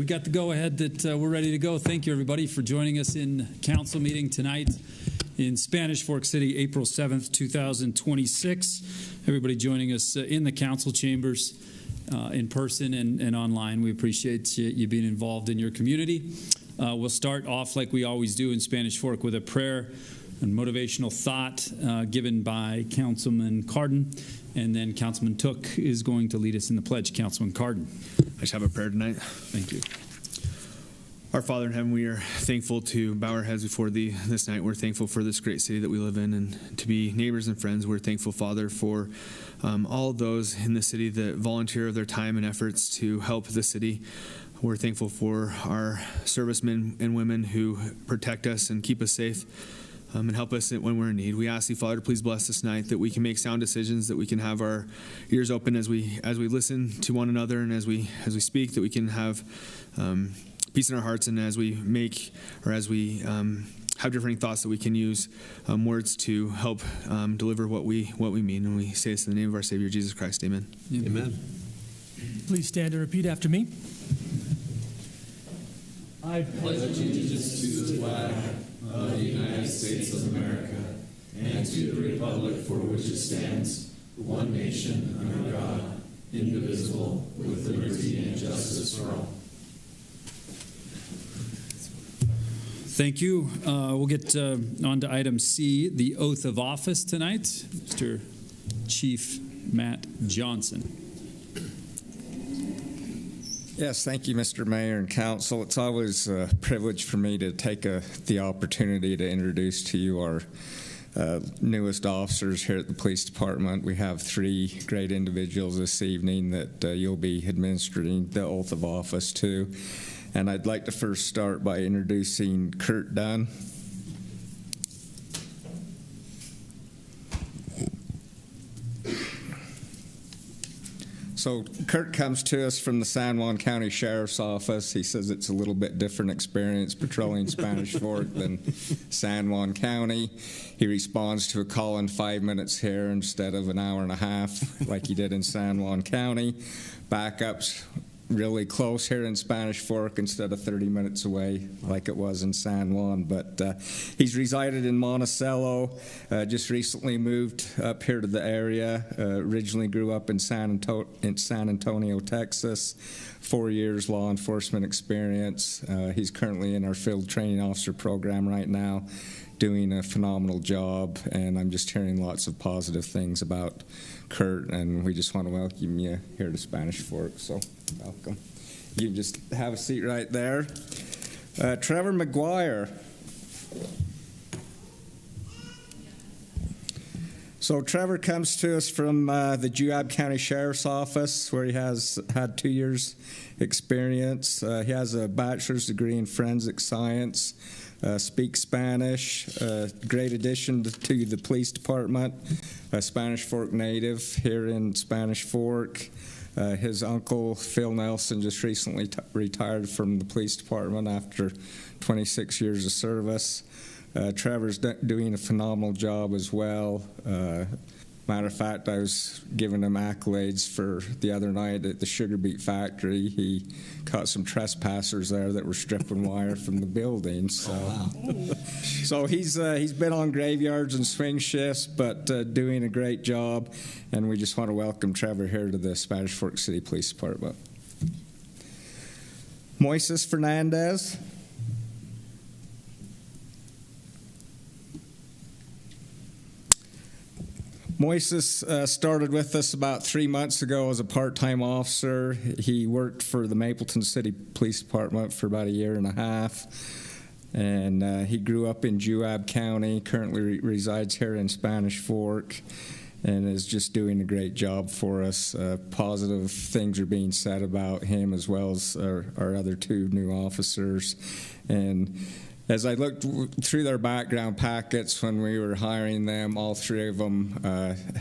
We got the go-ahead that we're ready to go. Thank you, everybody, for joining us in council meeting tonight in Spanish Fork City, April 7th, 2026. Everybody joining us in the council chambers, in person and online. We appreciate you being involved in your community. We'll start off like we always do in Spanish Fork with a prayer and motivational thought given by Councilman Cardin. And then Councilman Took is going to lead us in the pledge. Councilman Cardin. I just have a prayer tonight. Thank you. Our Father in heaven, we are thankful to bow our heads before Thee this night. We're thankful for this great city that we live in and to be neighbors and friends. We're thankful, Father, for all those in the city that volunteer of their time and efforts to help the city. We're thankful for our servicemen and women who protect us and keep us safe. And help us when we're in need. We ask Thee, Father, to please bless this night, that we can make sound decisions, that we can have our ears open as we listen to one another, and as we speak, that we can have peace in our hearts, and as we have differing thoughts, that we can use words to help deliver what we mean. And we say this in the name of our Savior Jesus Christ. Amen. Amen. Please stand and repeat after me. I pledge allegiance to the flag of the United States of America and to the republic for which it stands, one nation under God, indivisible, with liberty and justice for all. Thank you. We'll get on to item C, the oath of office tonight. Mr. Chief Matt Johnson. Yes, thank you, Mr. Mayor and Council. It's always a privilege for me to take the opportunity to introduce to you our newest officers here at the police department. We have three great individuals this evening that you'll be administering the oath of office to. And I'd like to first start by introducing Kurt Dunn. So Kurt comes to us from the San Juan County Sheriff's Office. He says it's a little bit different experience patrolling Spanish Fork than San Juan County. He responds to a call in 5 minutes here instead of an hour and a half like he did in San Juan County. Backups really close here in Spanish Fork instead of 30 minutes away like it was in San Juan. But he's resided in Monticello, just recently moved up here to the area, originally grew up in San Antonio, Texas, 4 years law enforcement experience. He's currently in our field training officer program right now, doing a phenomenal job, and I'm just hearing lots of positive things about Kurt, and we just want to welcome you here to Spanish Fork, so welcome. You can just have a seat right there. Trevor McGuire. So Trevor comes to us from the Juab County Sheriff's Office, where he has had 2 years experience. He has a bachelor's degree in forensic science, speaks Spanish, great addition to the police department, a Spanish Fork native here in Spanish Fork. His uncle, Phil Nelson, just recently retired from the police department after 26 years of service. Trevor's doing a phenomenal job as well. Matter of fact, I was giving him accolades for the other night at the Sugar Beet Factory. He caught some trespassers there that were stripping wire from the building. So, so he's been on graveyards and swing shifts, but doing a great job. And we just want to welcome Trevor here to the Spanish Fork City Police Department. Moises Fernandez. Moises started with us about 3 months ago as a part-time officer. He worked for the Mapleton City Police Department for about a year and a half. And he grew up in Juab County, currently resides here in Spanish Fork, and is just doing a great job for us. Positive things are being said about him as well as our other two new officers. And as I looked through their background packets when we were hiring them, all three of them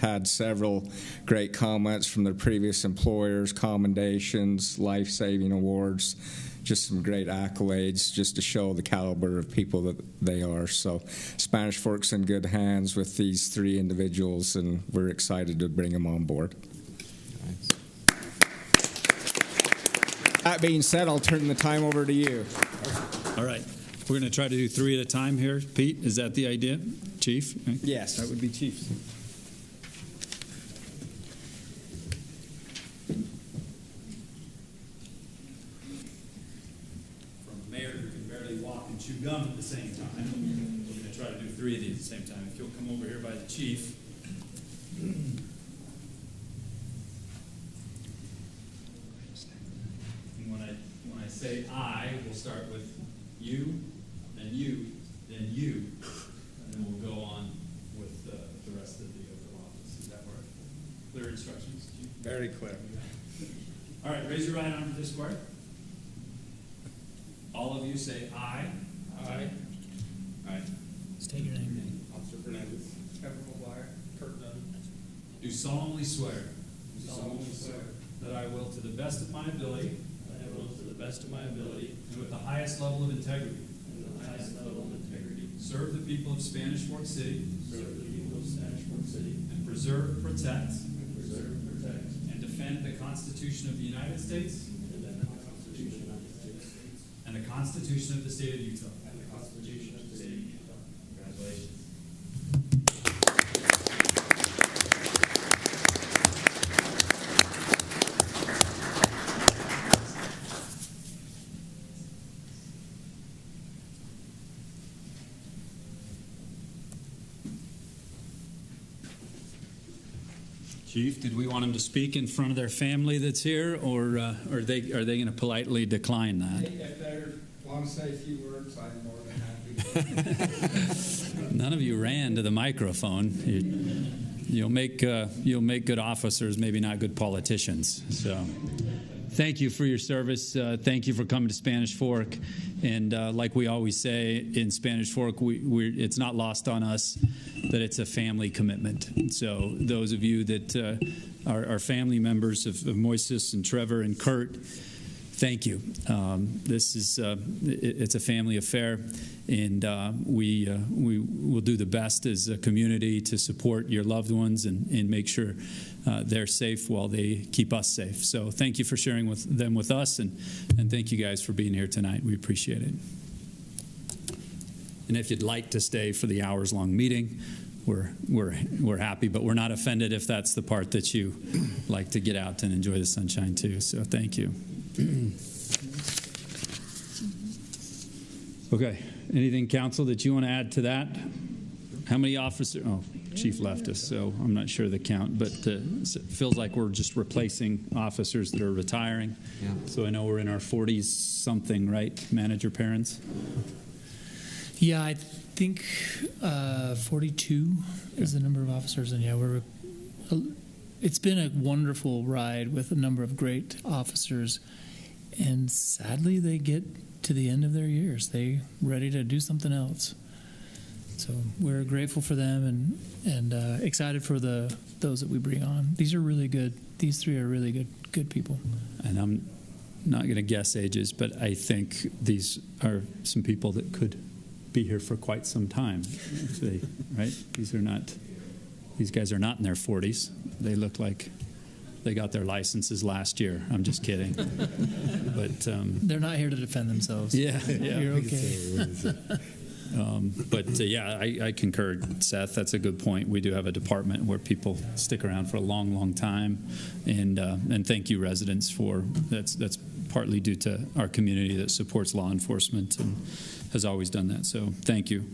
had several great comments from their previous employers, commendations, life-saving awards, just some great accolades just to show the caliber of people that they are. So Spanish Fork's in good hands with these three individuals, and we're excited to bring them on board. That being said, I'll turn the time over to you. All right. We're going to try to do 3 at a time here. Pete, is that the idea? Chief? Yes. That would be Chief. From a mayor who can barely walk and chew gum at the same time, we're going to try to do 3 of these at the same time. If you'll come over here by the Chief. And when I say I, we'll start with you, then you, then you, and then we'll go on with the rest of the oath of office. Does that work? Clear instructions, Chief? Very clear. All right, raise your right arm to the square. All of you say I. I, State your name. Officer Fernandez, Kevin McGuire, Kurt Dunn, Do solemnly swear do solemnly swear that I will, to the best of my ability, that I will, to the best of my ability, and with the highest level of integrity, and the highest level of integrity, serve the people of Spanish Fork City, serve the people of Spanish Fork City, and preserve, protect, and preserve, protect, and defend the Constitution of the United States and defend the Constitution of the United States and the Constitution of the State of Utah. and the Constitution of the State of Utah. Congratulations. Chief, did we want him to speak in front of their family that's here, or are they going to politely decline that? If they want to say a few words, I'm more than happy. None of you ran to the microphone. You'll make good officers, maybe not good politicians. So, thank you for your service. Thank you for coming to Spanish Fork. And like we always say in Spanish Fork, it's not lost on us that it's a family commitment. And so, those of you that are family members of Moises and Trevor and Kurt, thank you. This is it's a family affair, and we will do the best as a community to support your loved ones and make sure they're safe while they keep us safe. So thank you for sharing them with us, and thank you guys for being here tonight. We appreciate it. And if you'd like to stay for the hours-long meeting, we're happy, but we're not offended if that's the part that you like to get out and enjoy the sunshine too. So thank you. Okay. Anything, council, that you want to add to that? How many officers? Oh, Chief left us, so I'm not sure the count, but it feels like we're just replacing officers that are retiring. Yeah. So I know we're in our 40s something, right? Manager parents? Yeah, I think 42 is the number of officers, and yeah, it's been a wonderful ride with a number of great officers, and sadly they get to the end of their years. They're ready to do something else. So we're grateful for them and excited for those that we bring on. These are really good. These 3 are really good people. And I'm not going to guess ages, but I think these are some people that could be here for quite some time. Actually, right? These guys are not in their 40s. They look like they got their licenses last year. I'm just kidding. But They're not here to defend themselves. yeah. You're okay. I concur, Seth. That's a good point. We do have a department where people stick around for a long, long time, and thank you, residents, for that's partly due to our community that supports law enforcement and has always done that. So thank you.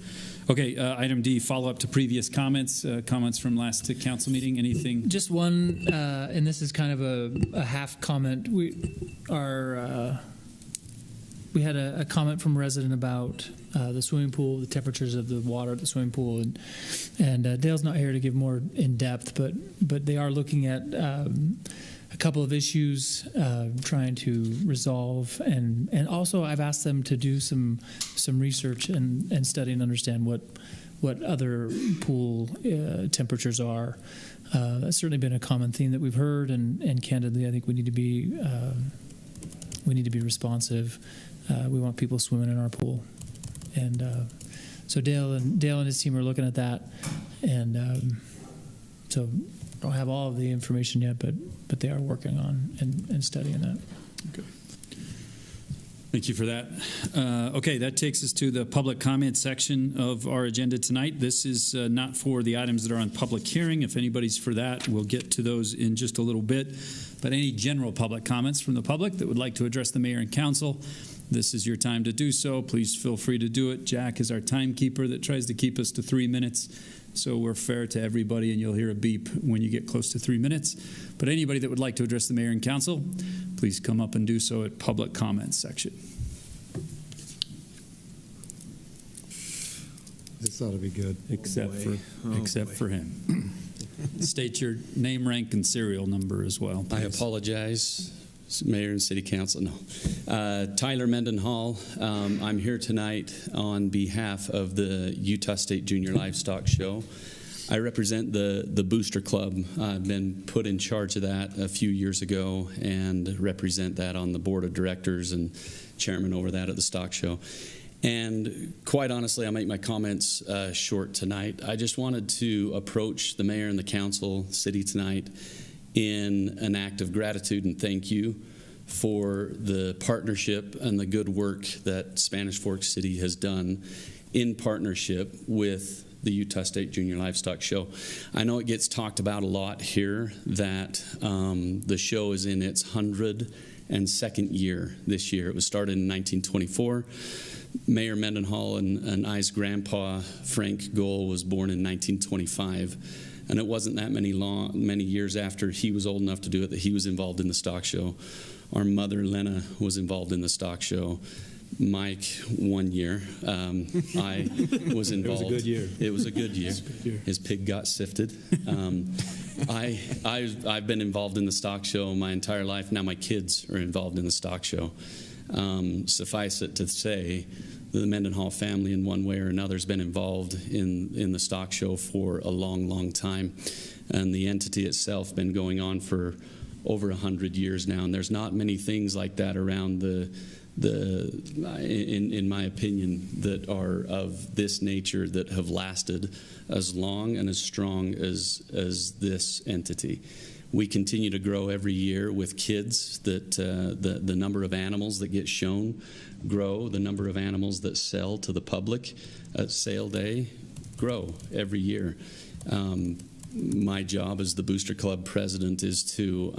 Okay, item D, follow up to previous comments. Comments from last council meeting. Anything? Just one, and this is kind of a half comment. We had a comment from a resident about the swimming pool, the temperatures of the water at the swimming pool, and Dale's not here to give more in depth, but they are looking at a couple of issues, trying to resolve, and also I've asked them to do some research and study and understand what other pool temperatures are. That's certainly been a common theme that we've heard, and candidly, I think we need to be responsive. We want people swimming in our pool, and so Dale and his team are looking at that, and so I don't have all of the information yet, but they are working on and studying that. Okay. Thank you for that. Okay, that takes us to the public comment section of our agenda tonight. This is not for the items that are on public hearing. If anybody's for that, we'll get to those in just a little bit. But any general public comments from the public that would like to address the mayor and council, this is your time to do so. Please feel free to do it. Jack is our timekeeper that tries to keep us to 3 minutes. So we're fair to everybody, and you'll hear a beep when you get close to 3 minutes. But anybody that would like to address the mayor and council, please come up and do so at public comments section. This ought to be good. Except for him. State your name, rank, and serial number as well, please. I apologize, Mayor and City Council. No. Tyler Mendenhall. I'm here tonight on behalf of the Utah State Junior Livestock Show. I represent the Booster Club. I've been put in charge of that a few years ago and represent that on the board of directors and chairman over that at the stock show. And quite honestly, I'll make my comments short tonight. I just wanted to approach the mayor and the council, city tonight, in an act of gratitude and thank you for the partnership and the good work that Spanish Fork City has done in partnership with the Utah State Junior Livestock Show. I know it gets talked about a lot here that the show is in its 102nd year this year. It was started in 1924. Mayor Mendenhall and I's grandpa, Frank Gohl, was born in 1925. And it wasn't that many years after he was old enough to do it that he was involved in the stock show. Our mother, Lena, was involved in the stock show. Mike, 1 year. I was involved. It was a good year. It was a good year. His pig got sifted. I've been involved in the stock show my entire life. Now my kids are involved in the stock show. Suffice it to say, the Mendenhall family in one way or another has been involved in the stock show for a long, long time. And the entity itself been going on for over 100 years now. And there's not many things like that around in my opinion, that are of this nature that have lasted as long and as strong as this entity. We continue to grow every year with kids, that the number of animals that get shown grow, the number of animals that sell to the public at sale day grow every year. My job as the Booster Club president is to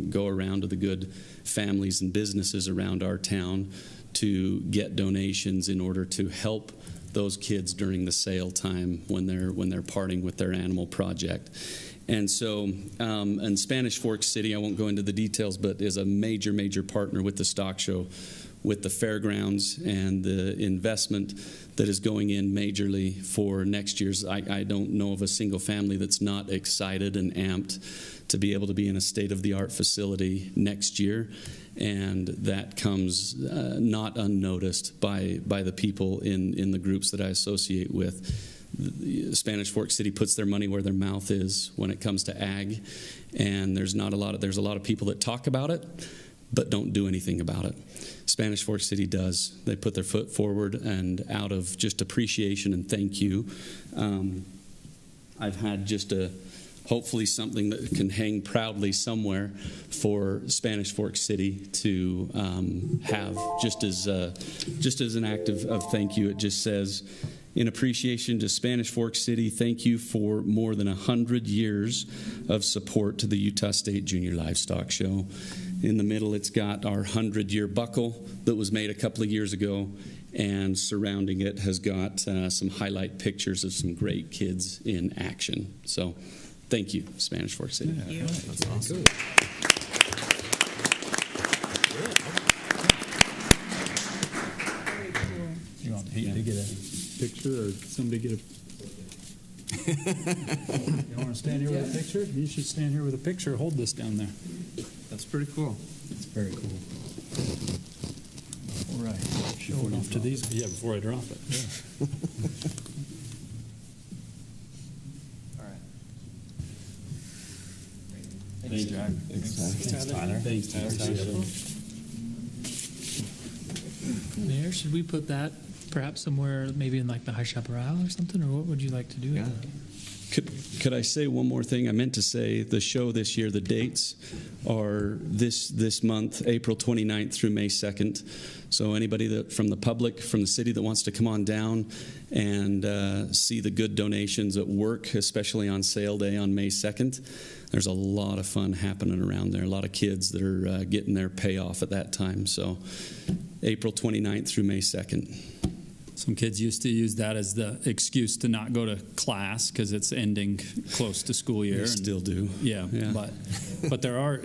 go around to the good families and businesses around our town to get donations in order to help those kids during the sale time when they're parting with their animal project. And so, and Spanish Fork City, I won't go into the details, but is a major, major partner with the stock show, with the fairgrounds, and the investment that is going in majorly for next year's. I don't know of a single family that's not excited and amped to be able to be in a state-of-the-art facility next year. And that comes not unnoticed by the people in the groups that I associate with. Spanish Fork City puts their money where their mouth is when it comes to ag, and there's a lot of people that talk about it but don't do anything about it. Spanish Fork City does. They put their foot forward, and out of just appreciation and thank you, I've had just hopefully something that can hang proudly somewhere for Spanish Fork City to have just as an act of thank you. It just says, in appreciation to Spanish Fork City, thank you for more than 100 years of support to the Utah State Junior Livestock Show. In the middle, it's got our 100-year buckle that was made a couple of years ago, and surrounding it has got some highlight pictures of some great kids in action. So thank you, Spanish Fork City. Yeah, that's awesome. You want Pete to get a picture, or somebody get a... You want to stand here with a picture? You should stand here with a picture. Hold this down there. That's pretty cool. It's very cool. All right. Show it off to these. Yeah, before I drop it. Yeah. All right. Thanks, Jack. Thanks, Tyler. Thanks, Tyler. Mayor, should we put that perhaps somewhere, maybe in like the High Chaparral or something, or what would you like to do with that? Could I say one more thing? I meant to say the show this year, the dates are this month, April 29th through May 2nd. So anybody that from the public, from the city that wants to come on down and see the good donations at work, especially on sale day on May 2nd, there's a lot of fun happening around there. A lot of kids that are getting their payoff at that time. So April 29th through May 2nd. Some kids used to use that as the excuse to not go to class because it's ending close to school year. They still do. Yeah. But there are,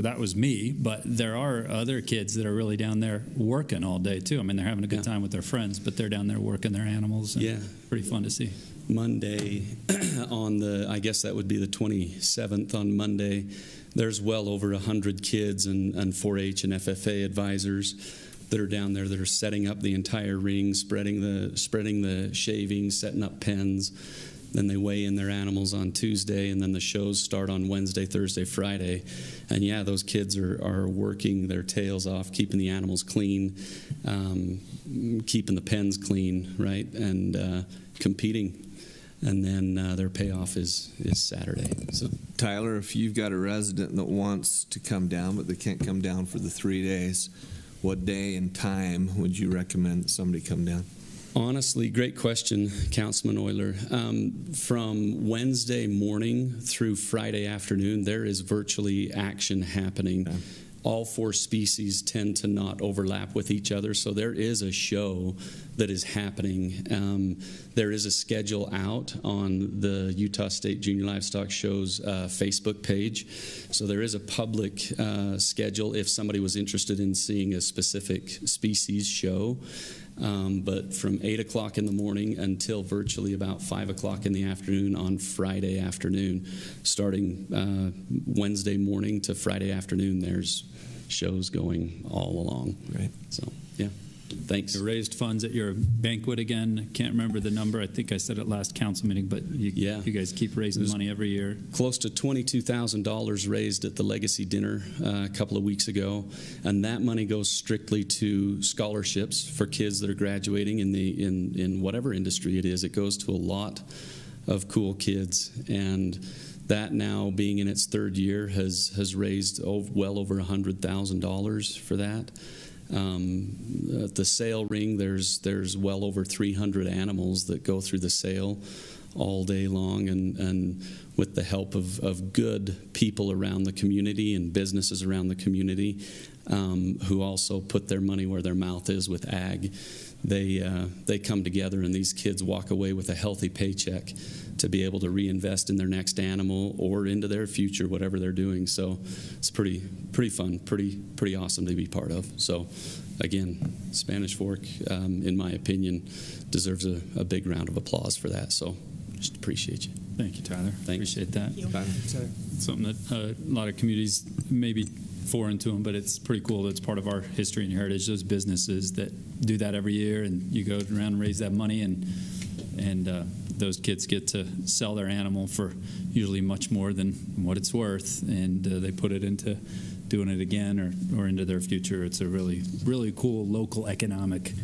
that was me, but there are other kids that are really down there working all day too. I mean, they're having a good time with their friends, but they're down there working their animals. And pretty fun to see. Monday on I guess that would be the 27th on Monday, there's well over 100 kids and 4-H and FFA advisors that are down there that are setting up the entire ring, spreading the shavings, setting up pens. Then they weigh in their animals on Tuesday, and then the shows start on Wednesday, Thursday, Friday. And those kids are working their tails off, keeping the animals clean, keeping the pens clean, right, and competing. And then their payoff is Saturday. So, Tyler, if you've got a resident that wants to come down, but they can't come down for the 3 days, what day and time would you recommend somebody come down? Honestly, great question, Councilman Euler. From Wednesday morning through Friday afternoon, there is virtually action happening. Okay. All 4 species tend to not overlap with each other, so there is a show that is happening. There is a schedule out on the Utah State Junior Livestock Show's Facebook page, so there is a public schedule if somebody was interested in seeing a specific species show. But from 8 o'clock in the morning until virtually about 5 o'clock in the afternoon on Friday afternoon, starting Wednesday morning to Friday afternoon, there's shows going all along. Right. So, thanks. You raised funds at your banquet again. Can't remember the number. I think I said it last council meeting, but you guys keep raising money every year. Close to $22,000 raised at the Legacy Dinner a couple of weeks ago, and that money goes strictly to scholarships for kids that are graduating in whatever industry it is. It goes to a lot of cool kids, and that now being in its 3rd year has raised well over $100,000 for that. At the sale ring, there's well over 300 animals that go through the sale all day long, and with the help of good people around the community and businesses around the community who also put their money where their mouth is with ag. They come together, and these kids walk away with a healthy paycheck to be able to reinvest in their next animal or into their future, whatever they're doing. So it's pretty fun, pretty awesome to be part of. So again, Spanish Fork, in my opinion, deserves a big round of applause for that. So just appreciate you. Thank you, Tyler. Thanks. Appreciate that. Thank Something that a lot of communities may be foreign to them, but it's pretty cool that it's part of our history and heritage. Those businesses that do that every year, and you go around and raise that money, and those kids get to sell their animal for usually much more than what it's worth, and they put it into doing it again or into their future. It's a really, really cool local economic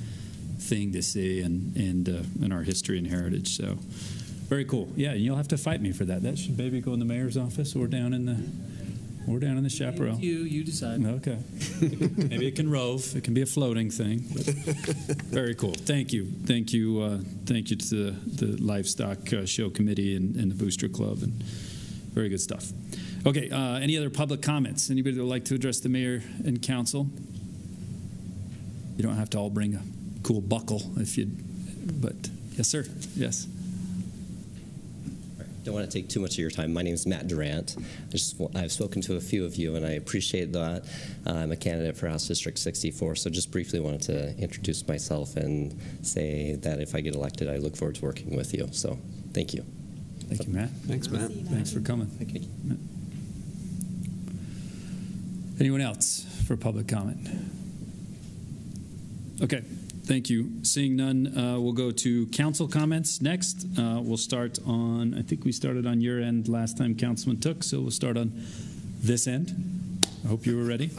thing to see and in our history and heritage. So very cool. Yeah, and you'll have to fight me for that. That should maybe go in the mayor's office or down in the chaparral. You decide. Okay. Maybe it can rove. It can be a floating thing. But very cool. Thank you. Thank you to the Livestock Show Committee and the Booster Club. And very good stuff. Okay. Any other public comments? Anybody that would like to address the mayor and council? You don't have to all bring a cool buckle but yes, sir. Yes. Don't want to take too much of your time. My name is Matt Durant. I've spoken to a few of you, and I appreciate that. I'm a candidate for House District 64, so just briefly wanted to introduce myself and say that if I get elected, I look forward to working with you. So thank you. Thank you, Matt. Thanks, Matt. Thanks for coming. Thank you. Anyone else for public comment? Okay. Thank you. Seeing none, we'll go to council comments next. We'll start on, I think we started on your end last time Councilman took, so we'll start on this end. I hope you were ready.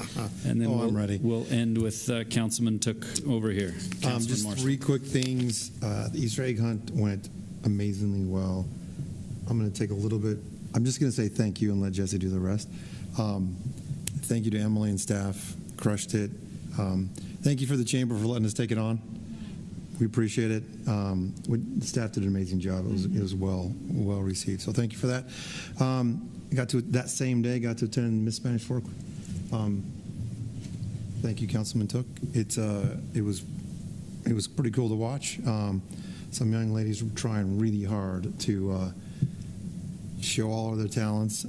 And then I'm ready. We'll end with Councilman took over here. Just 3 quick things. The Easter egg hunt went amazingly well. I'm going to take a little bit. I'm just going to say thank you and let Jesse do the rest. Thank you to Emily and staff. Crushed it. Thank you for the chamber for letting us take it on. We appreciate it. The staff did an amazing job. It was well received. So thank you for that. Got to that same day. Got to attend Miss Spanish Fork. Thank you, Councilman Took. It was pretty cool to watch. Some young ladies were trying really hard to show all of their talents.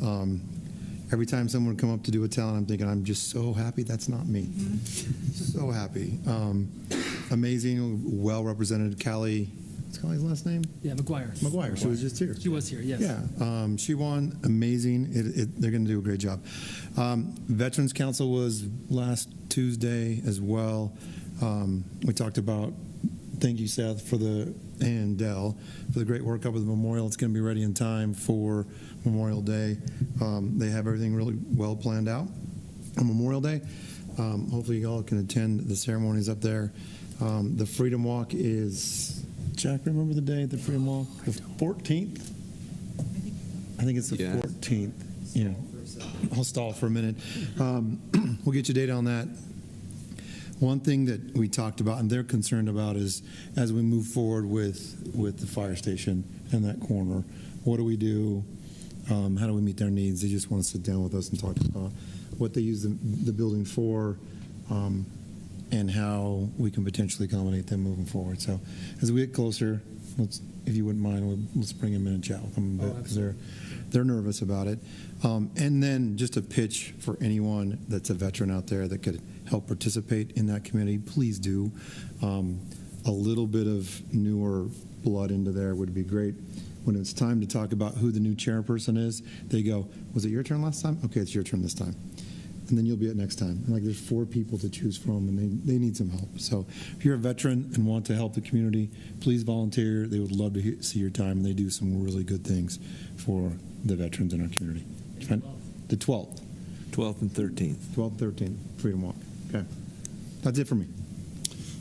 Every time someone would come up to do a talent, I'm thinking, I'm just so happy that's not me. So happy. Amazing, well represented. Callie, what's Callie's last name? Yeah, McGuire. She was just here. She was here, yes. Yeah, she won. Amazing. They're going to do a great job. Veterans Council was last Tuesday as well. We talked about, thank you, Seth, and Dell, for the great work up with the memorial. It's going to be ready in time for Memorial Day. They have everything really well planned out on Memorial Day. Hopefully you all can attend the ceremonies up there. The Freedom Walk is, Jack, remember the day, the Freedom Walk? The 14th? I think it's the 14th. Yeah. I'll stall for a minute. We'll get you data on that. One thing that we talked about and they're concerned about is as we move forward with the fire station in that corner, what do we do? How do we meet their needs? They just want to sit down with us and talk about what they use the building for and how we can potentially accommodate them moving forward. So as we get closer, if you wouldn't mind, let's bring them in and chat with them a bit because they're nervous about it. And then just a pitch for anyone that's a veteran out there that could help participate in that committee, please do. A little bit of newer blood into there would be great. When it's time to talk about who the new chairperson is, they go, was it your turn last time? Okay, it's your turn this time. And then you'll be it next time. And there's 4 people to choose from, and they need some help. So if you're a veteran and want to help the community, please volunteer. They would love to see your time, and they do some really good things for the veterans in our community. The 12th. 12th and 13th. 12th, 13th, Freedom Walk. Okay. That's it for me.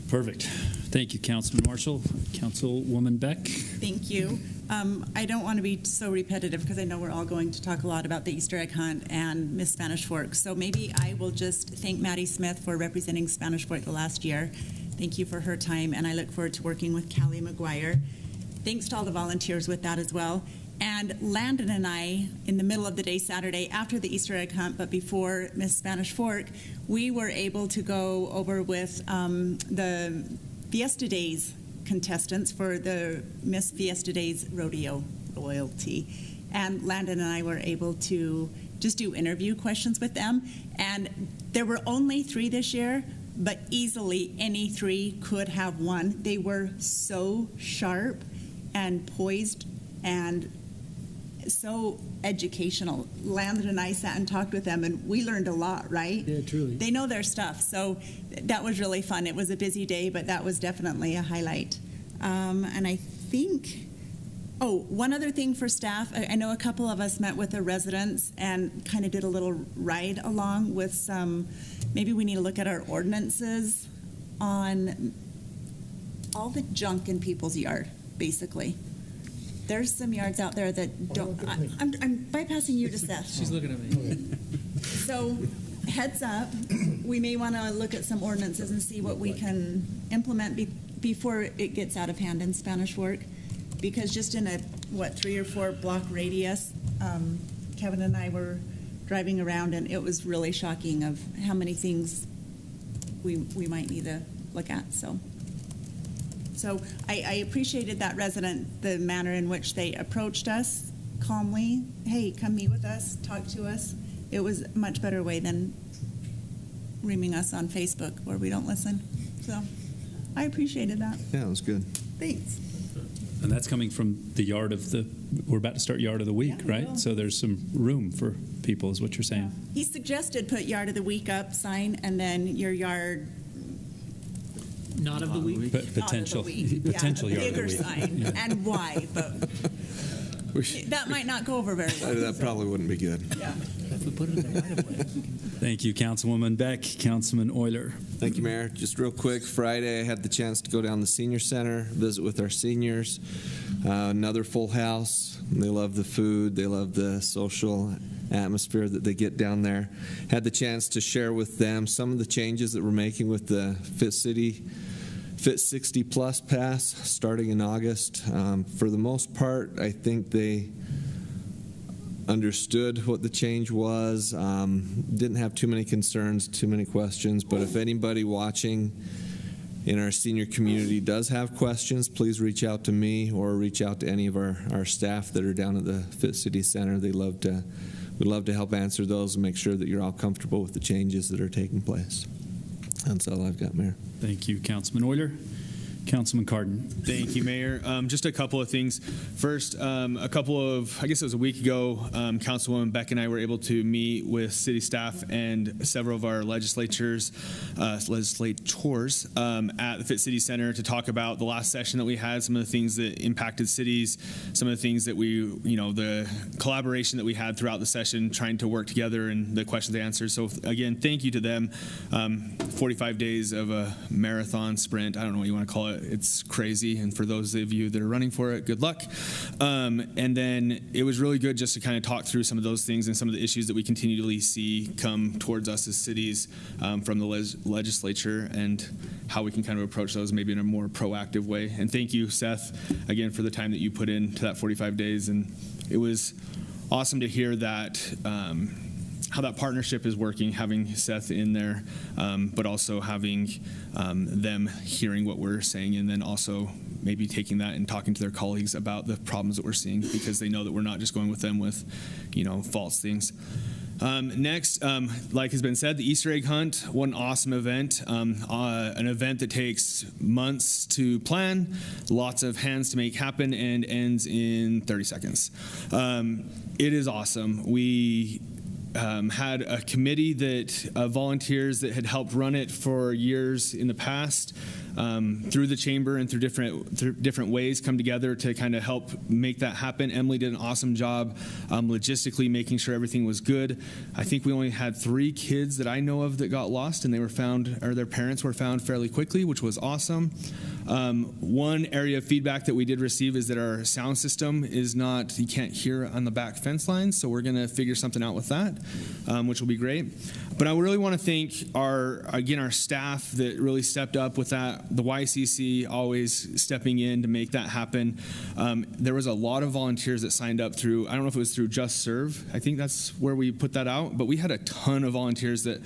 Perfect. Thank you, Councilman Marshall. Councilwoman Beck. Thank you. I don't want to be so repetitive because I know we're all going to talk a lot about the Easter egg hunt and Miss Spanish Fork. So maybe I will just thank Maddie Smith for representing Spanish Fork the last year. Thank you for her time, and I look forward to working with Callie McGuire. Thanks to all the volunteers with that as well. And Landon and I, in the middle of the day Saturday, after the Easter egg hunt, but before Miss Spanish Fork, we were able to go over with the Fiesta Days contestants for the Miss Fiesta Days Rodeo royalty. And Landon and I were able to just do interview questions with them. And there were only 3 this year, but easily any 3 could have won. They were so sharp and poised and so educational. Landon and I sat and talked with them, and we learned a lot, right? Yeah, truly. They know their stuff, so that was really fun. It was a busy day, but that was definitely a highlight. And I think, one other thing for staff, I know a couple of us met with the residents and kind of did a little ride along with some, maybe we need to look at our ordinances on all the junk in people's yard, basically. There's some yards out there that don't. I'm bypassing you to Seth. She's looking at me. So, heads up, we may want to look at some ordinances and see what we can implement before it gets out of hand in Spanish Fork. Because just in a 3 or 4 block radius, Kevin and I were driving around, and it was really shocking of how many things we might need to look at. So I appreciated that resident, the manner in which they approached us calmly. Hey, come meet with us, talk to us. It was a much better way than reaming us on Facebook where we don't listen. So I appreciated that. Yeah, it was good. Thanks. And that's coming from the yard of we're about to start Yard of the Week, Yeah, right? So there's some room for people is what you're saying. He suggested put Yard of the Week up sign and then your yard. Not of the week. Potential Yard of the Yard of the bigger Week. sign. Yeah. And why, but that might not go over very well. That probably wouldn't be good. Yeah. If we put it in the right of way. Thank you, Councilwoman Beck. Councilman Euler. Thank you, Mayor. Just real quick, Friday I had the chance to go down to the senior center, visit with our seniors. Another full house. They love the food. They love the social atmosphere that they get down there. Had the chance to share with them some of the changes that we're making with the Fit 60 Plus Pass starting in August. For the most part, I think they understood what the change was, didn't have too many concerns, too many questions, but if anybody watching in our senior community does have questions, please reach out to me or reach out to any of our staff that are down at the Fit City Center. We'd love to help answer those and make sure that you're all comfortable with the changes that are taking place. That's all I've got, Mayor. Thank you, Councilman Euler. Councilman Cardon. Thank you, Mayor. Just a couple of things. First, I guess it was a week ago, Councilwoman Beck and I were able to meet with city staff and several of our legislators at the Fit City Center to talk about the last session that we had, some of the things that impacted cities, some of the things that the collaboration that we had throughout the session, trying to work together and the questions they answered. So again, thank you to them. 45 days of a marathon sprint, I don't know what you want to call it. It's crazy, and for those of you that are running for it, good luck. And then it was really good just to kind of talk through some of those things and some of the issues that we continually see come towards us as cities from the legislature and how we can kind of approach those maybe in a more proactive way. And thank you, Seth, again, for the time that you put into that 45 days. And it was awesome to hear that how that partnership is working, having Seth in there, but also having them hearing what we're saying, and then also maybe taking that and talking to their colleagues about the problems that we're seeing, because they know that we're not just going with them with, false things. Next, like has been said, the Easter egg hunt, what an awesome event. An event that takes months to plan, lots of hands to make happen, and ends in 30 seconds. It is awesome. We had a committee that volunteers that had helped run it for years in the past, through the chamber and through different ways come together to kind of help make that happen. Emily did an awesome job logistically making sure everything was good. I think we only had 3 kids that I know of that got lost, and they were found, or their parents were found fairly quickly, which was awesome. One area of feedback that we did receive is that our sound system is not, you can't hear on the back fence lines, so we're going to figure something out with that, which will be great. But I really want to thank our staff that really stepped up with that, the YCC always stepping in to make that happen. There was a lot of volunteers that signed up through, I don't know if it was through Just Serve, I think that's where we put that out, but we had a ton of volunteers that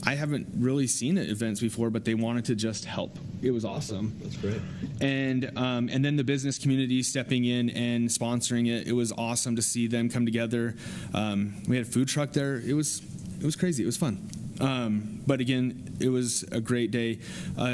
I haven't really seen at events before, but they wanted to just help. It was awesome. That's great. And then the business community stepping in and sponsoring it. It was awesome to see them come together. We had a food truck there. It was crazy. It was fun. But again, it was a great day.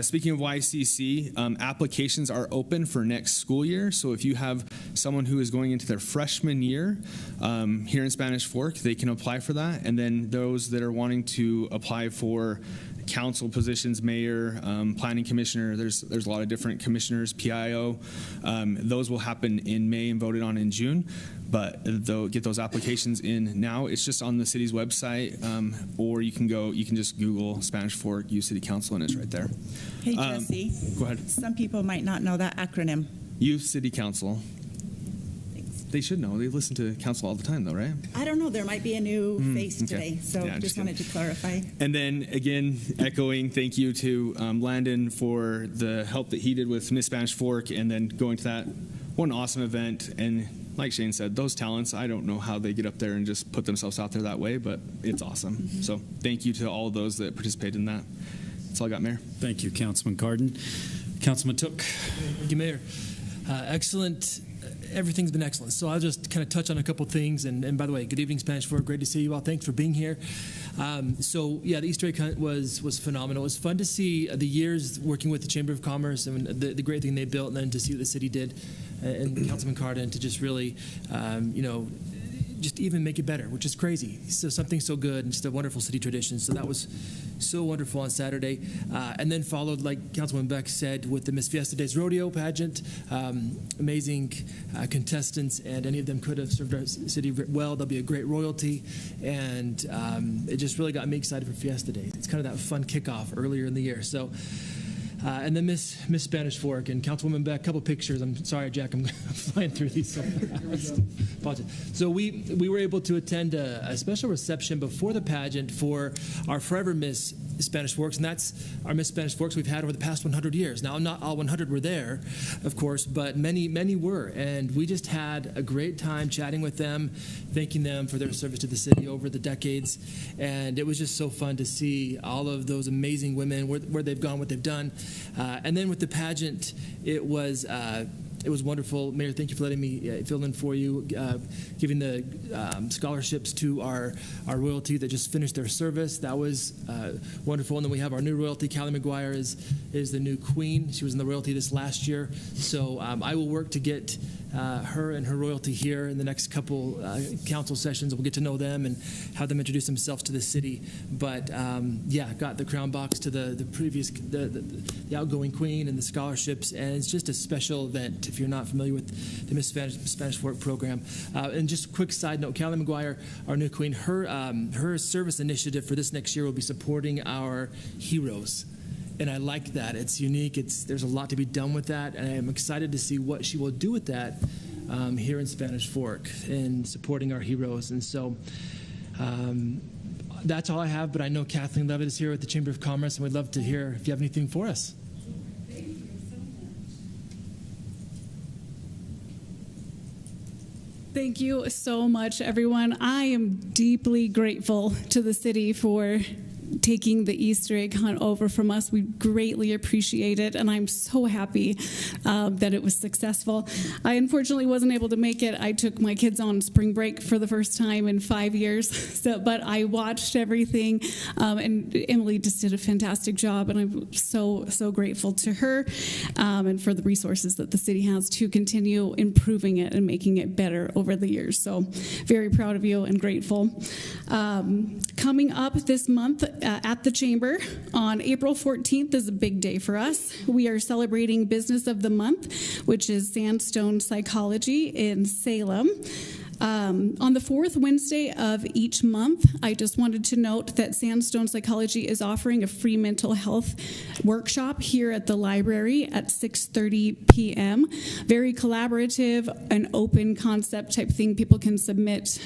Speaking of YCC, applications are open for next school year. So if you have someone who is going into their freshman year here in Spanish Fork, they can apply for that. And then those that are wanting to apply for council positions, mayor, planning commissioner, there's a lot of different commissioners, PIO. Those will happen in May and voted on in June. But they'll get those applications in now. It's just on the city's website, or you can just Google Spanish Fork Youth City Council, and it's right there. Hey, Jesse. Go ahead. Some people might not know that acronym. Youth City Council. Thanks. They should know. They listen to council all the time, though, right? I don't know. There might be a new face okay. today, so Yeah, just wanted to clarify. And then, again, echoing thank you to Landon for the help that he did with Miss Spanish Fork, and then going to that. What an awesome event. And like Shane said, those talents, I don't know how they get up there and just put themselves out there that way, but it's awesome. Mm-hmm. So thank you to all of those that participated in that. That's all I got, Mayor. Thank you, Councilman Cardon. Councilman Took. Thank you, Mayor. Excellent. Everything's been excellent. So I'll just kind of touch on a couple things. And by the way, good evening, Spanish Fork. Great to see you all. Thanks for being here. The Easter egg hunt was phenomenal. It was fun to see the years working with the Chamber of Commerce and the great thing they built, and then to see what the city did, and Councilman Cardon to just really, just even make it better, which is crazy. So something so good and just a wonderful city tradition. So that was so wonderful on Saturday. And then followed, like Councilman Beck said, with the Miss Fiesta Days Rodeo pageant. Amazing contestants, and any of them could have served our city well. They'll be a great royalty. And it just really got me excited for Fiesta Days. It's kind of that fun kickoff earlier in the year. So. And then Miss Spanish Fork and Councilwoman Beck, a couple pictures. I'm sorry, Jack, I'm flying through these so fast. Apologize. So we were able to attend a special reception before the pageant for our Forever Miss Spanish Forks, and that's our Miss Spanish Forks we've had over the past 100 years. Now, not all 100 were there, of course, but many were, and we just had a great time chatting with them, thanking them for their service to the city over the decades, and it was just so fun to see all of those amazing women, where they've gone, what they've done. And then with the pageant, it was wonderful. Mayor, thank you for letting me fill in for you, giving the scholarships to our royalty that just finished their service. That was wonderful. And then we have our new royalty. Callie McGuire is the new queen. She was in the royalty this last year. So I will work to get her and her royalty here in the next couple council sessions. We'll get to know them and have them introduce themselves to the city. But got the crown box to the previous, the outgoing queen and the scholarships. And it's just a special event if you're not familiar with the Miss Spanish Fork program. And just a quick side note, Callie McGuire, our new queen, her service initiative for this next year will be supporting our heroes. And I like that. It's unique. There's a lot to be done with that, and I am excited to see what she will do with that here in Spanish Fork and supporting our heroes. And so that's all I have, but I know Kathleen Levitt is here with the Chamber of Commerce, and we'd love to hear if you have anything for us. Thank you so much. Thank you so much, everyone. I am deeply grateful to the city for taking the Easter egg hunt over from us. We greatly appreciate it, and I'm so happy that it was successful. I unfortunately wasn't able to make it. I took my kids on spring break for the first time in 5 years, but I watched everything, and Emily just did a fantastic job, and I'm so grateful to her and for the resources that the city has to continue improving it and making it better over the years. So very proud of you and grateful. Coming up this month, at the Chamber on April 14th is a big day for us. We are celebrating Business of the Month, which is Sandstone Psychology in Salem. On the fourth Wednesday of each month, I just wanted to note that Sandstone Psychology is offering a free mental health workshop here at the library at 6:30 p.m. Very collaborative and open concept type thing. People can submit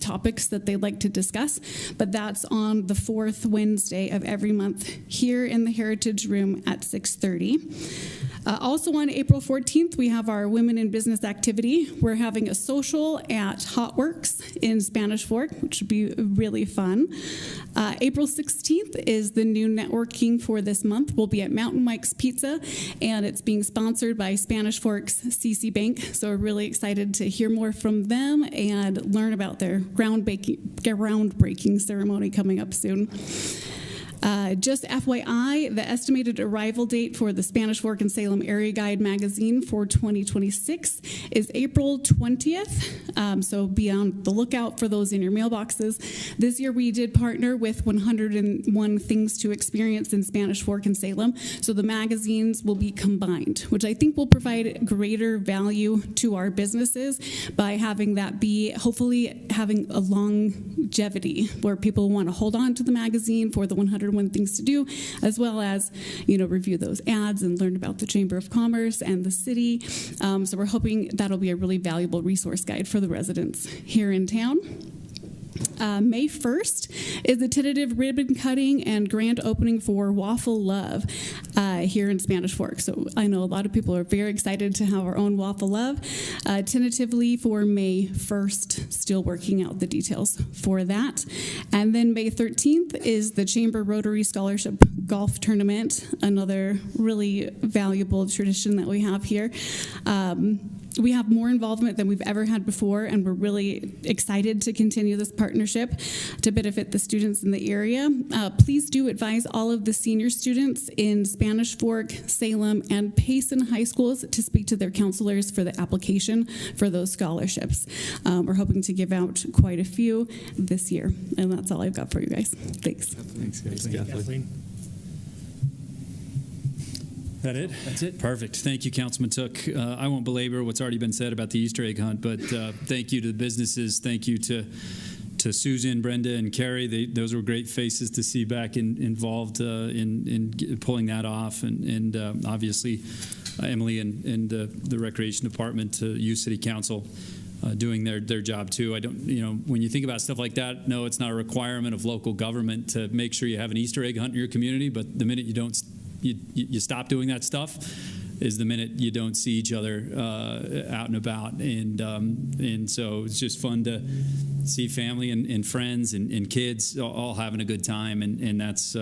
topics that they'd like to discuss, but that's on the fourth Wednesday of every month here in the Heritage Room at 6:30. Also on April 14th, we have our Women in Business activity. We're having a social at Hot Works in Spanish Fork, which would be really fun. April 16th is the new networking for this month. We'll be at Mountain Mike's Pizza, and it's being sponsored by Spanish Fork's CC Bank. So we're really excited to hear more from them and learn about their groundbreaking ceremony coming up soon. Just FYI, the estimated arrival date for the Spanish Fork and Salem Area Guide magazine for 2026 is April 20th, so be on the lookout for those in your mailboxes. This year we did partner with 101 Things to Experience in Spanish Fork and Salem, so the magazines will be combined, which I think will provide greater value to our businesses by having that be, hopefully having a longevity where people want to hold on to the magazine for the 101 Things to Do, as well as, review those ads and learn about the Chamber of Commerce and the city. So we're hoping that'll be a really valuable resource guide for the residents here in town. May 1st is the tentative ribbon cutting and grand opening for Waffle Love here in Spanish Fork. So I know a lot of people are very excited to have our own Waffle Love. Tentatively for May 1st, still working out the details for that. And then May 13th is the Chamber Rotary Scholarship Golf Tournament, another really valuable tradition that we have here. we have more involvement than we've ever had before, and we're really excited to continue this partnership to benefit the students in the area. Please do advise all of the senior students in Spanish Fork, Salem, and Payson high schools to speak to their counselors for the application for those scholarships. We're hoping to give out quite a few this year, and that's all I've got for you guys. Thanks. Thanks, Kathleen. That it? That's it. Perfect. Thank you, Councilman Took. I won't belabor what's already been said about the Easter egg hunt, but thank you to the businesses. Thank you to Susan, Brenda, and Carrie. Those were great faces to see back involved in pulling that off, and obviously Emily and the Recreation Department, Youth City Council. Doing their job too. I don't, when you think about stuff like that, no, it's not a requirement of local government to make sure you have an Easter egg hunt in your community. But the minute you stop doing that stuff, is the minute you don't see each other out and about, and so it's just fun to see family and friends and kids all having a good time, and that's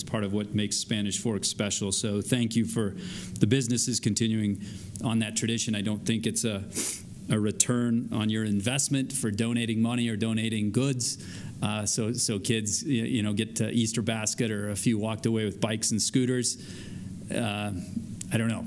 part of what makes Spanish Fork special. So thank you for the businesses continuing on that tradition. I don't think it's a return on your investment for donating money or donating goods. So kids, get to Easter basket, or a few walked away with bikes and scooters. I don't know.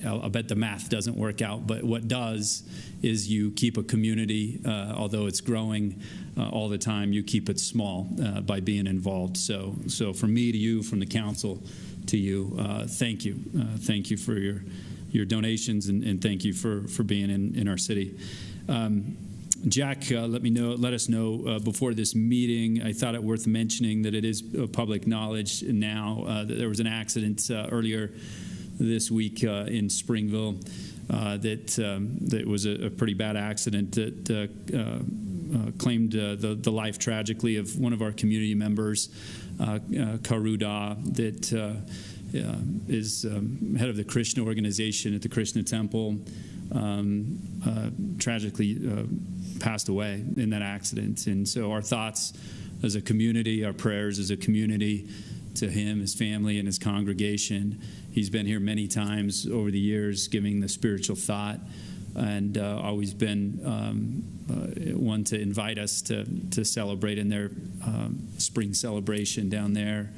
I'll bet the math doesn't work out. But what does is you keep a community, although it's growing all the time, you keep it small by being involved. So from me to you, from the council to you, thank you. Thank you for your donations, and thank you for being in our city. Jack, let us know before this meeting. I thought it worth mentioning that it is public knowledge now that there was an accident earlier this week in Springville that was a pretty bad accident that claimed the life tragically of one of our community members, Karuda, that is head of the Krishna organization at the Krishna Temple, tragically passed away in that accident. And so our thoughts as a community, our prayers as a community to him, his family, and his congregation. He's been here many times over the years giving the spiritual thought, and always been one to invite us to celebrate in their spring celebration down there.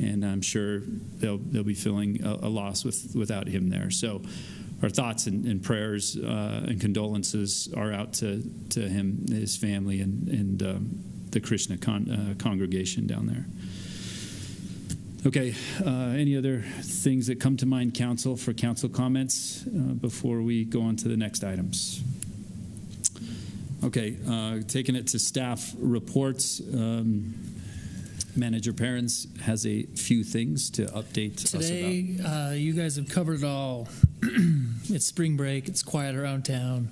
And I'm sure they'll be feeling a loss without him there. So our thoughts and prayers and condolences are out to him, his family, and the Krishna congregation down there. Okay, any other things that come to mind, council, for council comments before we go on to the next items? Okay, taking it to staff reports. Manager Perrins has a few things to update today. Us about. You guys have covered it all. It's spring break. It's quiet around town.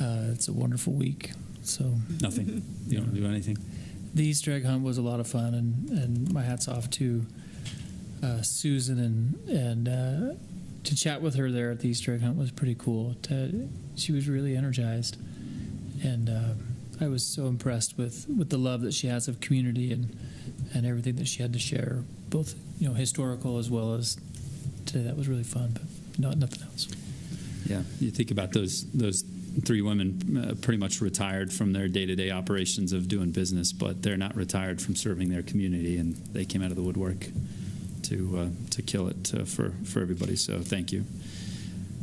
It's a wonderful week. So nothing. You don't do anything. The Easter egg hunt was a lot of fun, and my hat's off to Susan and to chat with her there at the Easter egg hunt was pretty cool. She was really energized, and I was so impressed with the love that she has of community and everything that she had to share, both historical as well as today. That was really fun, but nothing else. Yeah, you think about those three women pretty much retired from their day-to-day operations of doing business, but they're not retired from serving their community, and they came out of the woodwork to kill it for everybody. So thank you.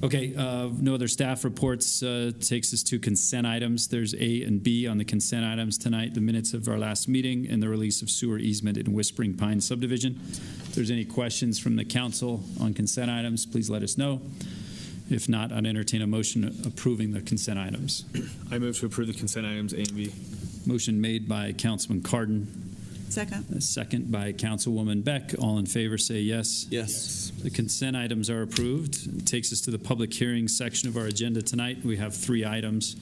Okay, no other staff reports. Takes us to consent items. There's A and B on the consent items tonight, the minutes of our last meeting and the release of sewer easement in Whispering Pine subdivision. If there's any questions from the council on consent items, please let us know. If not, I'd entertain a motion approving the consent items. I move to approve the consent items A and B. Motion made by Councilman Cardin. Second. A second by Councilwoman Beck. All in favor say yes. Yes. The consent items are approved. It takes us to the public hearing section of our agenda tonight. We have 3 items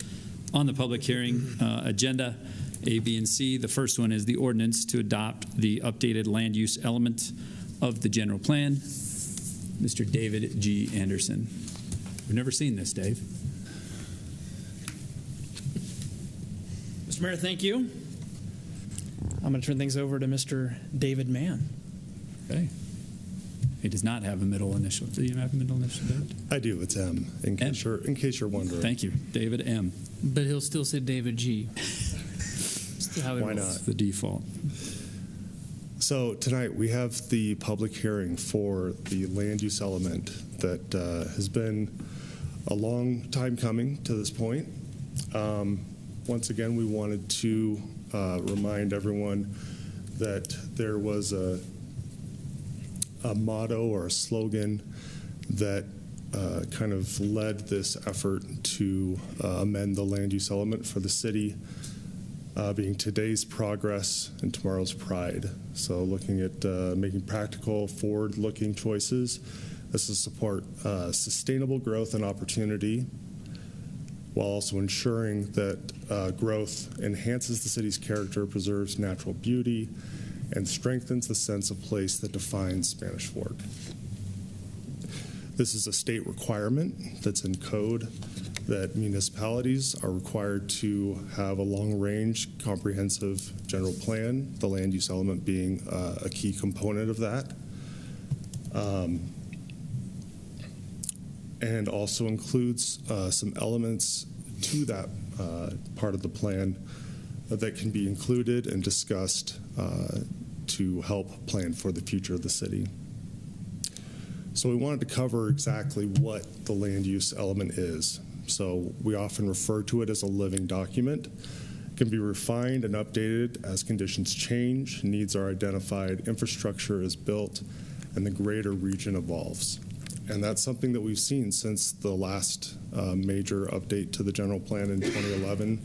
on the public hearing agenda, A, B, and C. The first one is the ordinance to adopt the updated land use element of the general plan. Mr. David G. Anderson. We've never seen this, Dave. Mr. Mayor, thank you. I'm going to turn things over to Mr. David Mann. Okay. He does not have a middle initial. Do you have a middle initial, David? I do. It's M. In case you're wondering. Thank you, David M. But he'll still say David G. How Why not? The default. So tonight we have the public hearing for the land use element that has been a long time coming to this point. Once again, we wanted to remind everyone that there was a motto or a slogan that kind of led this effort to amend the land use element for the city, being today's progress and tomorrow's pride. So looking at making practical, forward-looking choices. This is support sustainable growth and opportunity, while also ensuring that growth enhances the city's character, preserves natural beauty, and strengthens the sense of place that defines Spanish Fork. This is a state requirement that's in code that municipalities are required to have a long-range comprehensive general plan, the land use element being a key component of that. And also includes some elements to that part of the plan that can be included and discussed to help plan for the future of the city. So we wanted to cover exactly what the land use element is. So we often refer to it as a living document. It can be refined and updated as conditions change, needs are identified, infrastructure is built, and the greater region evolves. And that's something that we've seen since the last major update to the general plan in 2011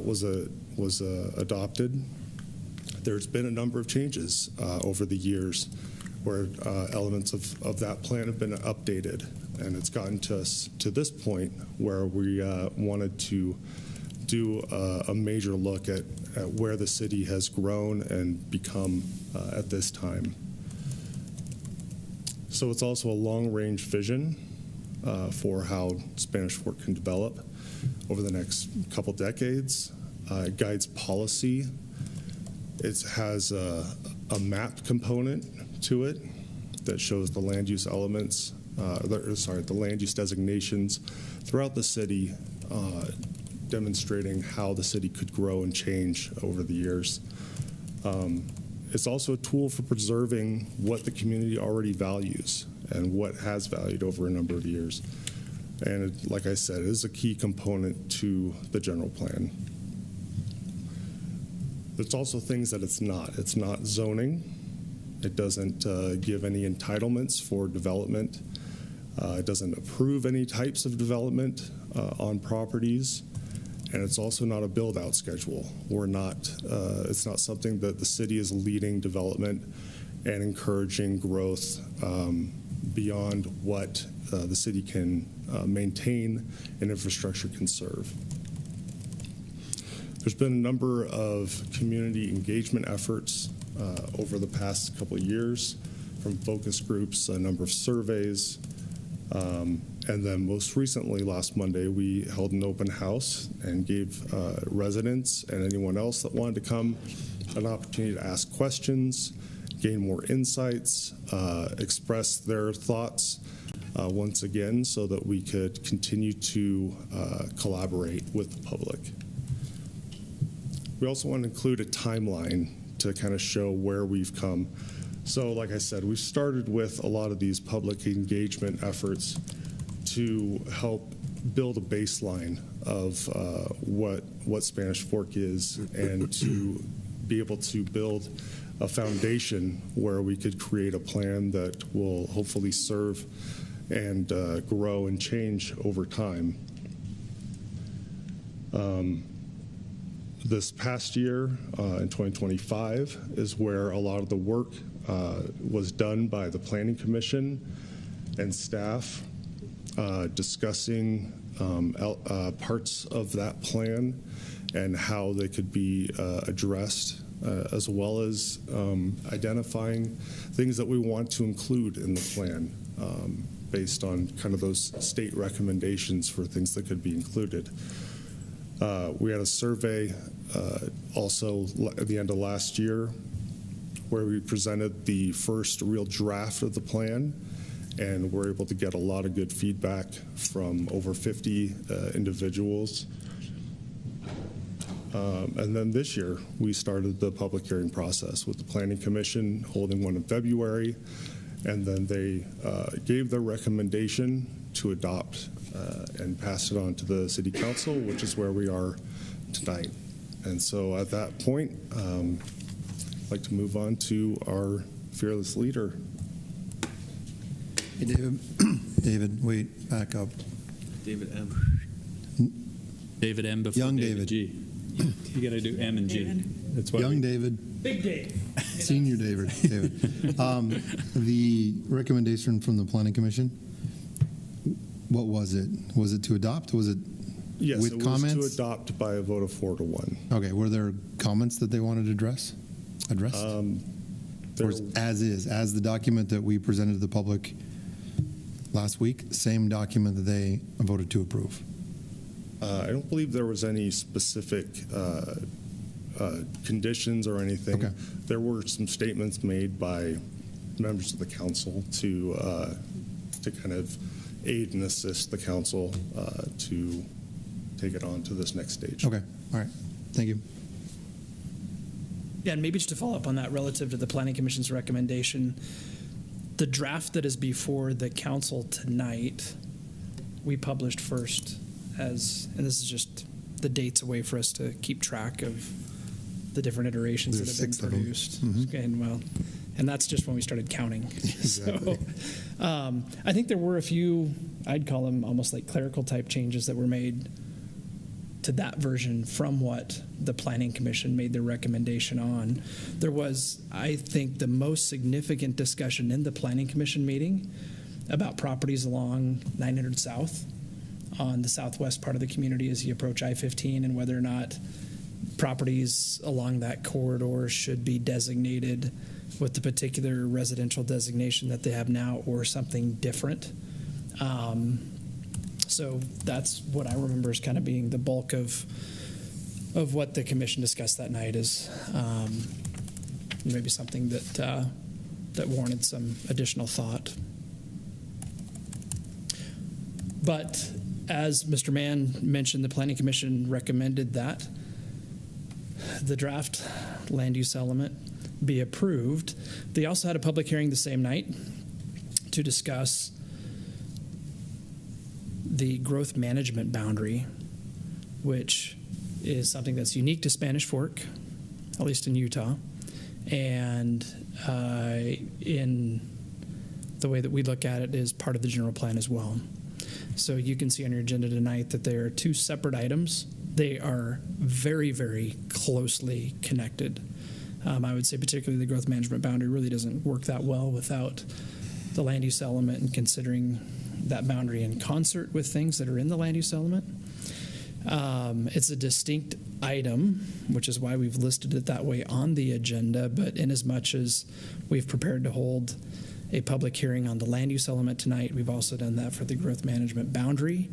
was adopted. There's been a number of changes over the years where elements of that plan have been updated, and it's gotten to us to this point where we wanted to do a major look at where the city has grown and become at this time. So it's also a long-range vision for how Spanish Fork can develop over the next couple decades. It guides policy. It has a map component to it that shows the land use elements, the land use designations throughout the city, demonstrating how the city could grow and change over the years. It's also a tool for preserving what the community already values and what has valued over a number of years. And like I said, it is a key component to the general plan. There's also things that it's not. It's not zoning. It doesn't give any entitlements for development. It doesn't approve any types of development on properties. And it's also not a build-out schedule. It's not something that the city is leading development and encouraging growth beyond what the city can maintain and infrastructure can serve. There's been a number of community engagement efforts over the past couple of years, from focus groups, a number of surveys, and then most recently, last Monday, we held an open house and gave residents and anyone else that wanted to come an opportunity to ask questions, gain more insights, express their thoughts once again so that we could continue to collaborate with the public. We also want to include a timeline to kind of show where we've come. So like I said, we've started with a lot of these public engagement efforts to help build a baseline of what Spanish Fork is, and to be able to build a foundation where we could create a plan that will hopefully serve and grow and change over time. This past year, in 2025, is where a lot of the work was done by the Planning Commission and staff, discussing parts of that plan and how they could be addressed, as well as identifying things that we want to include in the plan based on kind of those state recommendations for things that could be included. We had a survey also at the end of last year where we presented the first real draft of the plan, and we're able to get a lot of good feedback from over 50 individuals. And then this year, we started the public hearing process with the Planning Commission holding one in February, and then they gave their recommendation to adopt and pass it on to the City Council, which is where we are tonight. And so at that point, I'd like to move on to our fearless leader. Hey, David. David, wait, back up. David M. David M. before Young David David. G. You got to do M and G. That's why. Young David. Big Dave. Senior David. The recommendation from the Planning Commission, what was it? Was it to adopt? Was it Yes, with it was comments? to adopt by a vote of 4-1. Okay, were there comments that they wanted addressed? Or as the document that we presented to the public last week, same document that they voted to approve? I don't believe there was any specific conditions or anything. Okay. There were some statements made by members of the council to kind of aid and assist the council to take it on to this next stage. Okay, all right, thank you. Yeah, and maybe just to follow up on that relative to the Planning Commission's recommendation, the draft that is before the council tonight, we published first and this is just the dates away for us to keep track of the different iterations There's that have 6 been of them. produced. Mhm. And that's just when we started counting. Exactly. So I think there were a few, I'd call them almost like clerical type changes that were made to that version from what the Planning Commission made their recommendation on. There was, I think, the most significant discussion in the Planning Commission meeting about properties along 900 South on the southwest part of the community as you approach I-15, and whether or not properties along that corridor should be designated with the particular residential designation that they have now or something different. So that's what I remember as kind of being the bulk of what the commission discussed that night, is maybe something that warranted some additional thought. But as Mr. Mann mentioned, the Planning Commission recommended that the draft land use element be approved. They also had a public hearing the same night to discuss the growth management boundary, which is something that's unique to Spanish Fork, at least in Utah, and in the way that we look at it is part of the general plan as well. So you can see on your agenda tonight that there are 2 separate items. They are very, very closely connected. I would say particularly the growth management boundary really doesn't work that well without the land use element and considering that boundary in concert with things that are in the land use element. It's a distinct item, which is why we've listed it that way on the agenda, but in as much as we've prepared to hold a public hearing on the land use element tonight, we've also done that for the growth management boundary.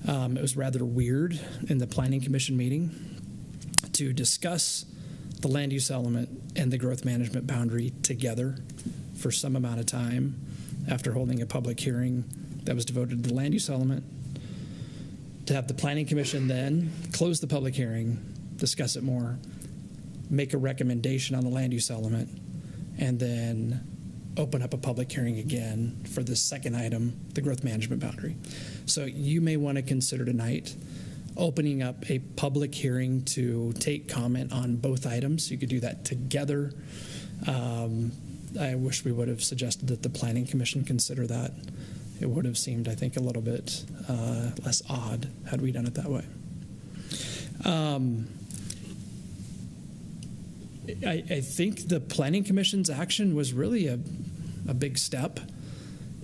It was rather weird in the Planning Commission meeting to discuss the land use element and the growth management boundary together for some amount of time after holding a public hearing that was devoted to the land use element, to have the Planning Commission then close the public hearing, discuss it more, make a recommendation on the land use element, and then open up a public hearing again for the second item, the growth management boundary. So you may want to consider tonight opening up a public hearing to take comment on both items. You could do that together. I wish we would have suggested that the Planning Commission consider that. It would have seemed, I think, a little bit less odd had we done it that way. I think the Planning Commission's action was really a big step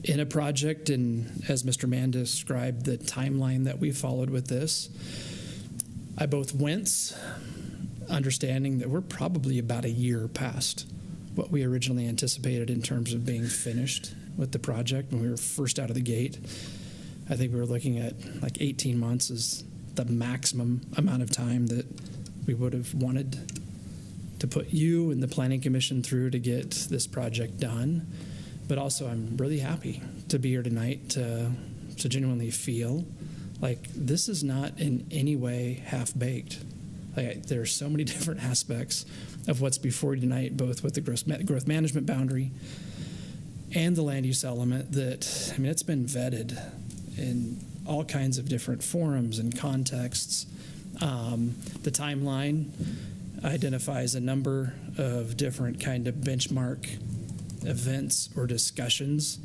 in a project, and as Mr. Mann described the timeline that we followed with this, I both wince, understanding that we're probably about a year past what we originally anticipated in terms of being finished with the project when we were first out of the gate. I think we were looking at like 18 months as the maximum amount of time that we would have wanted to put you and the Planning Commission through to get this project done. But also, I'm really happy to be here tonight to genuinely feel like this is not in any way half-baked. Like, there are so many different aspects of what's before you tonight, both with the growth management boundary and the land use element that, I mean, it's been vetted in all kinds of different forums and contexts. The timeline identifies a number of different kind of benchmark events or discussions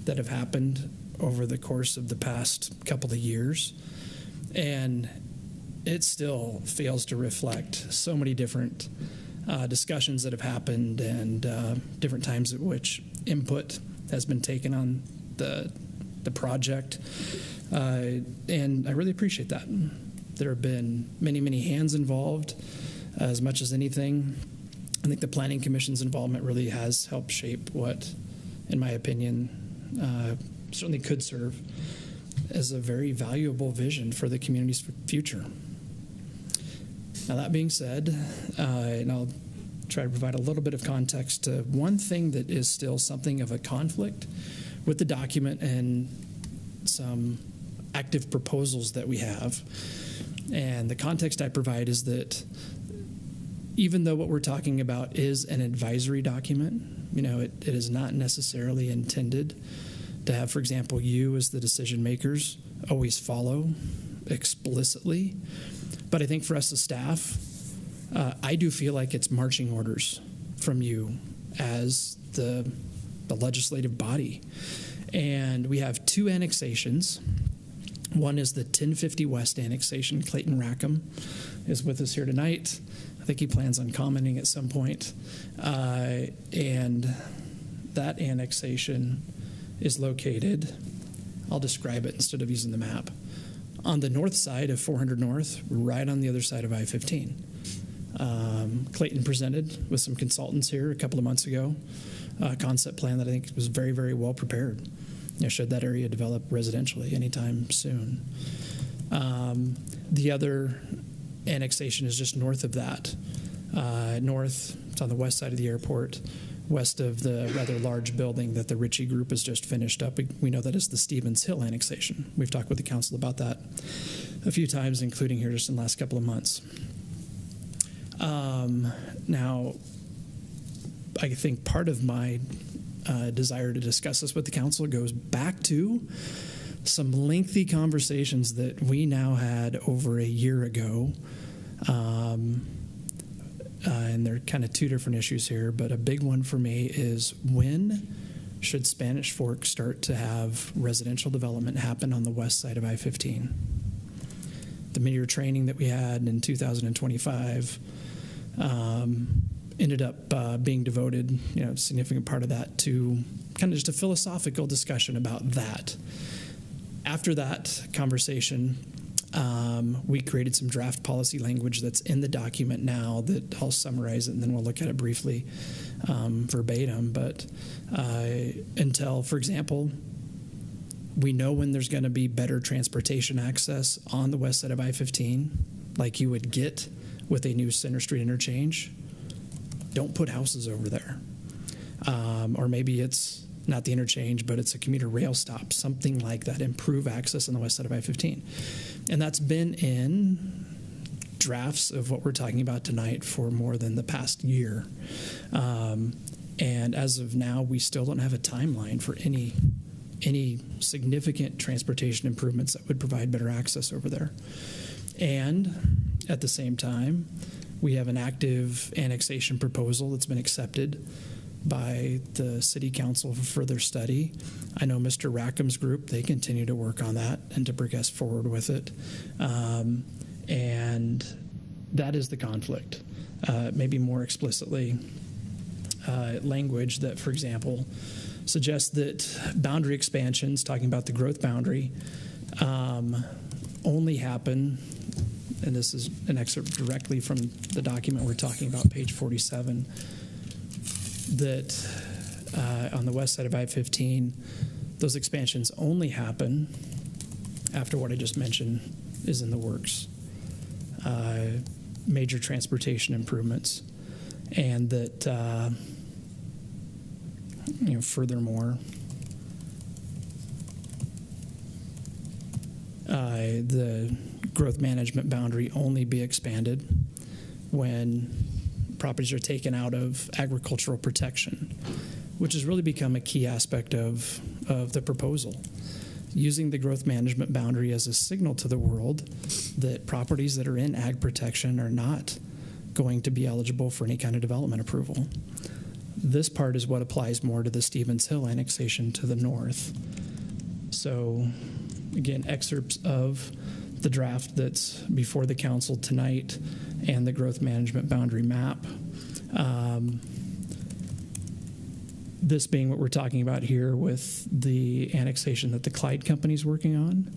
that have happened over the course of the past couple of years. And it still fails to reflect so many different discussions that have happened and different times at which input has been taken on the project. And I really appreciate that. There have been many, many hands involved. As much as anything, I think the Planning Commission's involvement really has helped shape what, in my opinion, certainly could serve as a very valuable vision for the community's future. Now, that being said, and I'll try to provide a little bit of context to one thing that is still something of a conflict with the document and some active proposals that we have. And the context I provide is that even though what we're talking about is an advisory document, it is not necessarily intended to have, for example, you as the decision makers always follow explicitly. But I think for us as staff, I do feel like it's marching orders from you as the legislative body. And we have two annexations. One is the 1050 West annexation. Clayton Rackham is with us here tonight. I think he plans on commenting at some point. And that annexation is located, I'll describe it instead of using the map, on the north side of 400 North, right on the other side of I-15. Clayton presented with some consultants here a couple of months ago, a concept plan that I think was very, very well prepared. Should that area develop residentially anytime soon. The other annexation is just north of that. North, it's on the west side of the airport, west of the rather large building that the Ritchie Group has just finished up. We know that is the Stevens Hill annexation. We've talked with the council about that a few times, including here just in the last couple of months. Now, I think part of my desire to discuss this with the council goes back to some lengthy conversations that we now had over a year ago. And they're kind of two different issues here, but a big one for me is when should Spanish Fork start to have residential development happen on the west side of I-15? The mid-year training that we had in 2025 ended up being devoted, a significant part of that to kind of just a philosophical discussion about that. After that conversation, we created some draft policy language that's in the document now that I'll summarize it, and then we'll look at it briefly verbatim. But until, for example, we know when there's going to be better transportation access on the west side of I-15, like you would get with a new Center Street interchange, don't put houses over there. Or maybe it's not the interchange, but it's a commuter rail stop, something like that, improve access on the west side of I-15. And that's been in drafts of what we're talking about tonight for more than the past year. And as of now, we still don't have a timeline for any significant transportation improvements that would provide better access over there. And at the same time, we have an active annexation proposal that's been accepted by the City Council for further study. I know Mr. Rackham's group, they continue to work on that and to progress forward with it. And that is the conflict. Maybe more explicitly, language that, for example, suggests that boundary expansions, talking about the growth boundary, only happen, and this is an excerpt directly from the document we're talking about, page 47, that on the west side of I-15, those expansions only happen after what I just mentioned is in the works. Major transportation improvements. and that furthermore, the growth management boundary only be expanded when properties are taken out of agricultural protection, which has really become a key aspect of the proposal. Using the growth management boundary as a signal to the world that properties that are in ag protection are not going to be eligible for any kind of development approval. This part is what applies more to the Stevens Hill annexation to the north. So, again, excerpts of the draft that's before the council tonight and the growth management boundary map. This being what we're talking about here with the annexation that the Clyde Company is working on.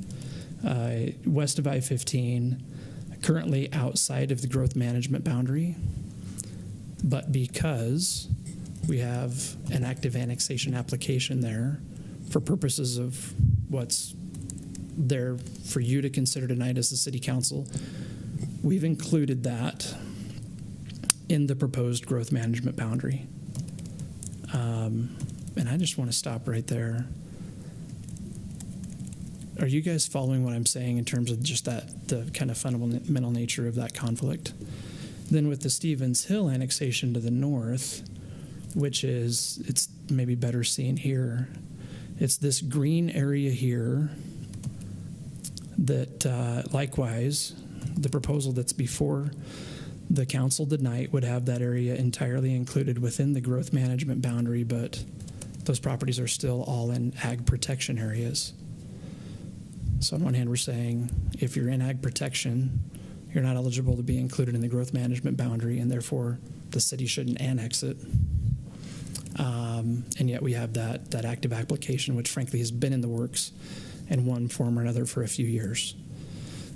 West of I-15, currently outside of the growth management boundary, but because we have an active annexation application there for purposes of what's there for you to consider tonight as the city council, we've included that in the proposed growth management boundary. And I just want to stop right there. Are you guys following what I'm saying in terms of just the kind of fundamental nature of that conflict? Then with the Stevens Hill annexation to the north, which is, it's maybe better seen here, it's this green area here that likewise, the proposal that's before the council tonight would have that area entirely included within the growth management boundary, but those properties are still all in ag protection areas. So on one hand, we're saying if you're in ag protection, you're not eligible to be included in the growth management boundary, and therefore the city shouldn't annex it. And yet we have that active application, which frankly has been in the works in one form or another for a few years.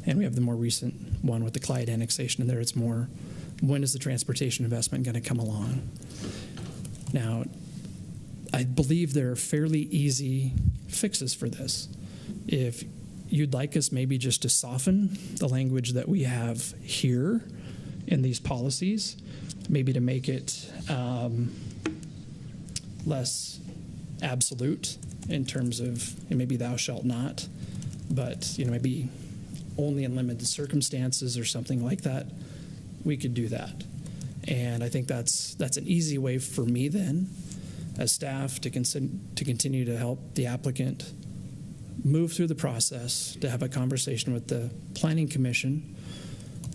And we have the more recent one with the Clyde annexation, and there it's more, when is the transportation investment going to come along? Now, I believe there are fairly easy fixes for this. If you'd like us maybe just to soften the language that we have here in these policies, maybe to make it less absolute in terms of maybe thou shalt not, but maybe only in limited circumstances or something like that, we could do that. And I think that's an easy way for me then, as staff, to continue to help the applicant move through the process, to have a conversation with the Planning Commission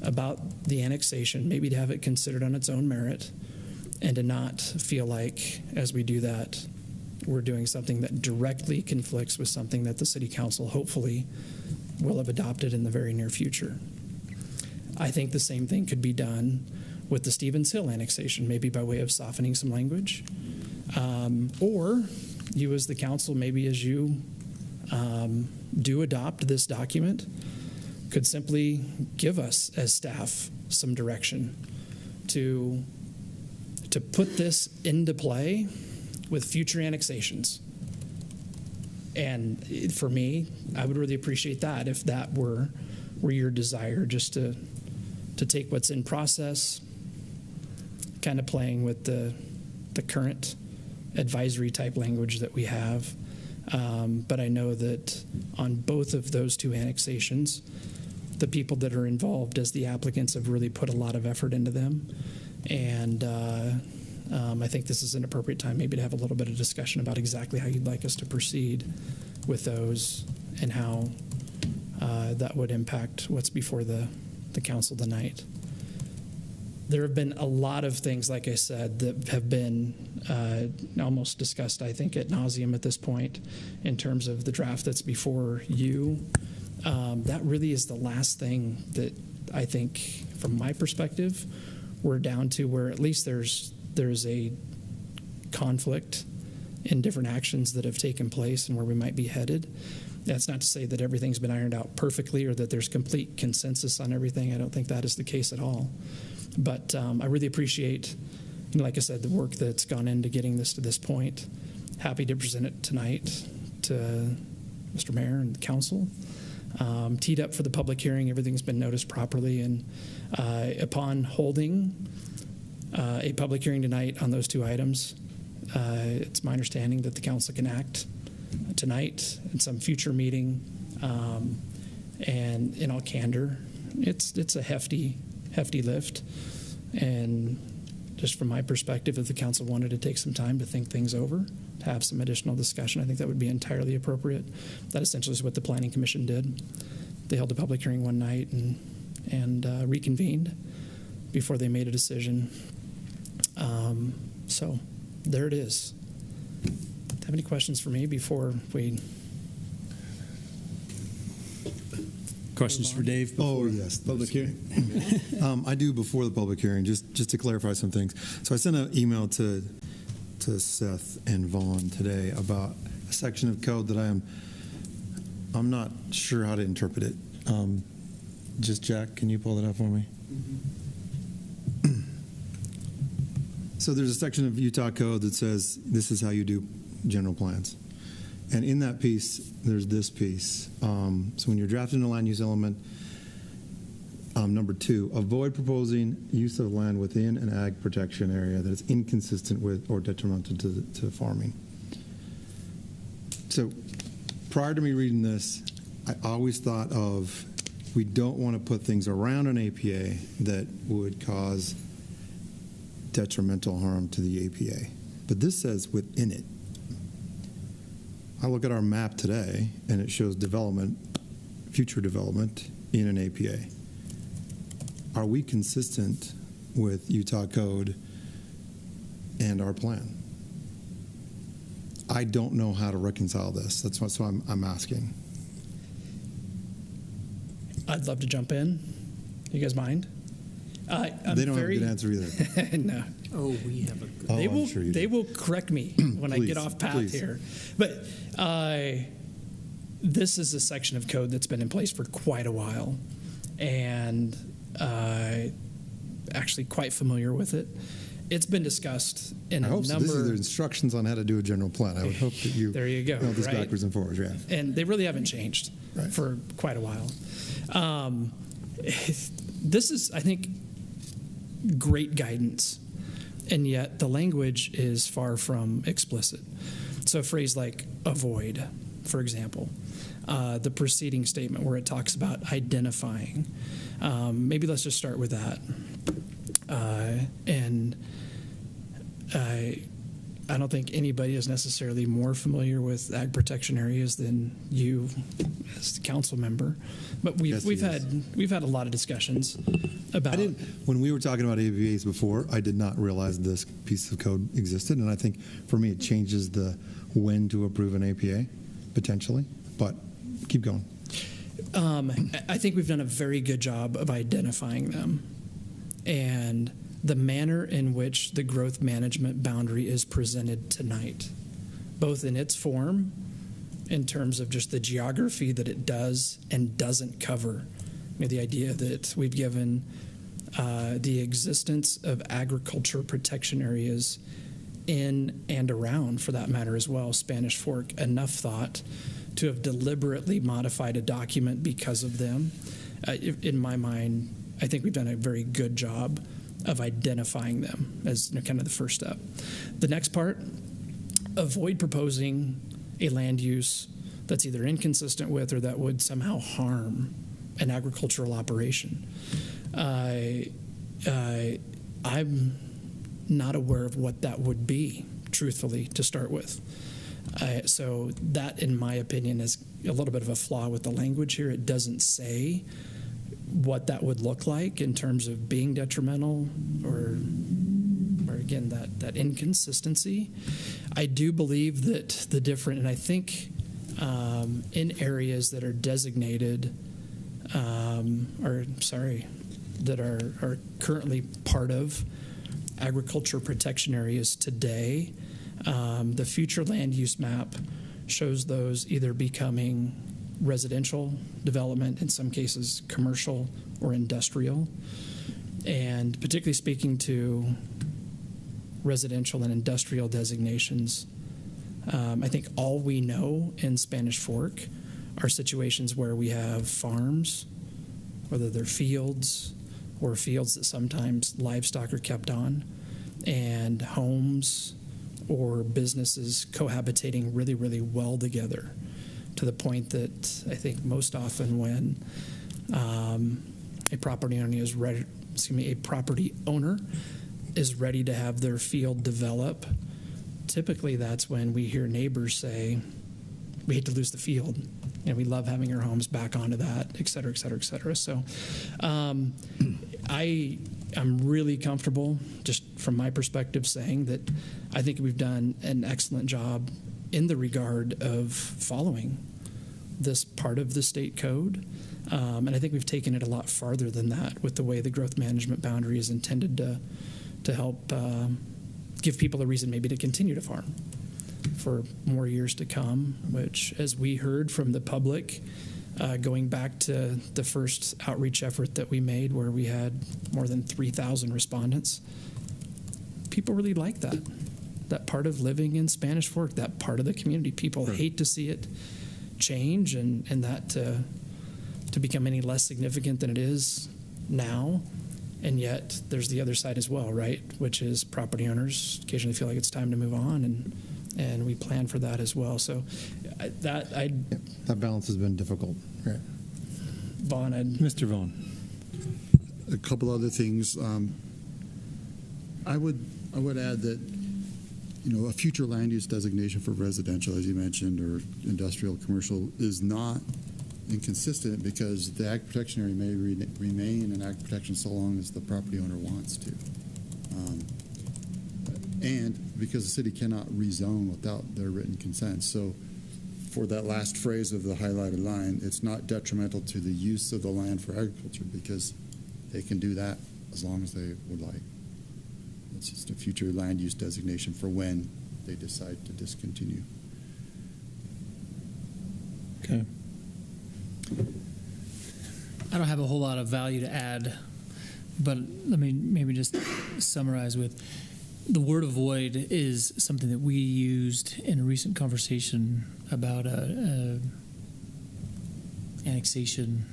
about the annexation, maybe to have it considered on its own merit, and to not feel like, as we do that, we're doing something that directly conflicts with something that the City Council hopefully will have adopted in the very near future. I think the same thing could be done with the Stevens Hill annexation, maybe by way of softening some language. Or you as the council, maybe as you do adopt this document, could simply give us as staff some direction to put this into play with future annexations. And for me, I would really appreciate that if that were your desire, just to take what's in process, kind of playing with the current advisory type language that we have. But I know that on both of those two annexations, the people that are involved as the applicants have really put a lot of effort into them. And I think this is an appropriate time maybe to have a little bit of discussion about exactly how you'd like us to proceed with those and how that would impact what's before the council tonight. There have been a lot of things, like I said, that have been almost discussed, I think, ad nauseum at this point in terms of the draft that's before you. That really is the last thing that I think, from my perspective, we're down to where at least there's a conflict in different actions that have taken place and where we might be headed. That's not to say that everything's been ironed out perfectly or that there's complete consensus on everything. I don't think that is the case at all. But I really appreciate, like I said, the work that's gone into getting this to this point. Happy to present it tonight to Mr. Mayor and the council. Teed up for the public hearing, everything's been noticed properly, and upon holding a public hearing tonight on those 2 items. It's my understanding that the council can act tonight in some future meeting. And in all candor, it's a hefty lift. And just from my perspective, if the council wanted to take some time to think things over, to have some additional discussion, I think that would be entirely appropriate. That essentially is what the Planning Commission did. They held a public hearing one night and reconvened before they made a decision. So there it is. Do you have any questions for me before we... Questions for Dave? Oh, yes. Public hearing. I do before the public hearing, just to clarify some things. So I sent an email to Seth and Vaughn today about a section of code that I'm not sure how to interpret it. Just Jack, can you pull that up for me? So there's a section of Utah code that says this is how you do general plans. And in that piece, there's this piece. So when you're drafting a land use element, number 2, avoid proposing use of land within an ag protection area that is inconsistent with or detrimental to farming. So prior to me reading this, I always thought of we don't want to put things around an APA that would cause detrimental harm to the APA. But this says within it. I look at our map today, and it shows development, future development in an APA. Are we consistent with Utah code and our plan? I don't know how to reconcile this. That's what I'm asking. I'd love to jump in. You guys mind? They don't have a good answer either. No. Oh, we have a good... They will correct me when I get off path here. But this is a section of code that's been in place for quite a while, and actually quite familiar with it. It's been discussed in a number... This is the instructions on how to do a general plan. I would hope that you there you go, know this right? backwards and forwards, yeah. And they really haven't changed for quite a while. This is, I think, great guidance, and yet the language is far from explicit. So a phrase like avoid, for example, the preceding statement where it talks about identifying. Maybe let's just start with that. And I don't think anybody is necessarily more familiar with ag protection areas than you as the council member. But we've had a lot of discussions about. When we were talking about AVAs before, I did not realize this piece of code existed, and I think for me it changes the when to approve an APA potentially. But keep going. I think we've done a very good job of identifying them, and the manner in which the growth management boundary is presented tonight, both in its form, in terms of just the geography that it does and doesn't cover. The idea that we've given the existence of agriculture protection areas in and around, for that matter as well, Spanish Fork, enough thought to have deliberately modified a document because of them. In my mind, I think we've done a very good job of identifying them as kind of the first step. The next part, avoid proposing a land use that's either inconsistent with or that would somehow harm an agricultural operation. I'm not aware of what that would be, truthfully, to start with. So that, in my opinion, is a little bit of a flaw with the language here. It doesn't say what that would look like in terms of being detrimental or again, that inconsistency. I do believe that the different, and I think in areas that are designated, that are currently part of agriculture protection areas today, the future land use map shows those either becoming residential development, in some cases commercial or industrial. And particularly speaking to residential and industrial designations, I think all we know in Spanish Fork are situations where we have farms, whether they're fields or fields that sometimes livestock are kept on, and homes or businesses cohabitating really, really well together, to the point that I think most often when a property owner is ready to have their field develop, typically that's when we hear neighbors say, we hate to lose the field, and we love having our homes back onto that, et cetera, et cetera, et cetera. So I'm really comfortable, just from my perspective, saying that I think we've done an excellent job in the regard of following this part of the state code. And I think we've taken it a lot farther than that with the way the growth management boundary is intended to help give people a reason maybe to continue to farm for more years to come, which, as we heard from the public, going back to the first outreach effort that we made where we had more than 3,000 respondents, people really like that part of living in Spanish Fork, that part of the community. People hate to see it change and that to become any less significant than it is now. And yet there's the other side as well, right? Which is property owners occasionally feel like it's time to move on, and we plan for that as well. So that balance has been difficult. Right. Vaughn, Mr. Vaughn. A couple other things. I would add that, a future land use designation for residential, as you mentioned, or industrial, commercial, is not inconsistent, because the ag protection area may remain in ag protection so long as the property owner wants to. And because the city cannot rezone without their written consent. So for that last phrase of the highlighted line, it's not detrimental to the use of the land for agriculture, because they can do that as long as they would like. It's just a future land use designation for when they decide to discontinue. Okay. I don't have a whole lot of value to add, but let me maybe just summarize with the word avoid is something that we used in a recent conversation about a annexation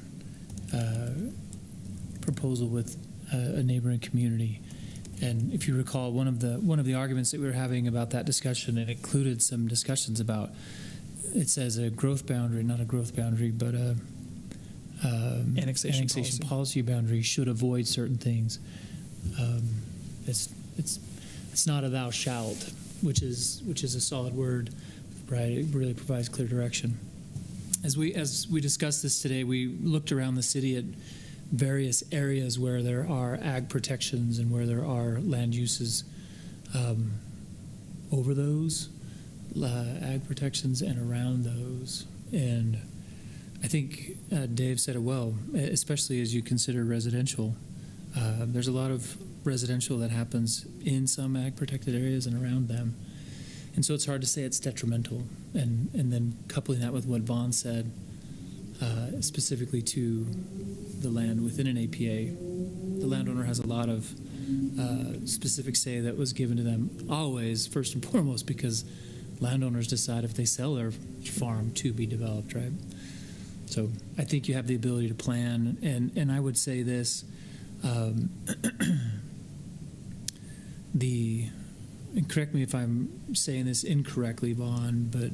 proposal with a neighboring community. And if you recall, one of the arguments that we were having about that discussion, it included some discussions about, it says a growth boundary, not a growth boundary, but a annexation policy boundary should avoid certain things. It's not a thou shalt, which is a solid word, right? It really provides clear direction. As we discussed this today, we looked around the city at various areas where there are ag protections and where there are land uses over those ag protections and around those. And I think Dave said it well, especially as you consider residential. There's a lot of residential that happens in some ag protected areas and around them. And so it's hard to say it's detrimental. And then coupling that with what Vaughn said, specifically to the land within an APA, the landowner has a lot of specific say that was given to them always, first and foremost, because landowners decide if they sell their farm to be developed, right? So I think you have the ability to plan, and I would say this, and correct me if I'm saying this incorrectly, Vaughn, but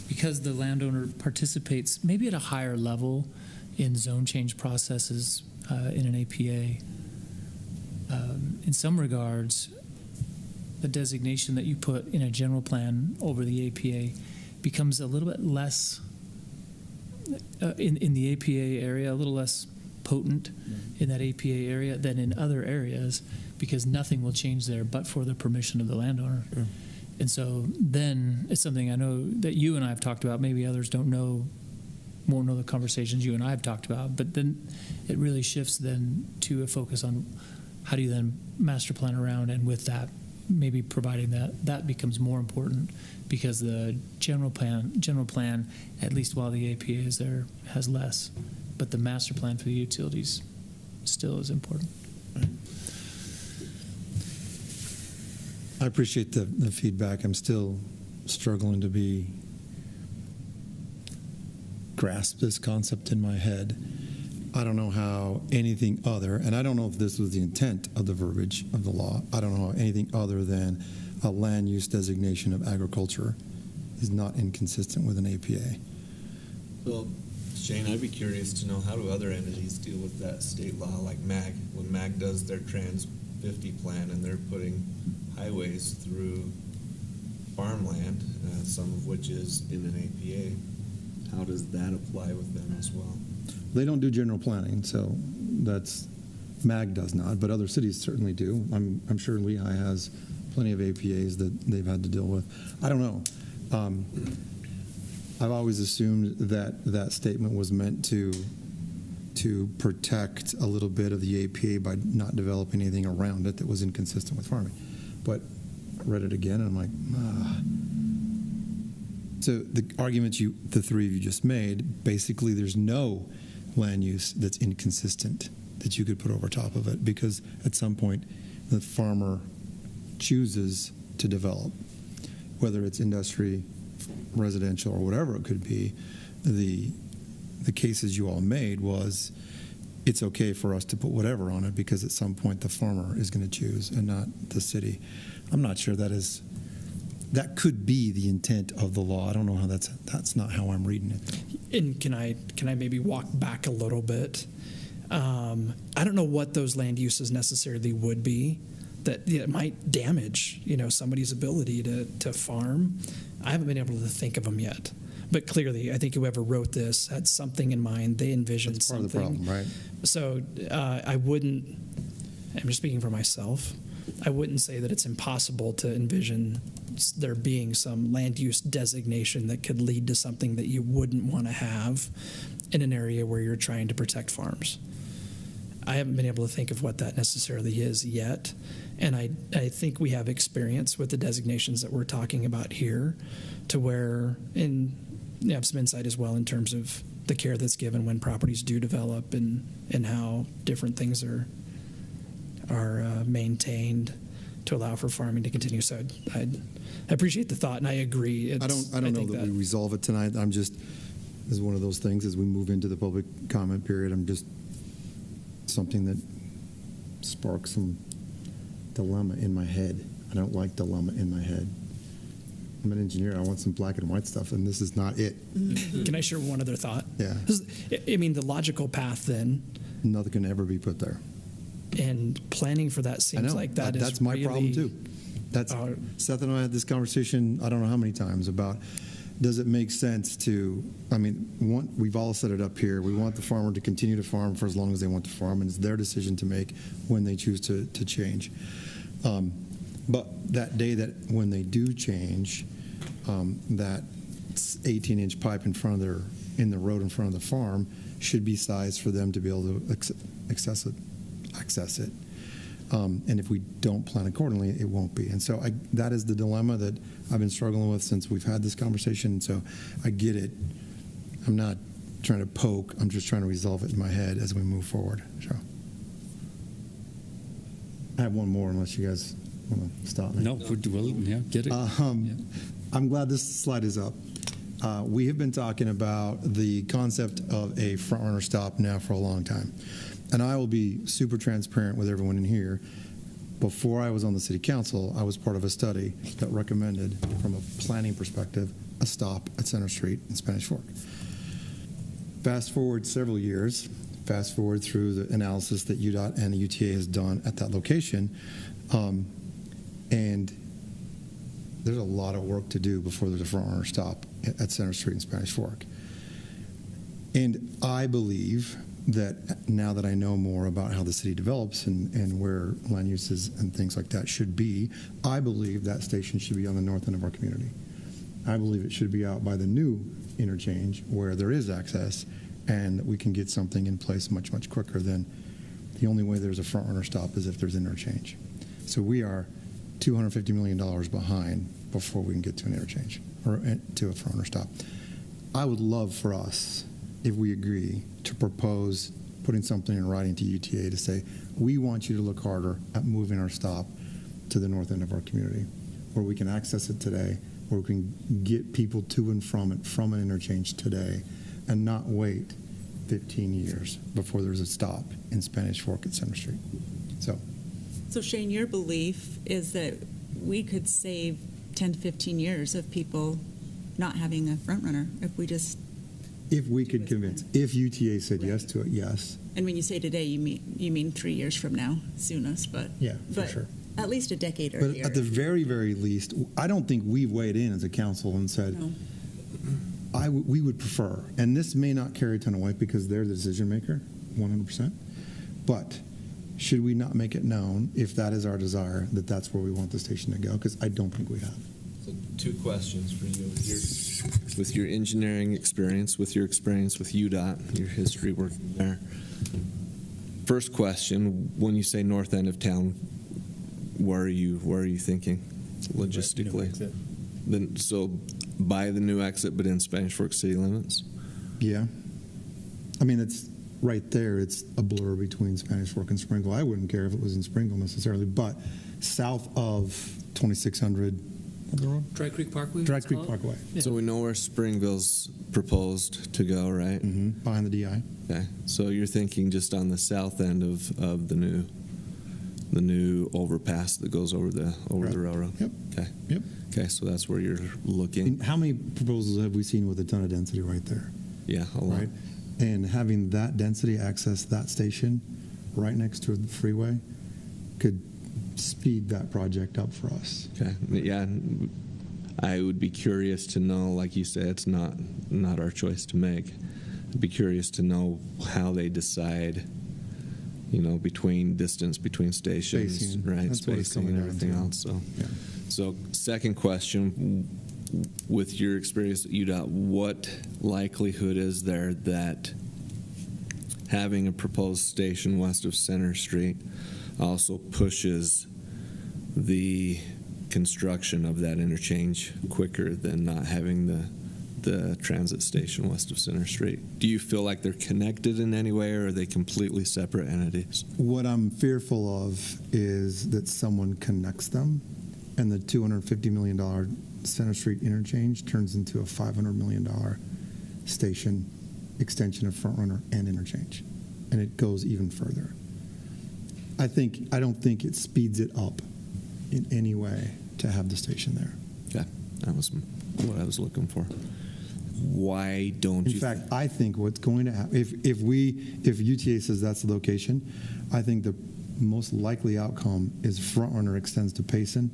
because the landowner participates maybe at a higher level in zone change processes in an APA, in some regards, the designation that you put in a general plan over the APA becomes a little bit less, in the APA area, a little less potent in that APA area than in other areas, because nothing will change there but for the permission of the landowner. Sure. And so then it's something I know that you and I have talked about, maybe others won't know the conversations you and I have talked about, but then it really shifts then to a focus on how do you then master plan around, and with that, maybe providing that becomes more important, because the general plan, at least while the APA is there, has less, but the master plan for the utilities still is important. Right. I appreciate the feedback. I'm still struggling to grasp this concept in my head. I don't know how anything other, and I don't know if this was the intent of the verbiage of the law, I don't know how anything other than a land use designation of agriculture is not inconsistent with an APA. Well, Shane, I'd be curious to know, how do other entities deal with that state law, like MAG? When MAG does their Trans 50 plan and they're putting highways through farmland, some of which is in an APA, how does that apply with them as well? They don't do general planning, so that's, MAG does not, but other cities certainly do. I'm sure Lehigh has plenty of APAs that they've had to deal with. I don't know. I've always assumed that that statement was meant to protect a little bit of the APA by not developing anything around it that was inconsistent with farming. But I read it again, and I'm like, ah. So the arguments the three of you just made, basically there's no land use that's inconsistent that you could put over top of it, because at some point the farmer chooses to develop, whether it's industry, residential, or whatever it could be. The cases you all made was it's okay for us to put whatever on it because at some point the farmer is going to choose and not the city. I'm not sure that could be the intent of the law. I don't know how that's not how I'm reading it. And can I maybe walk back a little bit? I don't know what those land uses necessarily would be that might damage, somebody's ability to farm. I haven't been able to think of them yet. But clearly, I think whoever wrote this had something in mind. They envisioned That's part something. of the problem, right? So I wouldn't, I'm just speaking for myself, I wouldn't say that it's impossible to envision there being some land use designation that could lead to something that you wouldn't want to have in an area where you're trying to protect farms. I haven't been able to think of what that necessarily is yet. And I think we have experience with the designations that we're talking about here to where, and you have some insight as well in terms of the care that's given when properties do develop and how different things are maintained to allow for farming to continue. So I appreciate the thought, and I agree. I don't know that we resolve it tonight. I'm just, this is one of those things as we move into the public comment period, I'm just something that sparks some dilemma in my head. I don't like dilemma in my head. I'm an engineer. I want some black and white stuff, and this is not it. Can I share one other thought? Yeah. I mean, the logical path then. Nothing can ever be put there. And planning for that seems like that's my really, problem too. That's Seth and I had this conversation I don't know how many times about, does it make sense to, I mean, we've all set it up here. We want the farmer to continue to farm for as long as they want to farm, and it's their decision to make when they choose to change. But that day that when they do change, that 18-inch pipe in the road in front of the farm should be sized for them to be able to access it. And if we don't plan accordingly, it won't be. And so that is the dilemma that I've been struggling with since we've had this conversation. So I get it. I'm not trying to poke. I'm just trying to resolve it in my head as we move forward. So I have one more unless you guys want to stop me. No, get it. I'm glad this slide is up. We have been talking about the concept of a front runner stop now for a long time. And I will be super transparent with everyone in here. Before I was on the city council, I was part of a study that recommended, from a planning perspective, a stop at Center Street in Spanish Fork. Fast forward several years, fast forward through the analysis that UDOT and the UTA has done at that location, and there's a lot of work to do before there's a front runner stop at Center Street in Spanish Fork. And I believe that now that I know more about how the city develops and where land uses and things like that should be, I believe that station should be on the north end of our community. I believe it should be out by the new interchange where there is access and we can get something in place much, much quicker than the only way there's a front runner stop is if there's interchange. So we are $250 million behind before we can get to an interchange or to a front runner stop. I would love for us, if we agree, to propose putting something in writing to UTA to say, we want you to look harder at moving our stop to the north end of our community, where we can access it today, where we can get people to and from it from an interchange today, and not wait 15 years before there's a stop in Spanish Fork at Center Street. So Shane, your belief is that we could save 10 to 15 years of people not having a front runner if we just... If we could convince, if UTA said yes to it, yes. And when you say today, you mean 3 years from now, soonest, but... Yeah, for sure. At least a decade But earlier. at the very, very least, I don't think we've weighed in as a council and said, No. we would prefer, and this may not carry a ton of weight because they're the decision maker, 100%, but should we not make it known, if that is our desire, that that's where we want the station to go? Because I don't think we have. So 2 questions for you. With your engineering experience, with your experience with UDOT, your history working there. First question, when you say north end of town, where are you thinking logistically? Then, so by the new exit, but in Spanish Fork city limits? Yeah. I mean, it's right there. It's a blur between Spanish Fork and Springle. I wouldn't care if it was in Springle necessarily, but south of 2600 Dry Creek Parkway? Dry Creek Parkway. Yeah. So we know where Springville's proposed to go, right? Mm-hmm. Behind the DI. Okay. So you're thinking just on the south end of the new overpass that goes over the railroad. Yep. Okay. Yep. Okay. So that's where you're looking. And how many proposals have we seen with a ton of density right there? Yeah, a lot. Right. And having that density access that station right next to the freeway could speed that project up for us. Okay. Yeah. I would be curious to know, like you said, it's not our choice to make. I'd be curious to know how they decide, between distance between stations, spacing. right? That's Spacing and everything else. So, yeah. So second question, with your experience at UDOT, what likelihood is there that having a proposed station west of Center Street also pushes the construction of that interchange quicker than not having the transit station west of Center Street? Do you feel like they're connected in any way, or are they completely separate entities? What I'm fearful of is that someone connects them and the $250 million Center Street interchange turns into a $500 million station extension of Front Runner and interchange, and it goes even further. I don't think it speeds it up in any way to have the station there. Yeah, that was what I was looking for. Why don't you? In fact, I think what's going to happen, if UTA says that's the location, I think the most likely outcome is Front Runner extends to Payson,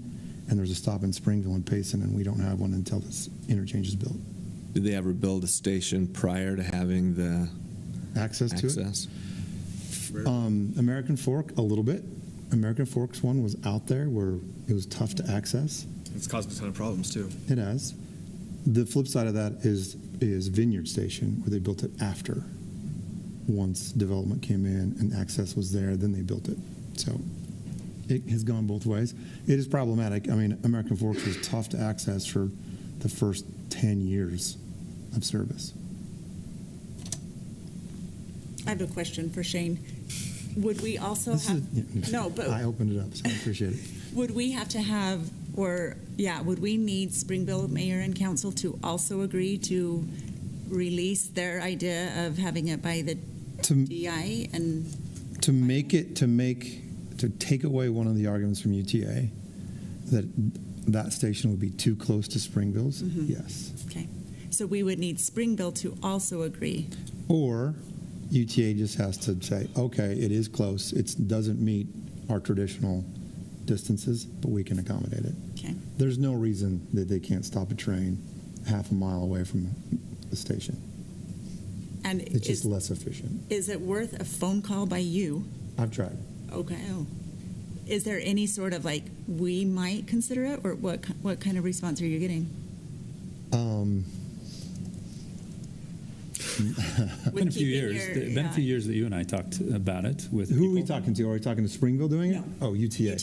and there's a stop in Springville and Payson, and we don't have one until this interchange is built. Did they ever build a station prior to having the access to it? American Fork, a little bit. American Fork's one was out there where it was tough to access. It's caused a ton of problems too. It has. The flip side of that is Vineyard Station, where they built it after. Once development came in and access was there, then they built it. So it has gone both ways. It is problematic. I mean, American Forks was tough to access for the first 10 years of service. I have a question for Shane. Would we also I opened it up, so I appreciate it. Would we have to have, would we need Springville Mayor and Council to also agree to release their idea of having it by the DI and to take away one of the arguments from UTA that station would be too close to Springville's? Mm-hmm. Yes. Okay. So we would need Springville to also agree. Or UTA just has to say, okay, it is close. It doesn't meet our traditional distances, but we can accommodate it. Okay. There's no reason that they can't stop a train half a mile away from the station. And it's just less efficient. Is it worth a phone call by you? I've tried. Okay. Oh. Is there any sort of we might consider it, or what kind of response are you getting? Been a few years that you and I talked about it with. Who are we talking to? Are we talking to Springville doing it? Oh, UTA.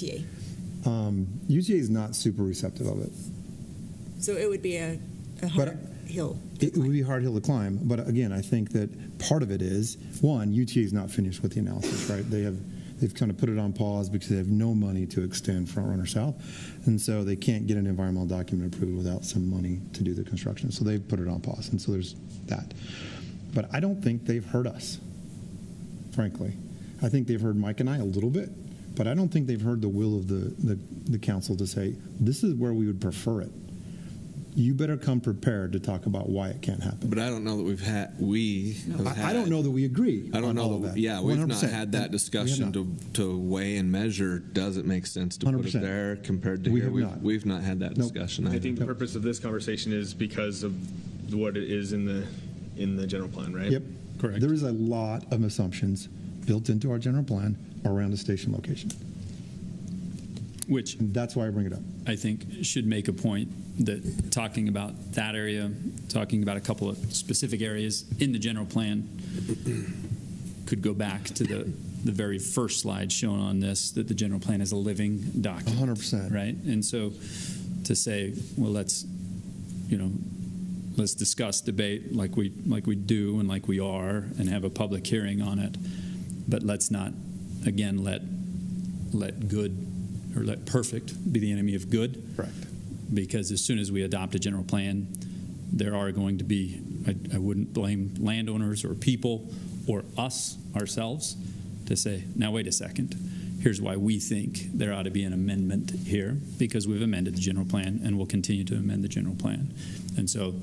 UTA is not super receptive of it. So it would be a hard hill. It would be a hard hill to climb. But again, I think that part of it is, one, UTA is not finished with the analysis, right? They've kind of put it on pause because they have no money to extend Front Runner South, and so they can't get an environmental document approved without some money to do the construction. So they've put it on pause, and so there's that. but I don't think they've heard us, frankly. I think they've heard Mike and I a little bit, but I don't think they've heard the will of the council to say, this is where we would prefer it. You better come prepared to talk about why it can't happen. But I don't know that I don't know that we agree. I don't know that. Yeah, we've not 100%. had that discussion to weigh and measure. Does it make sense to put 100%. it there compared to We here? have not. We've not had that discussion. I think the purpose of this conversation is because of what it is in the general plan, right? Yep, correct. There is a lot of assumptions built into our general plan around the station location. Which, and that's why I bring it up. I think should make a point that talking about that area, talking about a couple of specific areas in the general plan could go back to the very first slide shown on this, that the general plan is a living document. 100%. Right? And so to say, well, let's discuss, debate like we do and like we are, and have a public hearing on it, but let's not, again, let good or let perfect be the enemy of good. Correct. Because as soon as we adopt a general plan, there are going to be, I wouldn't blame landowners or people or us ourselves to say, now wait a second, here's why we think there ought to be an amendment here, because we've amended the general plan and will continue to amend the general plan. And so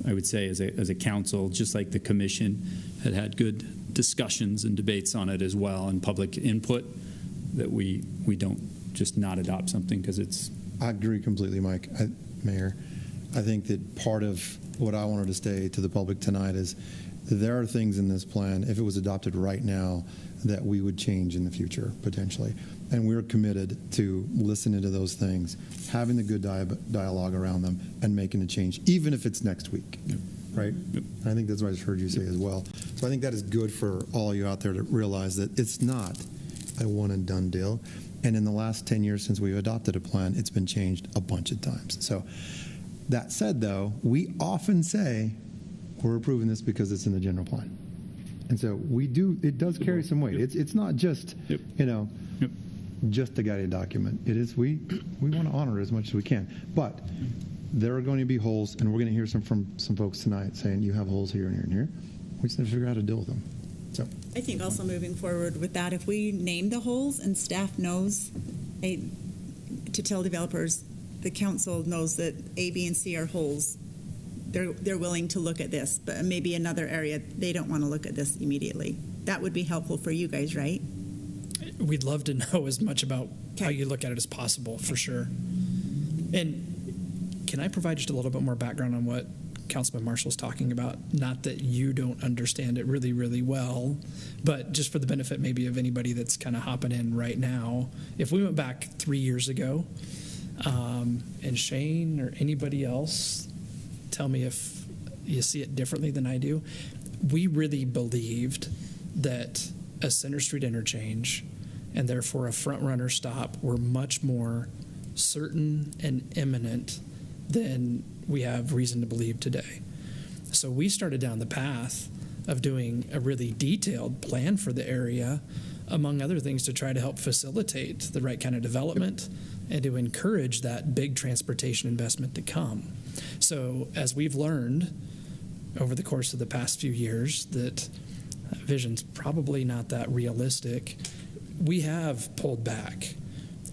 I would say as a council, just like the commission had good discussions and debates on it as well, and public input, that we don't just not adopt something because it's. I agree completely, Mike. Mayor, I think that part of what I wanted to say to the public tonight is there are things in this plan, if it was adopted right now, that we would change in the future, potentially. And we're committed to listening to those things, having the good dialogue around them, and making a change, even if it's next week. Yep. Right? Yep. And I think that's what I just heard you say as well. So I think that is good for all of you out there to realize that it's not a one and done deal. And in the last 10 years since we've adopted a plan, it's been changed a bunch of times. So that said, though, we often say we're approving this because it's in the general plan. And so we do, it does carry some weight. It's not just, just a guided document. It is, we want to honor it as much as we can. But there are going to be holes, and we're going to hear from some folks tonight saying you have holes here and here and here. We just have to figure out how to deal with them. So I think also moving forward with that, if we name the holes and staff knows to tell developers, the council knows that A, B, and C are holes, they're willing to look at this, but maybe another area they don't want to look at this immediately. That would be helpful for you guys, right? We'd love to know as much about how you look at it as possible, for sure. And can I provide just a little bit more background on what Councilman Marshall's talking about? Not that you don't understand it really, really well, but just for the benefit maybe of anybody that's kind of hopping in right now. If we went back 3 years ago, and Shane or anybody else, tell me if you see it differently than I do, we really believed that a Center Street interchange and therefore a front runner stop were much more certain and imminent than we have reason to believe today. So we started down the path of doing a really detailed plan for the area, among other things, to try to help facilitate the right kind of development and to encourage that big transportation investment to come. So as we've learned over the course of the past few years that vision's probably not that realistic, we have pulled back.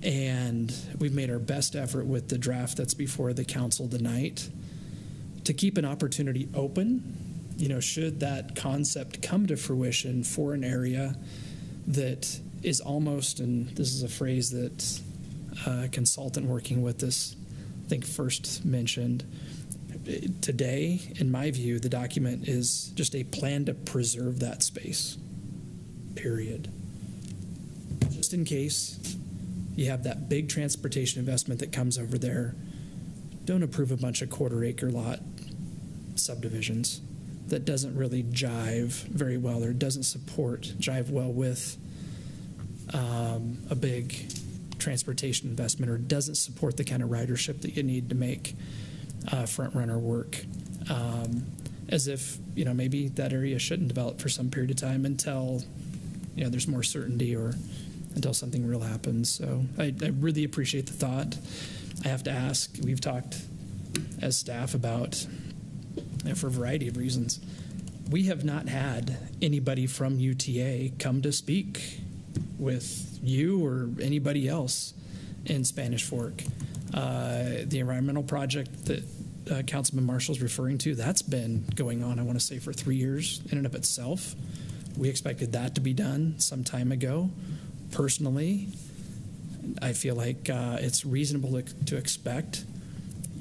And we've made our best effort with the draft that's before the council tonight to keep an opportunity open, should that concept come to fruition for an area that is almost, and this is a phrase that a consultant working with this, I think, first mentioned, today, in my view, the document is just a plan to preserve that space, period. Just in case you have that big transportation investment that comes over there, don't approve a bunch of quarter-acre lot subdivisions that doesn't really jive very well or doesn't jive well with a big transportation investment, or doesn't support the kind of ridership that you need to make front runner work. As if, maybe that area shouldn't develop for some period of time until, there's more certainty or until something real happens. So I really appreciate the thought. I have to ask, we've talked as staff about, for a variety of reasons, we have not had anybody from UTA come to speak with you or anybody else in Spanish Fork. The environmental project that Councilman Marshall's referring to, that's been going on, I want to say, for 3 years in and of itself. We expected that to be done some time ago. Personally, I feel like it's reasonable to expect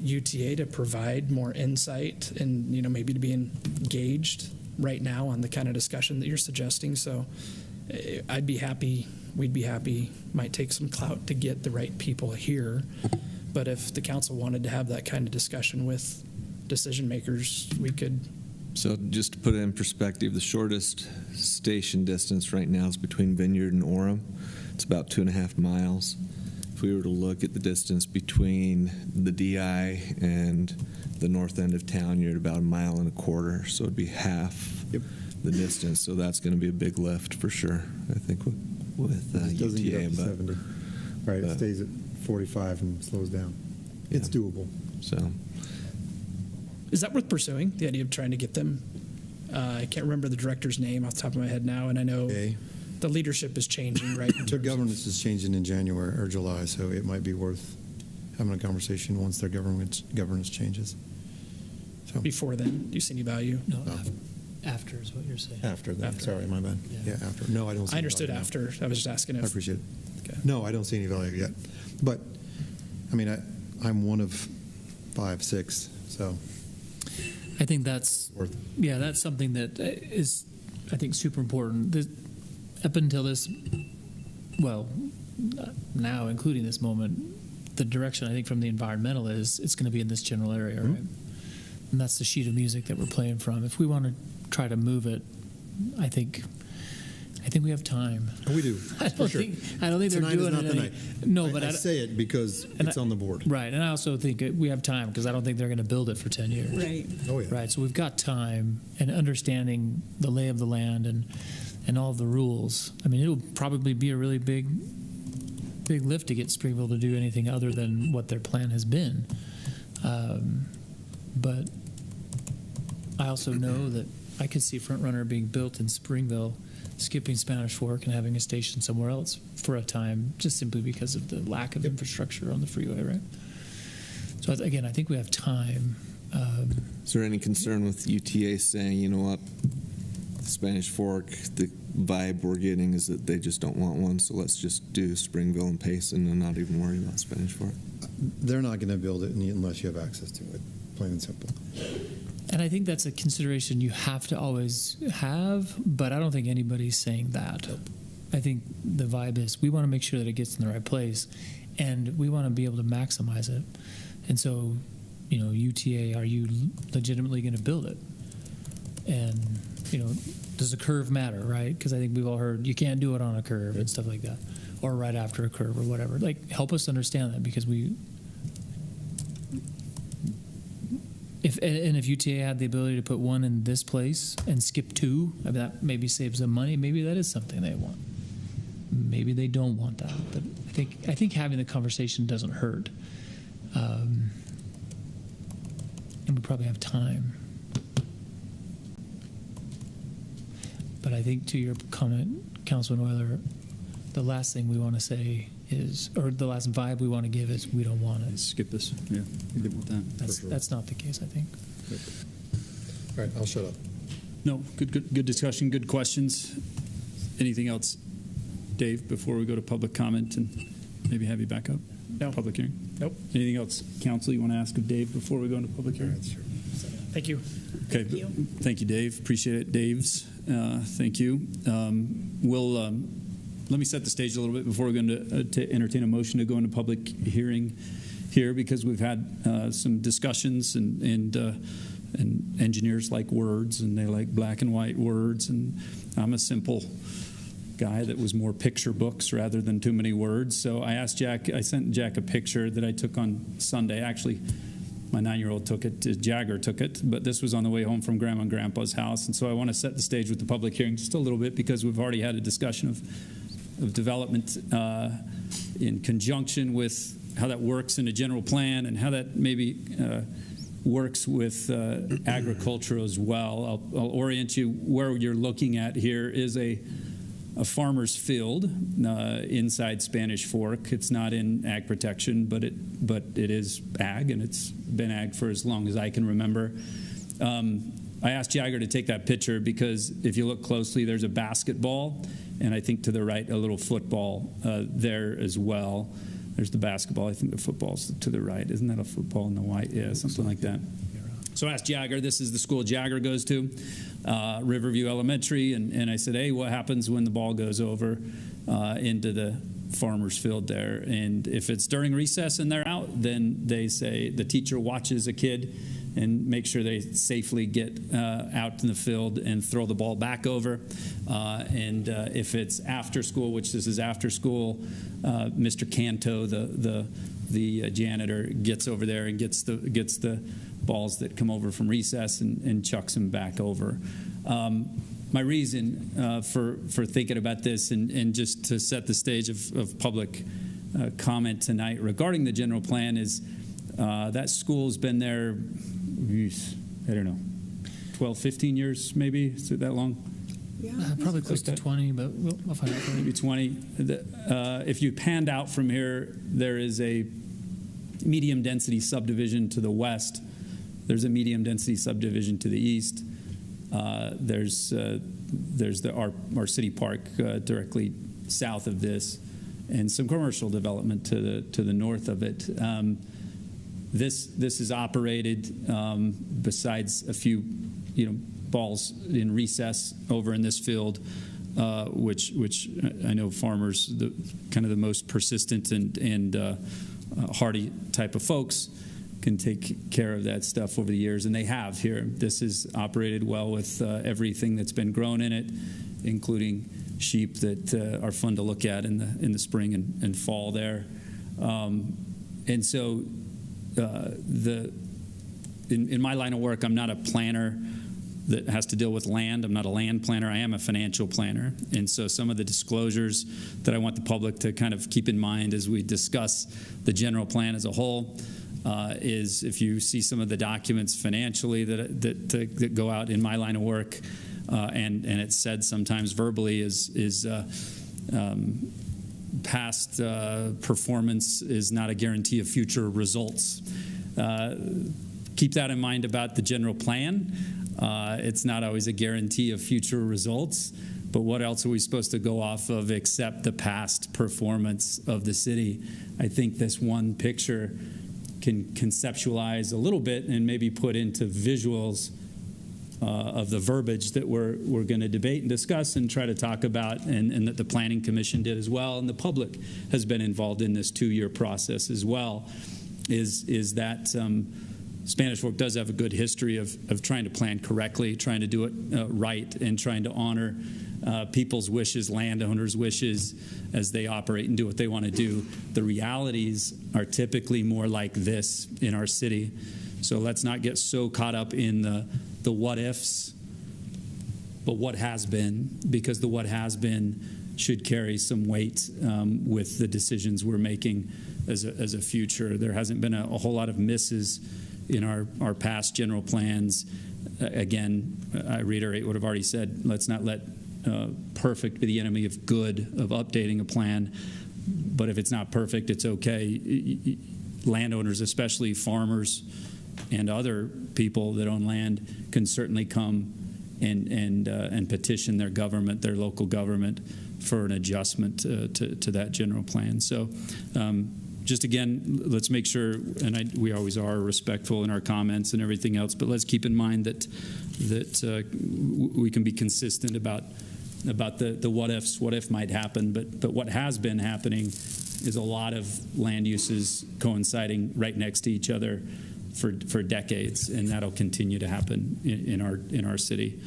UTA to provide more insight and, you know, maybe to be engaged right now on the kind of discussion that you're suggesting. So I'd be happy, we'd be happy, might take some clout to get the right people here. But if the council wanted to have that kind of discussion with decision makers, we could. So just to put it in perspective, the shortest station distance right now is between Vineyard and Orem. It's about 2.5 miles. If we were to look at the distance between the DI and the north end of town, you're at about 1.25 miles, so it'd be half the distance. So that's going to be a big lift for sure, I think, with it doesn't UTA. get up to 70. Right, it stays at 45 and slows down. It's doable. So, is that worth pursuing? The idea of trying to get them? I can't remember the director's name off the top of my head now, and I know the leadership is changing, right? Their governance is changing in January or July, so it might be worth having a conversation once their governance changes. So. Before then, do you see any value? No, after is what you're saying. After that. After. Sorry, my bad. Yeah, after. No, I don't see I understood any value after. I was just asking if. I appreciate it. Okay. No, I don't see any value yet. But, I mean, I'm one of 5, 6, so. I think that's worth. Yeah, that's something that is, I think, super important. Up until this, well, now including this moment, the direction I think from the environmental is it's going to be in this general area, right? And that's the sheet of music that we're playing from. If we want to try to move it, I think we have time. We do. I don't think they're Tonight doing is not it. the night. No, I but I say it because it's on the board. Right, and I also think we have time because I don't think they're going to build it for 10 years. Right. Oh yeah. Right. So we've got time and understanding the lay of the land and all of the rules. I mean, it'll probably be a really big lift to get Springville to do anything other than what their plan has been. But I also know that I could see Front Runner being built in Springville, skipping Spanish Fork and having a station somewhere else for a time, just simply because of the lack of infrastructure on the freeway, right? So again, I think we have time. Is there any concern with UTA saying, you know what, Spanish Fork, the vibe we're getting is that they just don't want one, so let's just do Springville and Payson and not even worry about Spanish Fork? They're not going to build it unless you have access to it, plain and simple. And I think that's a consideration you have to always have, but I don't think anybody's saying that. I think the vibe is we want to make sure that it gets in the right place, and we want to be able to maximize it. And so, you know, UTA, are you legitimately going to build it? And, you know, does a curve matter, right? Because I think we've all heard you can't do it on a curve and stuff like that, or right after a curve or whatever. Like, help us understand that, because if UTA had the ability to put one in this place and skip 2, I mean, that maybe saves them money. Maybe that is something they want. Maybe they don't want that. But I think having the conversation doesn't hurt. And we probably have time. But I think to your comment, Councilman Euler, the last thing we want to say is, or the last vibe we want to give is, we don't want it. Skip this. Yeah, good with that. That's not the case, I think. All right, I'll shut up. No, good discussion, good questions. Anything else, Dave, before we go to public comment and maybe have you back up? No. Public hearing? Nope. Anything else, Council, you want to ask of Dave before we go into public hearing? Thank you. Okay. Thank you, Dave. Appreciate it. Dave's. Thank you. Let me set the stage a little bit before we're going to entertain a motion to go into public hearing here, because we've had some discussions and engineers like words, and they like black and white words, and I'm a simple guy that was more picture books rather than too many words. So I sent Jack a picture that I took on Sunday. Actually, my 9-year-old took it, Jagger took it, but this was on the way home from Grandma and Grandpa's house. And so I want to set the stage with the public hearing just a little bit, because we've already had a discussion of development in conjunction with how that works in a general plan, and how that maybe works with agriculture as well. I'll orient you where you're looking at here is a farmer's field inside Spanish Fork. It's not in ag protection, but it is ag, and it's been ag for as long as I can remember. I asked Jagger to take that picture because if you look closely, there's a basketball, and I think to the right a little football there as well. There's the basketball. I think the football's to the right. Isn't that a football in the white? Yeah, something like that. So I asked Jagger, this is the school Jagger goes to, Riverview Elementary, and I said, hey, what happens when the ball goes over into the farmer's field there? And if it's during recess and they're out, then they say the teacher watches a kid and make sure they safely get out in the field and throw the ball back over. And if it's after school, which this is after school, Mr. Canto, the janitor, gets over there and gets the balls that come over from recess and chucks them back over. My reason for thinking about this and just to set the stage of public comment tonight regarding the general plan is that school's been there, I don't know, 12, 15 years maybe? Is it that long? Yeah, probably close to 20, but I'll find out. Maybe 20. If you panned out from here, there is a medium density subdivision to the west. There's a medium density subdivision to the east. There's our city park directly south of this, and some commercial development to the north of it. This is operated besides a few, balls in recess over in this field, which I know farmers, kind of the most persistent and hardy type of folks, can take care of that stuff over the years, and they have here. This is operated well with everything that's been grown in it, including sheep that are fun to look at in the spring and fall there. And so in my line of work, I'm not a planner that has to deal with land. I'm not a land planner. I am a financial planner. And so some of the disclosures that I want the public to kind of keep in mind as we discuss the general plan as a whole is if you see some of the documents financially that go out in my line of work, and it's said sometimes verbally is past performance is not a guarantee of future results. Keep that in mind about the general plan. It's not always a guarantee of future results, but what else are we supposed to go off of except the past performance of the city? I think this one picture can conceptualize a little bit and maybe put into visuals of the verbiage that we're going to debate and discuss and try to talk about, and that the Planning Commission did as well, and the public has been involved in this 2-year process as well, is that Spanish Fork does have a good history of trying to plan correctly, trying to do it right, and trying to honor people's wishes, landowners' wishes, as they operate and do what they want to do. The realities are typically more like this in our city. So let's not get so caught up in the what ifs, but what has been, because the what has been should carry some weight with the decisions we're making as a future. There hasn't been a whole lot of misses in our past general plans. Again, I reiterate what I've already said. Let's not let perfect be the enemy of good, of updating a plan. But if it's not perfect, it's okay. Landowners, especially farmers and other people that own land, can certainly come and petition their government, their local government, for an adjustment to that general plan. So just again, let's make sure, and we always are respectful in our comments and everything else, but let's keep in mind that we can be consistent about the what ifs, what if might happen, but what has been happening is a lot of land uses coinciding right next to each other for decades, and that'll continue to happen in our city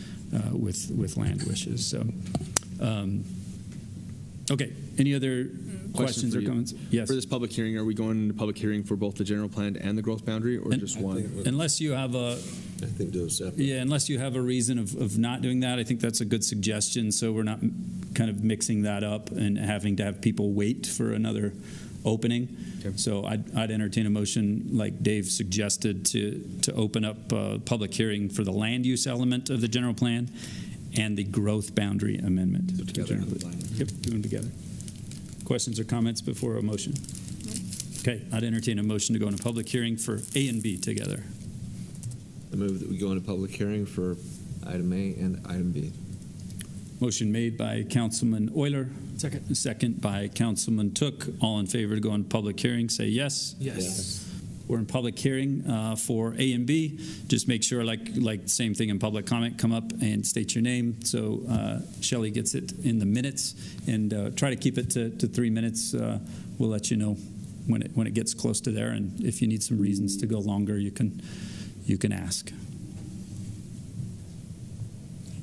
with land wishes. So, okay. Any other questions or comments? Yes. For this public hearing, are we going into public hearing for both the general plan and the growth boundary, or just one? Unless you have I think do it separate. Yeah, unless you have a reason of not doing that, I think that's a good suggestion. So we're not kind of mixing that up and having to have people wait for another opening. So I'd entertain a motion, like Dave suggested, to open up a public hearing for the land use element of the general plan and the growth boundary amendment. Together. Yep, do them together. Questions or comments before a motion? Okay, I'd entertain a motion to go into public hearing for A and B together. I move that we go into public hearing for item A and item B. Motion made by Councilman Euler. Second. Second by Councilman Took. All in favor to go into public hearing, say yes. Yes. We're in public hearing for A and B. Just make sure, like same thing in public comment, come up and state your name so Shelley gets it in the minutes, and try to keep it to 3 minutes. We'll let you know when it gets close to there, and if you need some reasons to go longer, you can ask.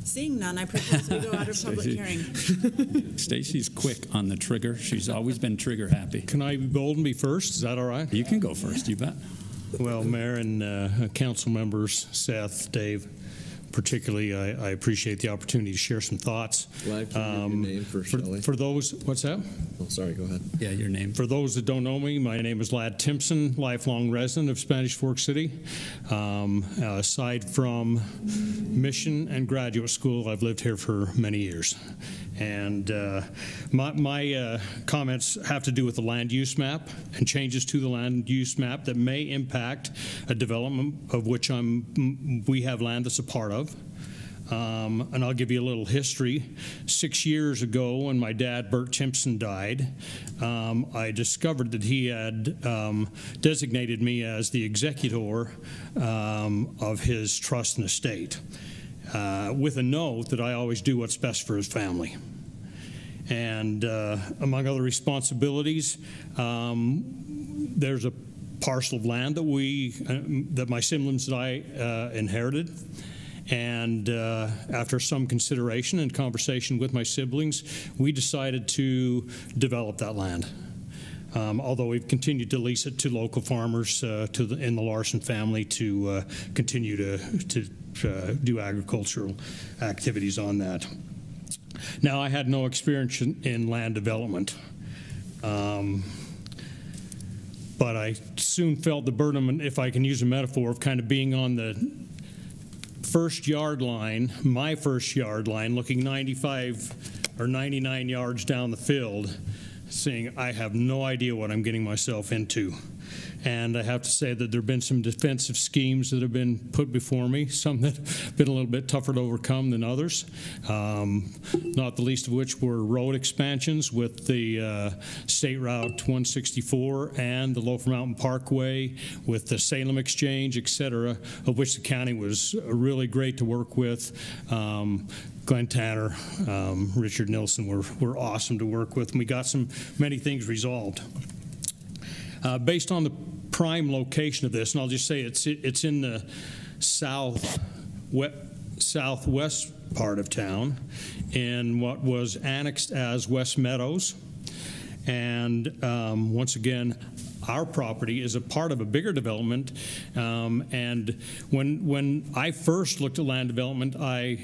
Seeing none, I propose we go out of public hearing. Stacy's quick on the trigger. She's always been trigger happy. Can I be bold and be first? Is that all right? You can go first, you bet. Well, Mayor and council members, Seth, Dave, particularly, I appreciate the opportunity to share some thoughts. Well, can you give your name for Shelley? For those, what's that? Oh, sorry, go ahead. Yeah, your name. For those that don't know me, my name is Lad Timpson, lifelong resident of Spanish Fork City. Aside from mission and graduate school, I've lived here for many years. And my comments have to do with the land use map and changes to the land use map that may impact a development of which we have land that's a part of. And I'll give you a little history. 6 years ago, when my dad, Bert Timpson, died, I discovered that he had designated me as the executor of his trust and estate, with a note that I always do what's best for his family. And among other responsibilities, there's a parcel of land that my siblings and I inherited. And after some consideration and conversation with my siblings, we decided to develop that land. Although we've continued to lease it to local farmers in the Larson family to continue to do agricultural activities on that. Now, I had no experience in land development, but I soon felt the burden, if I can use a metaphor, of kind of being on the first yard line, my first yard line, looking 95 or 99 yards down the field, saying, I have no idea what I'm getting myself into. And I have to say that there have been some defensive schemes that have been put before me, some that have been a little bit tougher to overcome than others, not the least of which were road expansions with the State Route 164 and the Lower Mountain Parkway with the Salem Exchange, et cetera, of which the county was really great to work with. Glenn Tanner, Richard Nilsson were awesome to work with, and we got many things resolved. Based on the prime location of this, and I'll just say it's in the southwest part of town, in what was annexed as West Meadows, and once again, our property is a part of a bigger development. And when I first looked at land development, I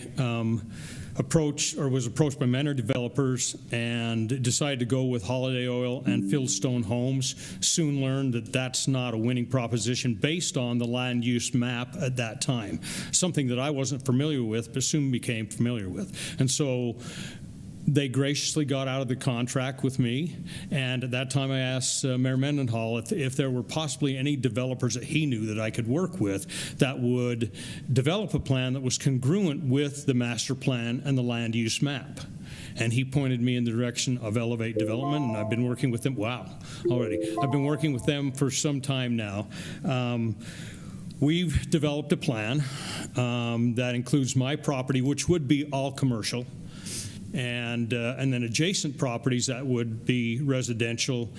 was approached by many developers and decided to go with Holiday Oil and Fieldstone Homes. Soon learned that that's not a winning proposition based on the land use map at that time, something that I wasn't familiar with but soon became familiar with. And so they graciously got out of the contract with me, and at that time I asked Mayor Mendenhall if there were possibly any developers that he knew that I could work with that would develop a plan that was congruent with the master plan and the land use map. And he pointed me in the direction of Elevate Development, and I've been working with them, I've been working with them for some time now. We've developed a plan that includes my property, which would be all commercial, and then adjacent properties that would be residential,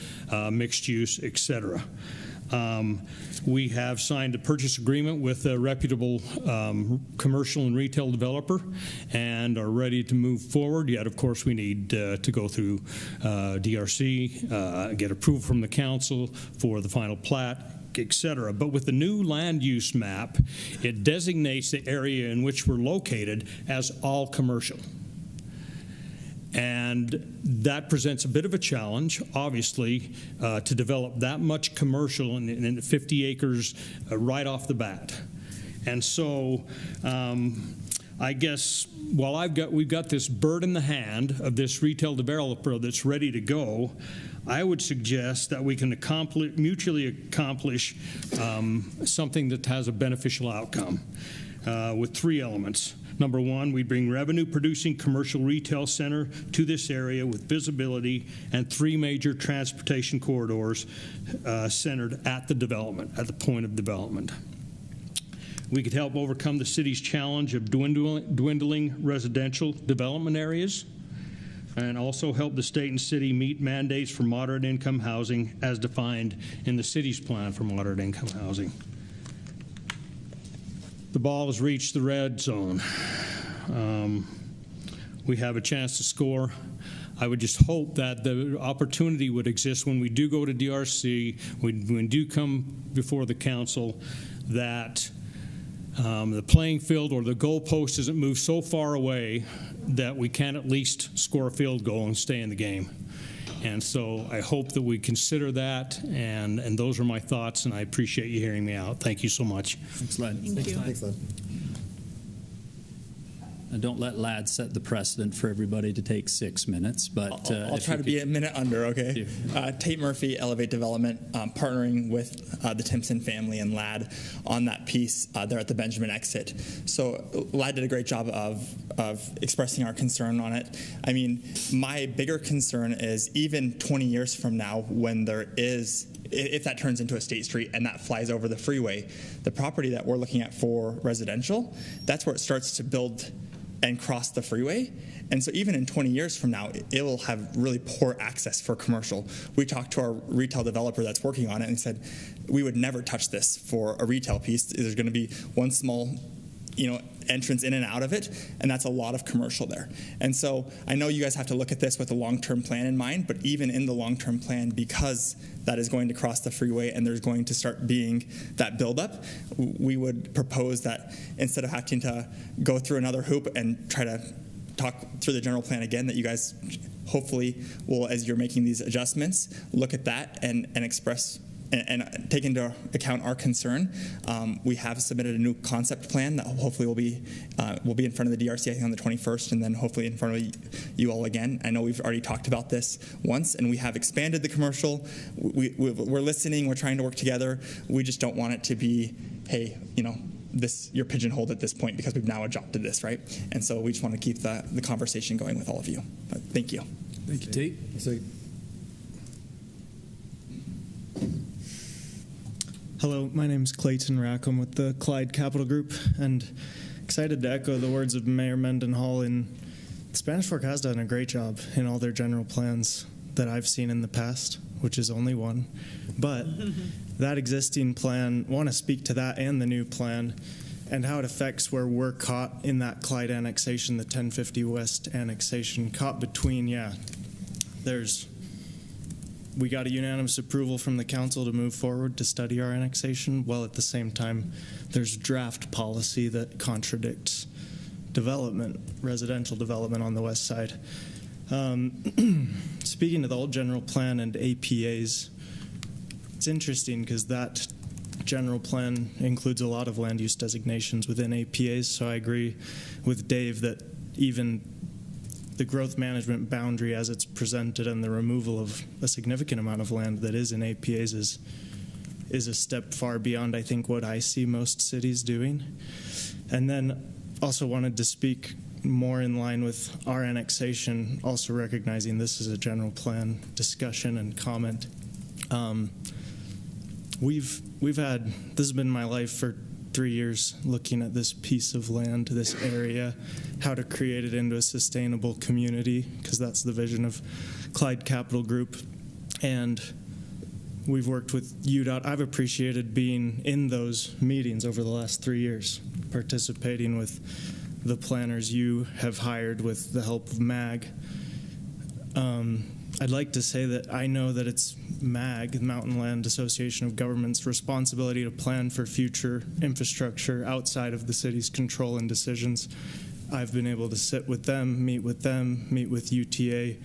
mixed use, et cetera. We have signed a purchase agreement with a reputable commercial and retail developer and are ready to move forward. Yet, of course, we need to go through DRC, get approval from the council for the final plat, etc. But with the new land use map, it designates the area in which we're located as all commercial. And that presents a bit of a challenge, obviously, to develop that much commercial in 50 acres right off the bat. And so I guess while we've got this bird in the hand of this retail developer that's ready to go, I would suggest that we can mutually accomplish something that has a beneficial outcome with 3 elements. Number 1, we bring revenue-producing commercial retail center to this area with visibility and 3 major transportation corridors centered at the development, at the point of development. We could help overcome the city's challenge of dwindling residential development areas, and also help the state and city meet mandates for moderate income housing as defined in the city's plan for moderate income housing. The ball has reached the red zone. We have a chance to score. I would just hope that the opportunity would exist when we do go to DRC, when we do come before the council, that the playing field or the goalpost doesn't move so far away that we can at least score a field goal and stay in the game. And so I hope that we consider that, and those are my thoughts, and I appreciate you hearing me out. Thank you so much. Thanks, Lad. Thank you. Thanks, Lad. And don't let Lad set the precedent for everybody to take 6 minutes, but I'll try to be a minute under, okay? Tate Murphy, Elevate Development, partnering with the Timpson family and Lad on that piece there at the Benjamin exit. So Lad did a great job of expressing our concern on it. I mean, my bigger concern is even 20 years from now, when there is, if that turns into a state street and that flies over the freeway, the property that we're looking at for residential, that's where it starts to build and cross the freeway. And so even in 20 years from now, it will have really poor access for commercial. We talked to our retail developer that's working on it and said, we would never touch this for a retail piece. There's going to be one small, entrance in and out of it, and that's a lot of commercial there. And so I know you guys have to look at this with a long-term plan in mind, but even in the long-term plan, because that is going to cross the freeway and there's going to start being that buildup, we would propose that instead of having to go through another hoop and try to talk through the general plan again, that you guys hopefully will, as you're making these adjustments, look at that and express and take into account our concern. We have submitted a new concept plan that hopefully will be in front of the DRC, I think, on the 21st, and then hopefully in front of you all again. I know we've already talked about this once, and we have expanded the commercial. We're listening. We're trying to work together. We just don't want it to be, hey, you're pigeonholed at this point because we've now adopted this, right? And so we just want to keep the conversation going with all of you. But thank you. Thank you, Tate. Hello, my name is Clayton Rackham with the Clyde Capital Group, and excited to echo the words of Mayor Mendenhall. Spanish Fork has done a great job in all their general plans that I've seen in the past, which is only one. But that existing plan, want to speak to that and the new plan and how it affects where we're caught in that Clyde annexation, the 1050 West annexation, caught between, we got a unanimous approval from the council to move forward to study our annexation, while at the same time there's draft policy that contradicts residential development on the west side. Speaking of the old general plan and APAs, it's interesting because that general plan includes a lot of land use designations within APAs, so I agree with Dave that even the growth management boundary as it's presented and the removal of a significant amount of land that is in APAs is a step far beyond, I think, what I see most cities doing. And then also wanted to speak more in line with our annexation, also recognizing this is a general plan discussion and comment. We've had, this has been my life for 3 years, looking at this piece of land, this area, how to create it into a sustainable community, because that's the vision of Clyde Capital Group. And we've worked with UDOT. I've appreciated being in those meetings over the last 3 years, participating with the planners you have hired with the help of MAG. I'd like to say that I know that it's MAG, Mountain Land Association of Governments, responsibility to plan for future infrastructure outside of the city's control and decisions. I've been able to sit with them, meet with UTA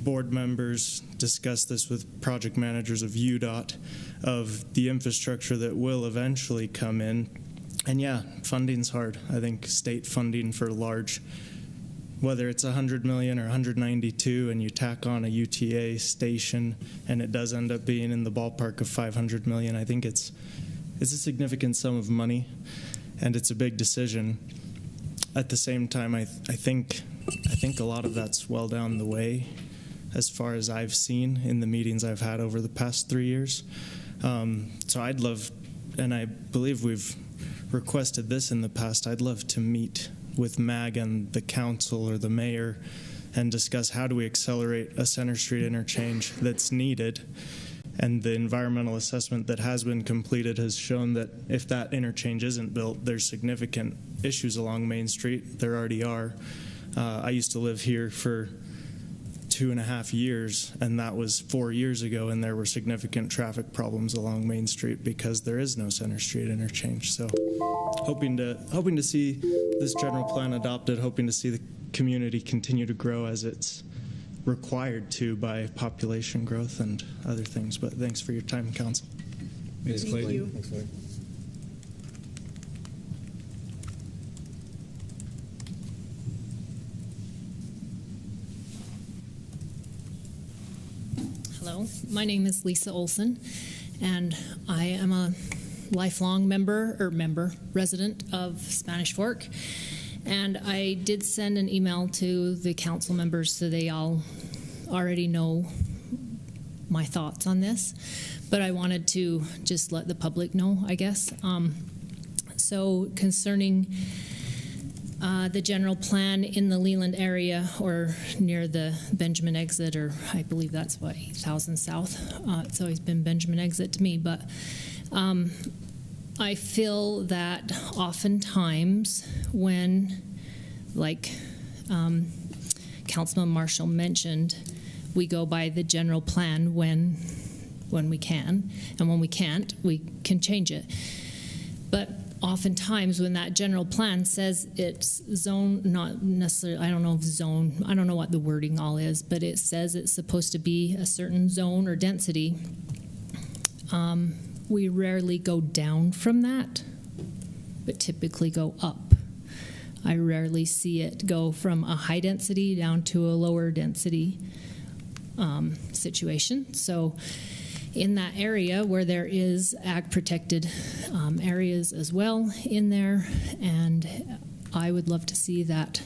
board members, discuss this with project managers of UDOT, of the infrastructure that will eventually come in. And yeah, funding's hard. I think state funding for large, whether it's 100 million or 192, and you tack on a UTA station, and it does end up being in the ballpark of 500 million, I think it's a significant sum of money, and it's a big decision. At the same time, I think a lot of that's well down the way, as far as I've seen in the meetings I've had over the past 3 years. So I'd love, and I believe we've requested this in the past, I'd love to meet with MAG and the council or the mayor and discuss how do we accelerate a Center Street interchange that's needed. And the environmental assessment that has been completed has shown that if that interchange isn't built, there's significant issues along Main Street. There already are. I used to live here for 2.5 years, and that was 4 years ago, and there were significant traffic problems along Main Street because there is no Center Street interchange. So hoping to see this general plan adopted, hoping to see the community continue to grow as it's required to by population growth and other things. But thanks for your time, Council. Thank you. Thanks, Lloyd. Hello, my name is Lisa Olson, and I am a lifelong resident of Spanish Fork. And I did send an email to the council members so they all already know my thoughts on this. But I wanted to just let the public know, I guess. So concerning the general plan in the Leland area or near the Benjamin exit, or I believe that's what, 8,000 South. It's always been Benjamin exit to me, but I feel that oftentimes when, like Councilman Marshall mentioned, we go by the general plan when we can, and when we can't, we can change it. But oftentimes when that general plan says it's zone, not necessarily, I don't know if zone, I don't know what the wording all is, but it says it's supposed to be a certain zone or density. We rarely go down from that, but typically go up. I rarely see it go from a high density down to a lower density situation. So in that area where there is ag protected areas as well in there, and I would love to see that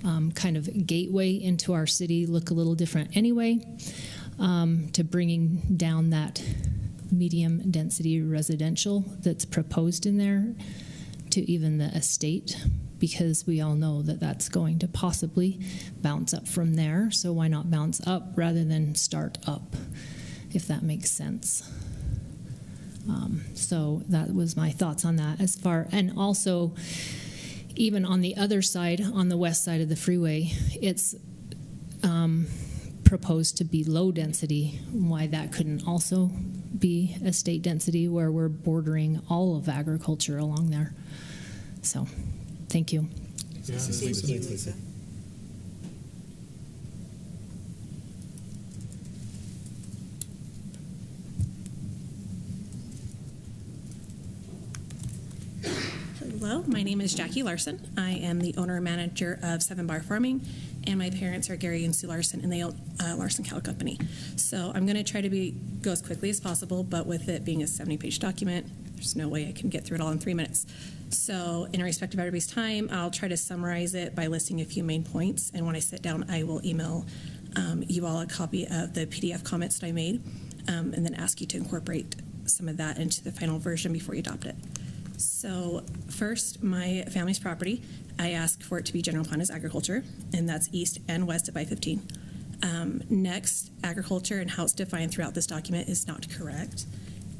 kind of gateway into our city look a little different anyway, to bringing down that medium density residential that's proposed in there to even the estate, because we all know that that's going to possibly bounce up from there. So why not bounce up rather than start up, if that makes sense? So that was my thoughts on that. As far, and also even on the other side, on the west side of the freeway, it's proposed to be low density. Why that couldn't also be estate density, where we're bordering all of agriculture along there. So thank you. Yeah. Thank you, Lisa. Hello, my name is Jackie Larson. I am the owner and manager of 7 Bar Farming, and my parents are Gary and Sue Larson, and they own Larson Cattle Company. So I'm going to try to go as quickly as possible, but with it being a 70-page document, there's no way I can get through it all in 3 minutes. So in respect of everybody's time, I'll try to summarize it by listing a few main points, and when I sit down, I will email you all a copy of the PDF comments that I made, and then ask you to incorporate some of that into the final version before you adopt it. So first, my family's property, I ask for it to be general plan as agriculture, and that's east and west of I-15. Next, agriculture and how it's defined throughout this document is not correct.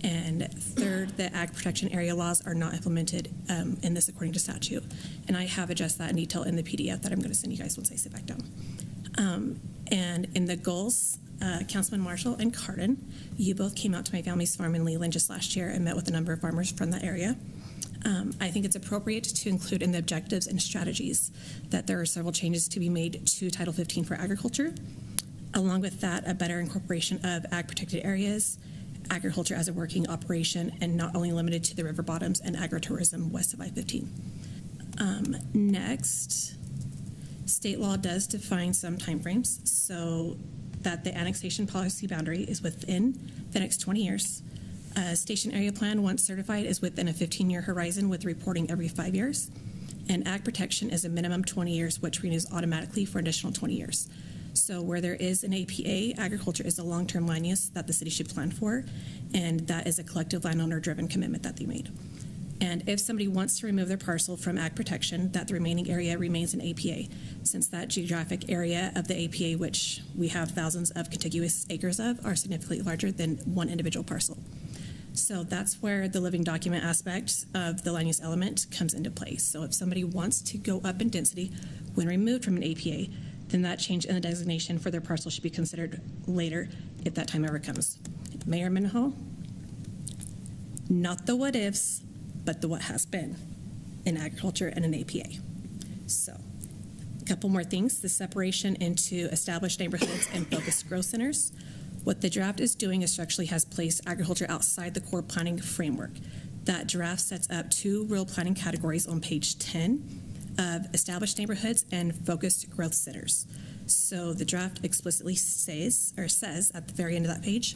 And third, the ag protection area laws are not implemented in this according to statute. And I have addressed that in detail in the PDF that I'm going to send you guys once I sit back down. And in the goals, Councilman Marshall and Cardin, you both came out to my family's farm in Leland just last year and met with a number of farmers from that area. I think it's appropriate to include in the objectives and strategies that there are several changes to be made to Title 15 for agriculture. Along with that, a better incorporation of ag-protected areas, agriculture as a working operation, and not only limited to the river bottoms and agritourism west of I-15. Next, state law does define some timeframes so that the annexation policy boundary is within the next 20 years. A station area plan, once certified, is within a 15-year horizon with reporting every 5 years. And ag protection is a minimum 20 years, which renews automatically for additional 20 years. So where there is an APA, agriculture is a long-term land use that the city should plan for, and that is a collective landowner-driven commitment that they made. And if somebody wants to remove their parcel from ag protection, that the remaining area remains an APA, since that geographic area of the APA, which we have thousands of contiguous acres of, are significantly larger than one individual parcel. So that's where the living document aspect of the land use element comes into play. So if somebody wants to go up in density when removed from an APA, then that change in the designation for their parcel should be considered later if that time ever comes. Mayor Mendenhall, not the what ifs, but the what has been in agriculture and an APA. So a couple more things, the separation into established neighborhoods and focused growth centers. What the draft is doing is structurally has placed agriculture outside the core planning framework. That draft sets up two real planning categories on page 10 of established neighborhoods and focused growth centers. So the draft explicitly says at the very end of that page,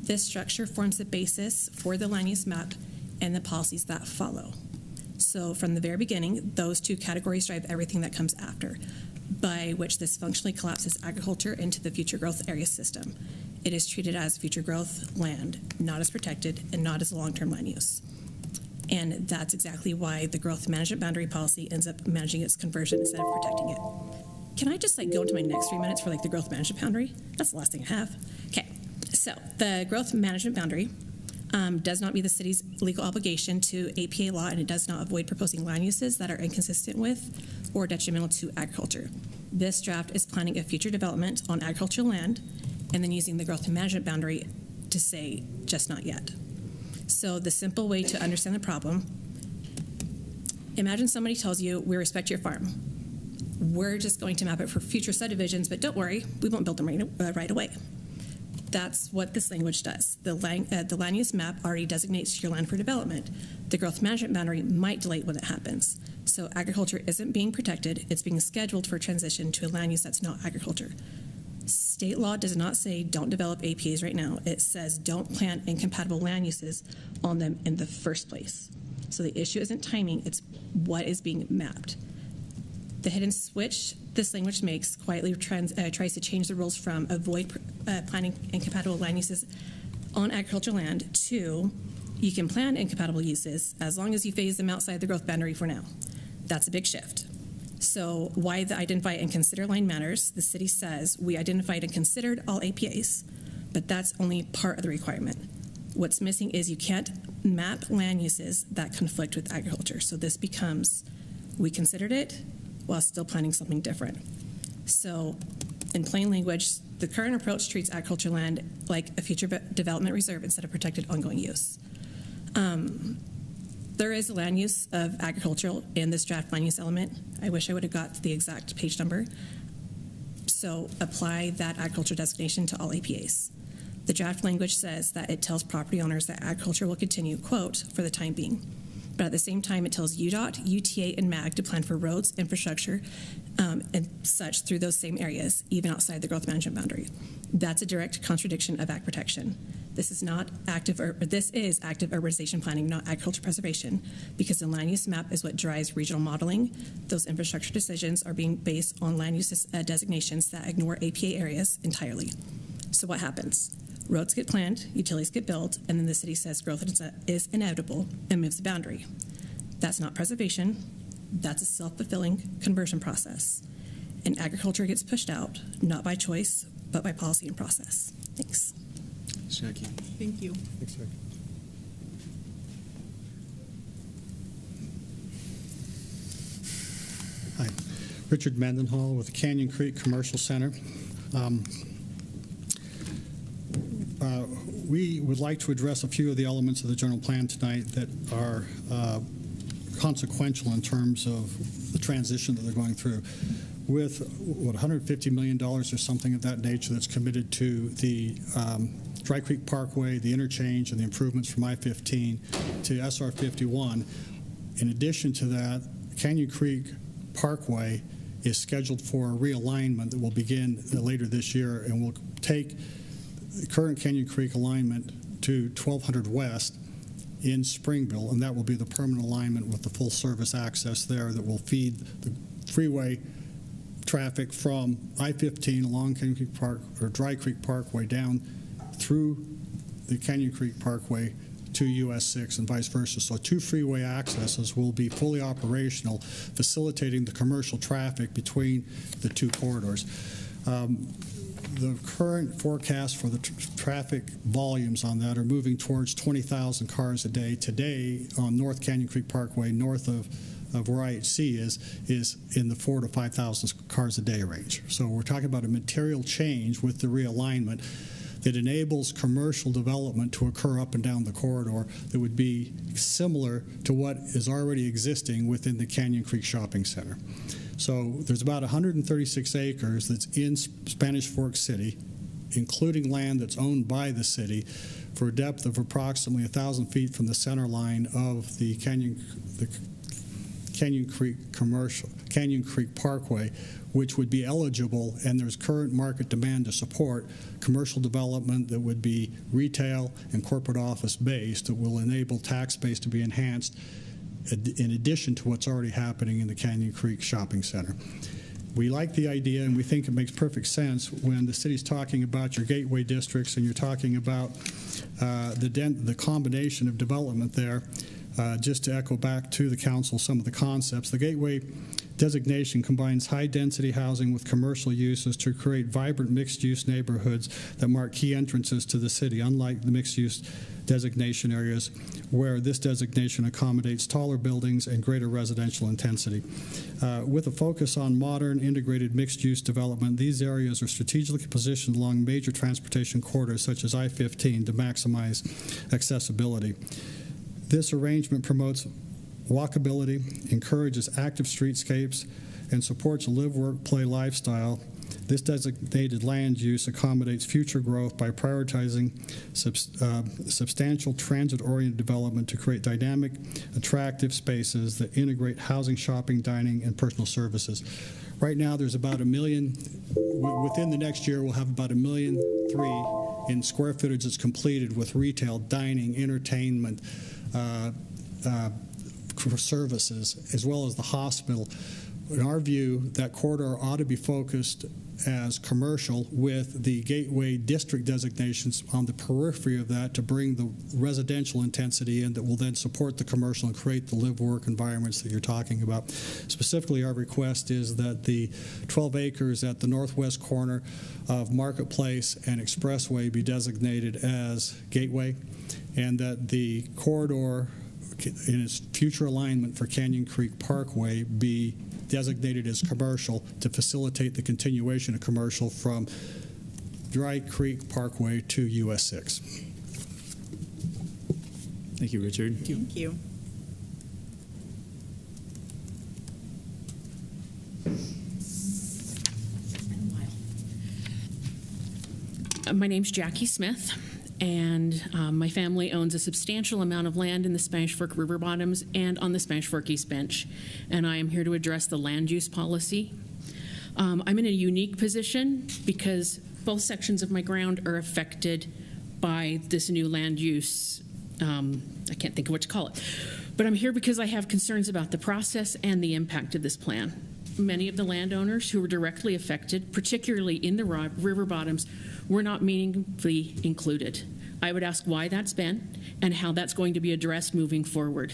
this structure forms the basis for the land use map and the policies that follow. So from the very beginning, those two categories drive everything that comes after, by which this functionally collapses agriculture into the future growth area system. It is treated as future growth land, not as protected and not as a long-term land use. And that's exactly why the growth management boundary policy ends up managing its conversion instead of protecting it. Can I just go into my next 3 minutes for the growth management boundary? That's the last thing I have. Okay, so the growth management boundary does not meet the city's legal obligation to APA law, and it does not avoid proposing land uses that are inconsistent with or detrimental to agriculture. This draft is planning a future development on agricultural land and then using the growth management boundary to say just not yet. So the simple way to understand the problem, imagine somebody tells you, we respect your farm. We're just going to map it for future subdivisions, but don't worry, we won't build them right away. That's what this language does. The land use map already designates your land for development. The growth management boundary might delay when it happens. So agriculture isn't being protected, it's being scheduled for transition to a land use that's not agriculture. State law does not say don't develop APAs right now. It says don't plant incompatible land uses on them in the first place. So the issue isn't timing, it's what is being mapped. The hidden switch this language makes quietly tries to change the rules from avoid planting incompatible land uses on agricultural land to you can plan incompatible uses as long as you phase them outside the growth boundary for now. That's a big shift. So why the identify and consider line matters, the city says we identified and considered all APAs, but that's only part of the requirement. What's missing is you can't map land uses that conflict with agriculture. So this becomes, we considered it while still planning something different. So in plain language, the current approach treats agricultural land like a future development reserve instead of protected ongoing use. There is a land use of agricultural in this draft land use element. I wish I would have got the exact page number. So apply that agriculture designation to all APAs. The draft language says that it tells property owners that agriculture will continue, quote, for the time being. But at the same time, it tells UDOT, UTA, and MAG to plan for roads, infrastructure, and such through those same areas, even outside the growth management boundary. That's a direct contradiction of ag protection. This is active urbanization planning, not agriculture preservation, because the land use map is what drives regional modeling. Those infrastructure decisions are being based on land use designations that ignore APA areas entirely. So what happens? Roads get planned, utilities get built, and then the city says growth is inevitable and moves the boundary. That's not preservation. That's a self-fulfilling conversion process. And agriculture gets pushed out, not by choice, but by policy and process. Thanks. Jackie. Thank you. Thanks, Jackie. Hi, Richard Mendenhall with Canyon Creek Commercial Center. We would like to address a few of the elements of the general plan tonight that are consequential in terms of the transition that they're going through. With what, $150 million or something of that nature that's committed to the Dry Creek Parkway, the interchange, and the improvements from I-15 to SR 51. In addition to that, Canyon Creek Parkway is scheduled for a realignment that will begin later this year, and will take the current Canyon Creek alignment to 1200 West in Springville, and that will be the permanent alignment with the full service access there that will feed the freeway traffic from I-15 along Canyon Creek Park or Dry Creek Parkway down through the Canyon Creek Parkway to US 6 and vice versa. So 2 freeway accesses will be fully operational, facilitating the commercial traffic between the 2 corridors. The current forecast for the traffic volumes on that are moving towards 20,000 cars a day. Today on North Canyon Creek Parkway, north of where IHC is in the 4,000 to 5,000 cars a day range. So we're talking about a material change with the realignment that enables commercial development to occur up and down the corridor that would be similar to what is already existing within the Canyon Creek Shopping Center. So there's about 136 acres that's in Spanish Fork City, including land that's owned by the city, for a depth of approximately 1,000 feet from the center line of the Canyon Creek Parkway, which would be eligible, and there's current market demand to support commercial development that would be retail and corporate office based, that will enable tax base to be enhanced in addition to what's already happening in the Canyon Creek Shopping Center. We like the idea, and we think it makes perfect sense when the city's talking about your gateway districts and you're talking about the combination of development there. Just to echo back to the council some of the concepts, the gateway designation combines high-density housing with commercial uses to create vibrant mixed-use neighborhoods that mark key entrances to the city, unlike the mixed-use designation areas where this designation accommodates taller buildings and greater residential intensity. With a focus on modern integrated mixed-use development, these areas are strategically positioned along major transportation corridors such as I-15 to maximize accessibility. This arrangement promotes walkability, encourages active streetscapes, and supports a live, work, play lifestyle. This designated land use accommodates future growth by prioritizing substantial transit-oriented development to create dynamic, attractive spaces that integrate housing, shopping, dining, and personal services. Right now, there's about 1 million. Within the next year, we'll have about 1.3 million in square footage that's completed with retail, dining, entertainment, services, as well as the hospital. In our view, that corridor ought to be focused as commercial, with the gateway district designations on the periphery of that to bring the residential intensity in that will then support the commercial and create the live-work environments that you're talking about. Specifically, our request is that the 12 acres at the northwest corner of Marketplace and Expressway be designated as gateway, and that the corridor in its future alignment for Canyon Creek Parkway be designated as commercial to facilitate the continuation of commercial from Dry Creek Parkway to US 6. Thank you, Richard. Thank you. My name's Jackie Smith, and my family owns a substantial amount of land in the Spanish Fork River Bottoms and on the Spanish Fork East Bench, and I am here to address the land use policy. I'm in a unique position because both sections of my ground are affected by this new land use. I can't think of what to call it, but I'm here because I have concerns about the process and the impact of this plan. Many of the landowners who were directly affected, particularly in the river bottoms, were not meaningfully included. I would ask why that's been and how that's going to be addressed moving forward.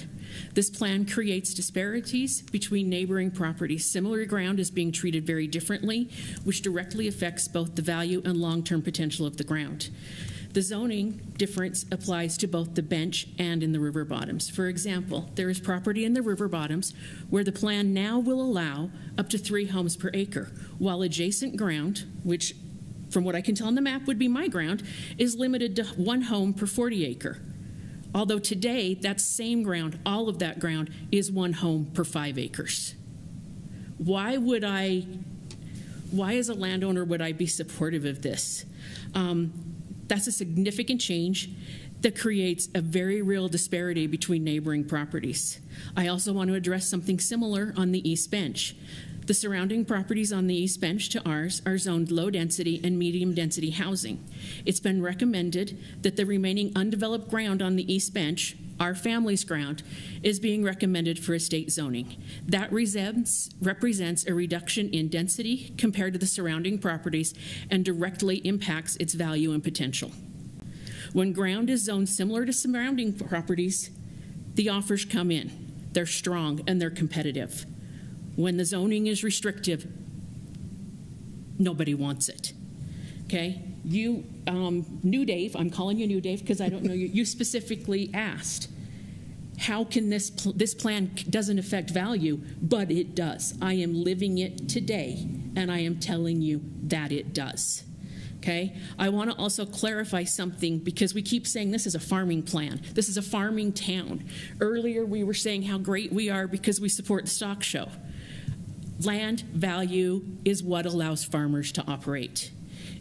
This plan creates disparities between neighboring properties. Similar ground is being treated very differently, which directly affects both the value and long-term potential of the ground. The zoning difference applies to both the bench and in the river bottoms. For example, there is property in the river bottoms where the plan now will allow up to 3 homes per acre, while adjacent ground, which from what I can tell on the map would be my ground, is limited to 1 home per 40 acre. Although today, that same ground, all of that ground, is one home per 5 acres. Why as a landowner would I be supportive of this? That's a significant change that creates a very real disparity between neighboring properties. I also want to address something similar on the East Bench. The surrounding properties on the East Bench to ours are zoned low density and medium density housing. It's been recommended that the remaining undeveloped ground on the East Bench, our family's ground, is being recommended for estate zoning. That represents a reduction in density compared to the surrounding properties and directly impacts its value and potential. When ground is zoned similar to surrounding properties, the offers come in. They're strong and they're competitive. When the zoning is restrictive, nobody wants it. Okay? You, New Dave, I'm calling you New Dave because I don't know you, you specifically asked, how can this plan doesn't affect value, but it does. I am living it today, and I am telling you that it does. Okay? I want to also clarify something because we keep saying this is a farming plan. This is a farming town. Earlier we were saying how great we are because we support the stock show. Land value is what allows farmers to operate.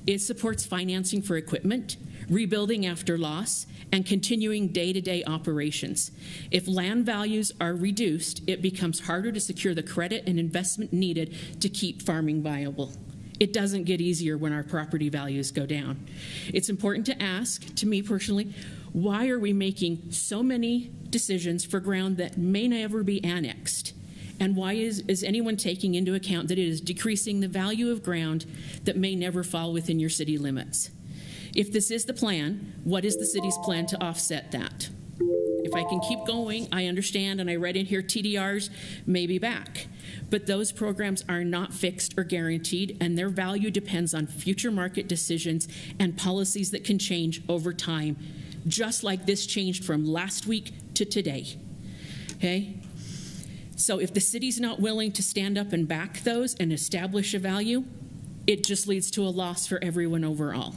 It supports financing for equipment, rebuilding after loss, and continuing day-to-day operations. If land values are reduced, it becomes harder to secure the credit and investment needed to keep farming viable. It doesn't get easier when our property values go down. It's important to ask, to me personally, why are we making so many decisions for ground that may never be annexed? And why is anyone taking into account that it is decreasing the value of ground that may never fall within your city limits? If this is the plan, what is the city's plan to offset that? If I can keep going, I understand, and I read in here TDRs may be back. But those programs are not fixed or guaranteed, and their value depends on future market decisions and policies that can change over time, just like this changed from last week to today. Okay? So if the city's not willing to stand up and back those and establish a value, it just leads to a loss for everyone overall.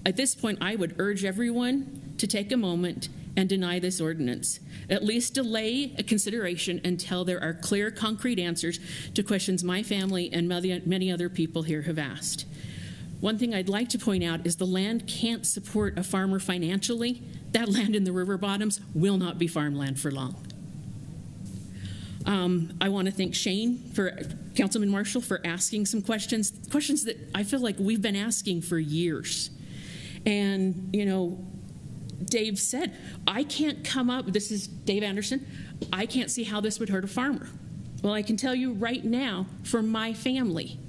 At this point, I would urge everyone to take a moment and deny this ordinance. At least delay a consideration until there are clear, concrete answers to questions my family and many other people here have asked. One thing I'd like to point out is the land can't support a farmer financially. That land in the river bottoms will not be farmland for long. I want to thank Councilman Marshall, for asking some questions that I feel like we've been asking for years. And, you know, Dave said, I can't come up, this is Dave Anderson, I can't see how this would hurt a farmer. Well, I can tell you right now, for my family,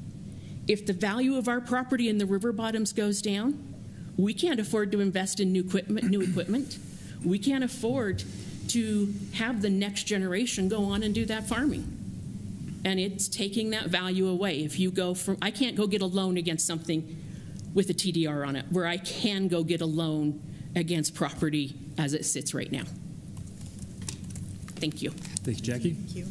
if the value of our property in the river bottoms goes down, we can't afford to invest in new equipment. We can't afford to have the next generation go on and do that farming. And it's taking that value away. If you go from, I can't go get a loan against something with a TDR on it, where I can go get a loan against property as it sits right now. Thank you. Thank you, Jackie. Thank you.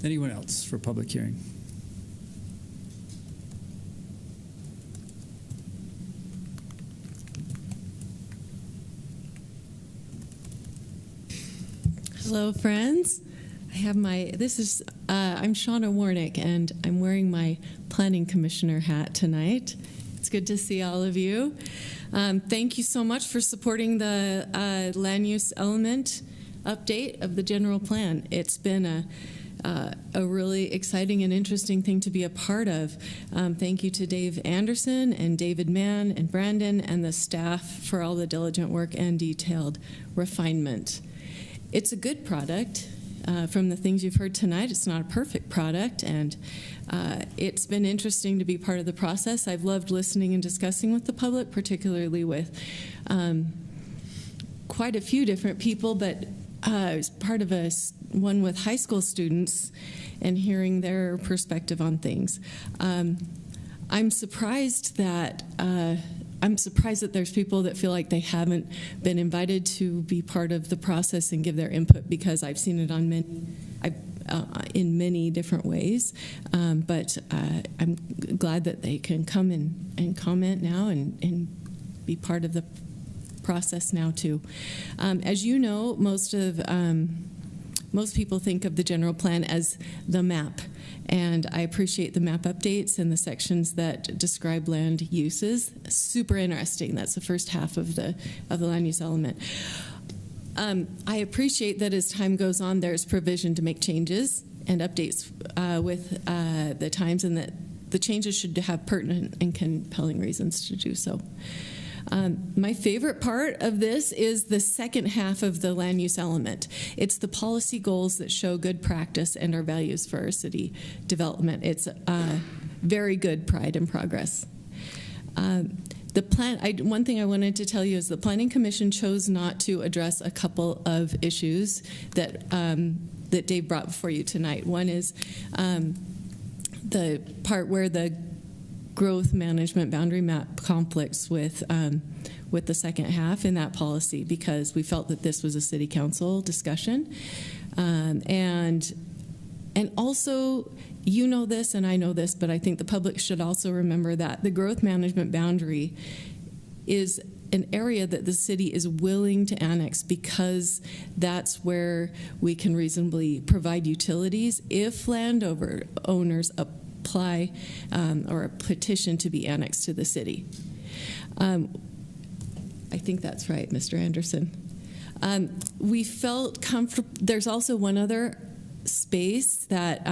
Anyone else for public hearing? Hello, friends. I have I'm Shauna Warnick, and I'm wearing my planning commissioner hat tonight. It's good to see all of you. Thank you so much for supporting the land use element update of the general plan. It's been a really exciting and interesting thing to be a part of. Thank you to Dave Anderson and David Mann and Brandon and the staff for all the diligent work and detailed refinement. It's a good product. From the things you've heard tonight, it's not a perfect product, and it's been interesting to be part of the process. I've loved listening and discussing with the public, particularly with quite a few different people, but I was part of one with high school students and hearing their perspective on things. I'm surprised that there's people that feel like they haven't been invited to be part of the process and give their input, because I've seen it on in many different ways. But I'm glad that they can come and comment now and be part of the process now too. As you know, most people think of the general plan as the map, and I appreciate the map updates and the sections that describe land uses. Super interesting. That's the first half of the land use element. I appreciate that as time goes on, there's provision to make changes and updates with the times, and that the changes should have pertinent and compelling reasons to do so. My favorite part of this is the second half of the land use element. It's the policy goals that show good practice and our values for our city development. It's very good pride and progress. The plan. One thing I wanted to tell you is the Planning Commission chose not to address a couple of issues that that Dave brought before you tonight. One is the part where the growth management boundary map conflicts with the second half in that policy, because we felt that this was a city council discussion, and also, you know this and I know this, but I think the public should also remember that the growth management boundary is an area that the city is willing to annex, because that's where we can reasonably provide utilities if landowners apply or a petition to be annexed to the city. I think that's right, Mr. Anderson. We felt comfortable. There's also one other space that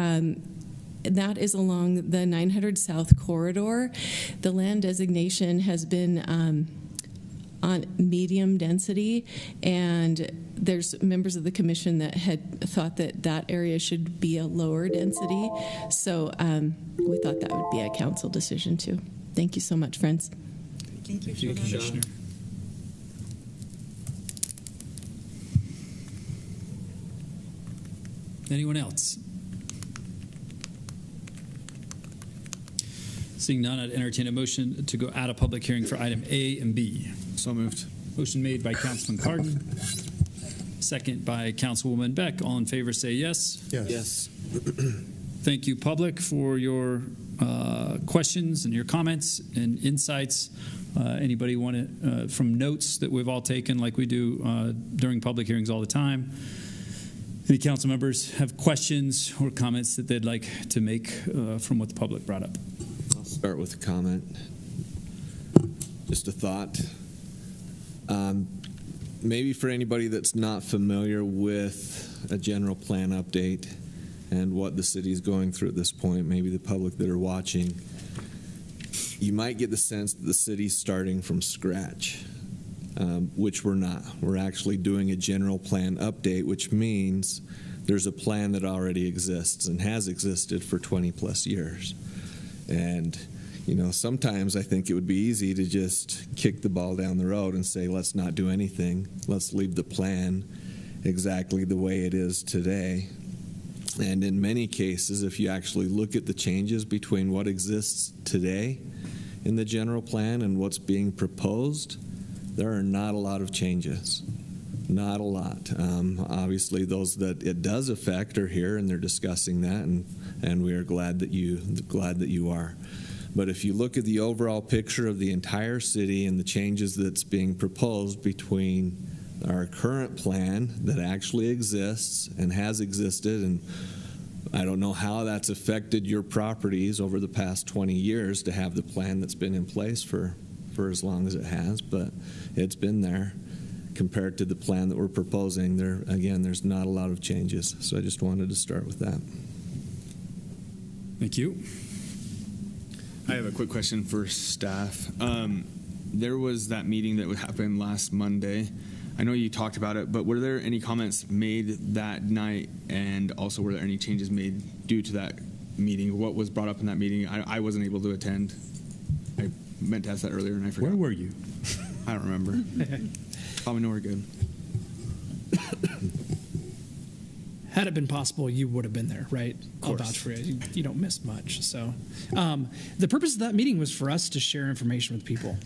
is along the 900 South corridor. The land designation has been on medium density, and there's members of the commission that had thought that that area should be a lower density. So we thought that would be a council decision too. Thank you so much, friends. Thank you, Commissioner. Anyone else? Seeing none, I'd entertain a motion to go out of public hearing for item A and B. So moved. Motion made by Councilman Cardin, second by Councilwoman Beck. All in favor say yes. Yes. Thank you, public, for your questions and your comments and insights. Anybody want to, from notes that we've all taken like we do during public hearings all the time, any council members have questions or comments that they'd like to make from what the public brought up? I'll start with a comment. Just a thought. Maybe for anybody that's not familiar with a general plan update and what the city's going through at this point, maybe the public that are watching, you might get the sense that the city's starting from scratch, which we're not. We're actually doing a general plan update, which means there's a plan that already exists and has existed for 20 plus years. And you know, sometimes I think it would be easy to just kick the ball down the road and say, let's not do anything. Let's leave the plan exactly the way it is today. And in many cases, if you actually look at the changes between what exists today in the general plan and what's being proposed, there are not a lot of changes. Not a lot. Obviously, those that it does affect are here, and they're discussing that, and we are glad that you are. But if you look at the overall picture of the entire city and the changes that's being proposed between our current plan that actually exists and has existed, and I don't know how that's affected your properties over the past 20 years to have the plan that's been in place for as long as it has, but it's been there. Compared to the plan that we're proposing, there's not a lot of changes. So I just wanted to start with that. Thank you. I have a quick question for staff. There was that meeting that would happen last Monday. I know you talked about it, but were there any comments made that night, and also were there any changes made due to that meeting? What was brought up in that meeting? I wasn't able to attend. I meant to ask that earlier, and I forgot. Where were you? I don't remember. Probably nowhere good. Had it been possible, you would have been there, right? I'll vouch for you. You don't miss much. So the purpose of that meeting was for us to share information with people,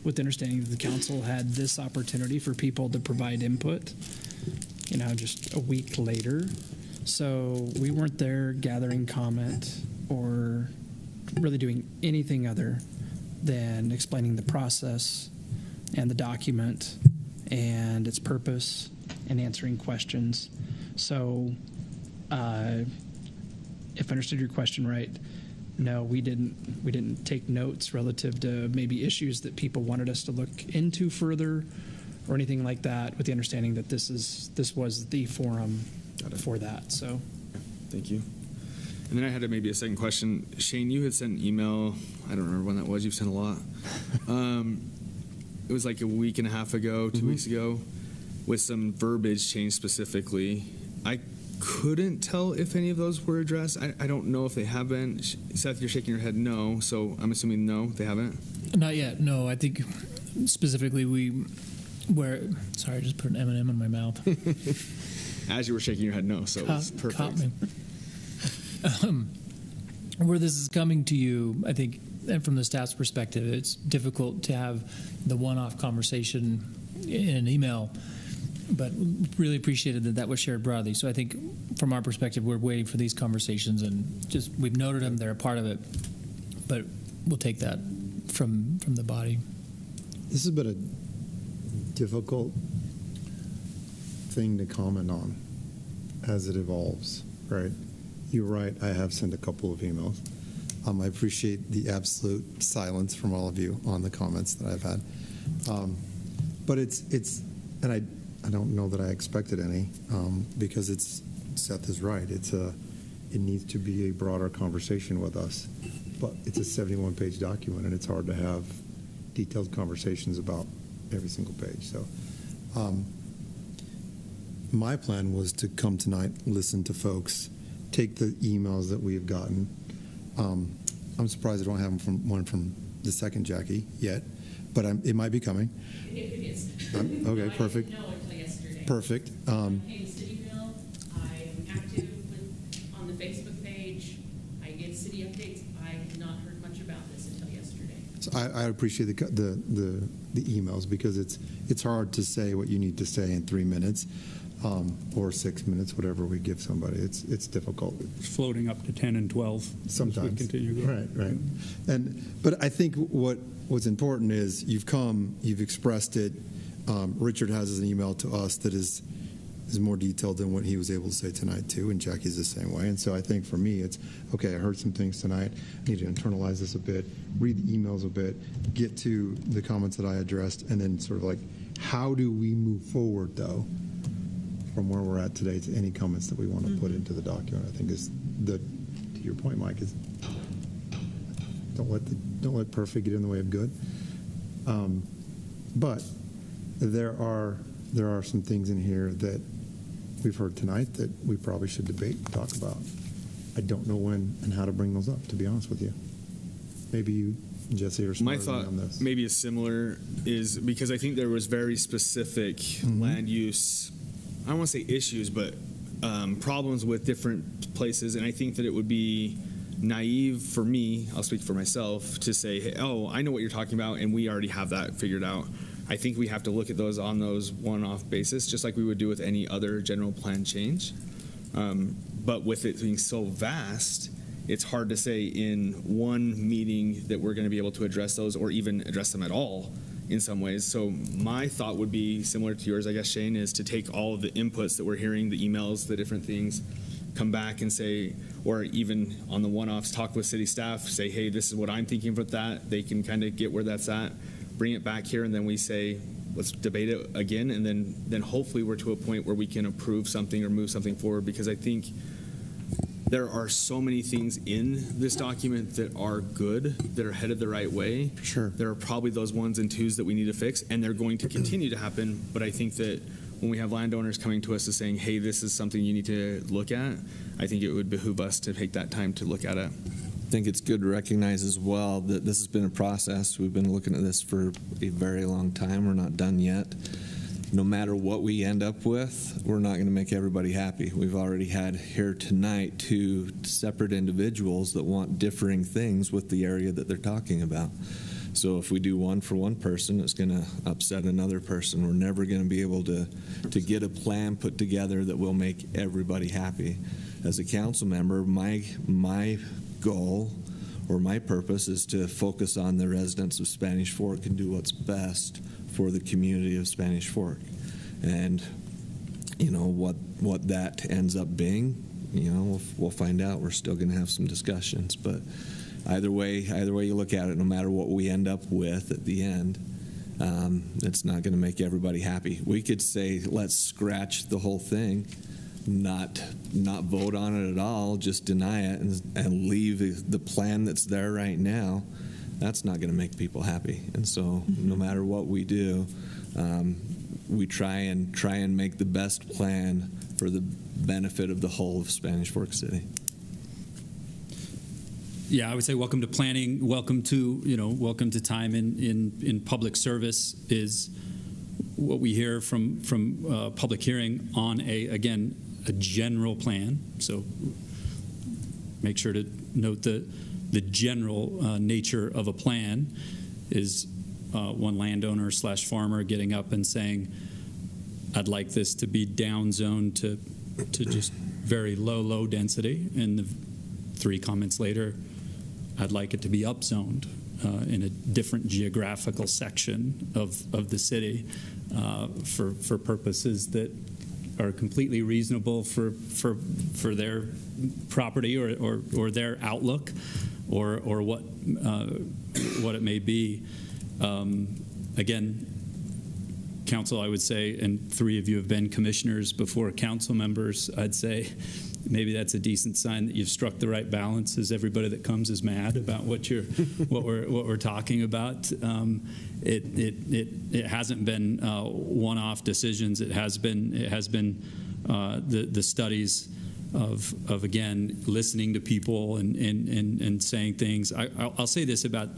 with the understanding that the council had this opportunity for people to provide input, just a week later. So we weren't there gathering comment or really doing anything other than explaining the process and the document and its purpose and answering questions. So if I understood your question right, no, we didn't take notes relative to maybe issues that people wanted us to look into further or anything like that, with the understanding that this was the forum for that. So thank you. And then I had maybe a second question. Shane, you had sent an email. I don't remember when that was. You've sent a lot. It was like a week and a half ago, 2 weeks ago, with some verbiage change specifically. I couldn't tell if any of those were addressed. I don't know if they have been. Seth, you're shaking your head no, so I'm assuming no, they haven't. Not yet. No, I think specifically sorry, I just put an M&M in my mouth. As you were shaking your head no, so it was perfect. Caught me. Where this is coming to you, I think, and from the staff's perspective, it's difficult to have the one-off conversation in an email, but really appreciated that was shared broadly. So I think from our perspective, we're waiting for these conversations, and just we've noted them, they're a part of it, but we'll take that from the body. This has been a difficult thing to comment on as it evolves, right? You're right, I have sent a couple of emails. I appreciate the absolute silence from all of you on the comments that I've had. But it's and I don't know that I expected any, because Seth is right. It needs to be a broader conversation with us. But it's a 71-page document, and it's hard to have detailed conversations about every single page. So my plan was to come tonight, listen to folks, take the emails that we've gotten. I'm surprised I don't have one from the second Jackie yet, but it might be coming. It is. Okay, perfect. I didn't know until yesterday. Perfect. I'm paying city bill. I'm active on the Facebook page. I get city updates. I have not heard much about this until yesterday. So I appreciate the emails, because it's hard to say what you need to say in 3 minutes. Or 6 minutes, whatever we give somebody. It's difficult. It's floating up to 10 and 12 sometimes. As we continue going. Right. But I think what's important is you've expressed it. Richard has an email to us that is more detailed than what he was able to say tonight too, and Jackie's the same way. And so I think for me, it's okay. I heard some things tonight. I need to internalize this a bit, read the emails a bit, get to the comments that I addressed, and then sort of like, how do we move forward though? From where we're at today to any comments that we want to put into the document, I think is to your point, Mike, is don't let perfect get in the way of good. But there are some things in here that we've heard tonight that we probably should debate and talk about. I don't know when and how to bring those up, to be honest with you. Maybe you, Jesse, are smarter than me on this. My thought maybe is similar is because I think there was very specific land use, I don't want to say issues, but problems with different places. And I think that it would be naive for me, I'll speak for myself, to say, hey, oh, I know what you're talking about, and we already have that figured out. I think we have to look at those on those one-off basis, just like we would do with any other general plan change. But with it being so vast, it's hard to say in one meeting that we're going to be able to address those or even address them at all in some ways. So my thought would be similar to yours, I guess, Shane, is to take all of the inputs that we're hearing, the emails, the different things, come back and say, or even on the one-offs, talk with city staff, say, hey, this is what I'm thinking about that. They can kind of get where that's at, bring it back here, and then we say, let's debate it again, and then hopefully we're to a point where we can approve something or move something forward, because I think there are so many things in this document that are good, that are headed the right way. Sure. There are probably those ones and twos that we need to fix, and they're going to continue to happen. But I think that when we have landowners coming to us and saying, hey, this is something you need to look at, I think it would behoove us to take that time to look at it. I think it's good to recognize as well that this has been a process. We've been looking at this for a very long time. We're not done yet. No matter what we end up with, we're not going to make everybody happy. We've already had here tonight 2 separate individuals that want differing things with the area that they're talking about. So if we do one for one person, it's going to upset another person. We're never going to be able to get a plan put together that will make everybody happy. As a council member, my goal or my purpose is to focus on the residents of Spanish Fork and do what's best for the community of Spanish Fork. And what that ends up being, we'll find out. We're still going to have some discussions, but either way you look at it, no matter what we end up with at the end, it's not going to make everybody happy. We could say, let's scratch the whole thing, not vote on it at all, just deny it and leave the plan that's there right now. That's not going to make people happy. And so no matter what we do, we try and make the best plan for the benefit of the whole of Spanish Fork City. Yeah, I would say welcome to planning. Welcome to time in public service is what we hear from public hearing on a general plan. So make sure to note the general nature of a plan is one landowner / farmer getting up and saying, I'd like this to be down zoned to just very low density, and the 3 comments later, I'd like it to be up zoned in a different geographical section of the city for purposes that are completely reasonable for their property or their outlook or what it may be. Again, council, I would say, and 3 of you have been commissioners before council members, I'd say maybe that's a decent sign that you've struck the right balance. Is everybody that comes is mad about what we're talking about. It hasn't been one-off decisions. It has been the studies of again listening to people and saying things. I'll say this about,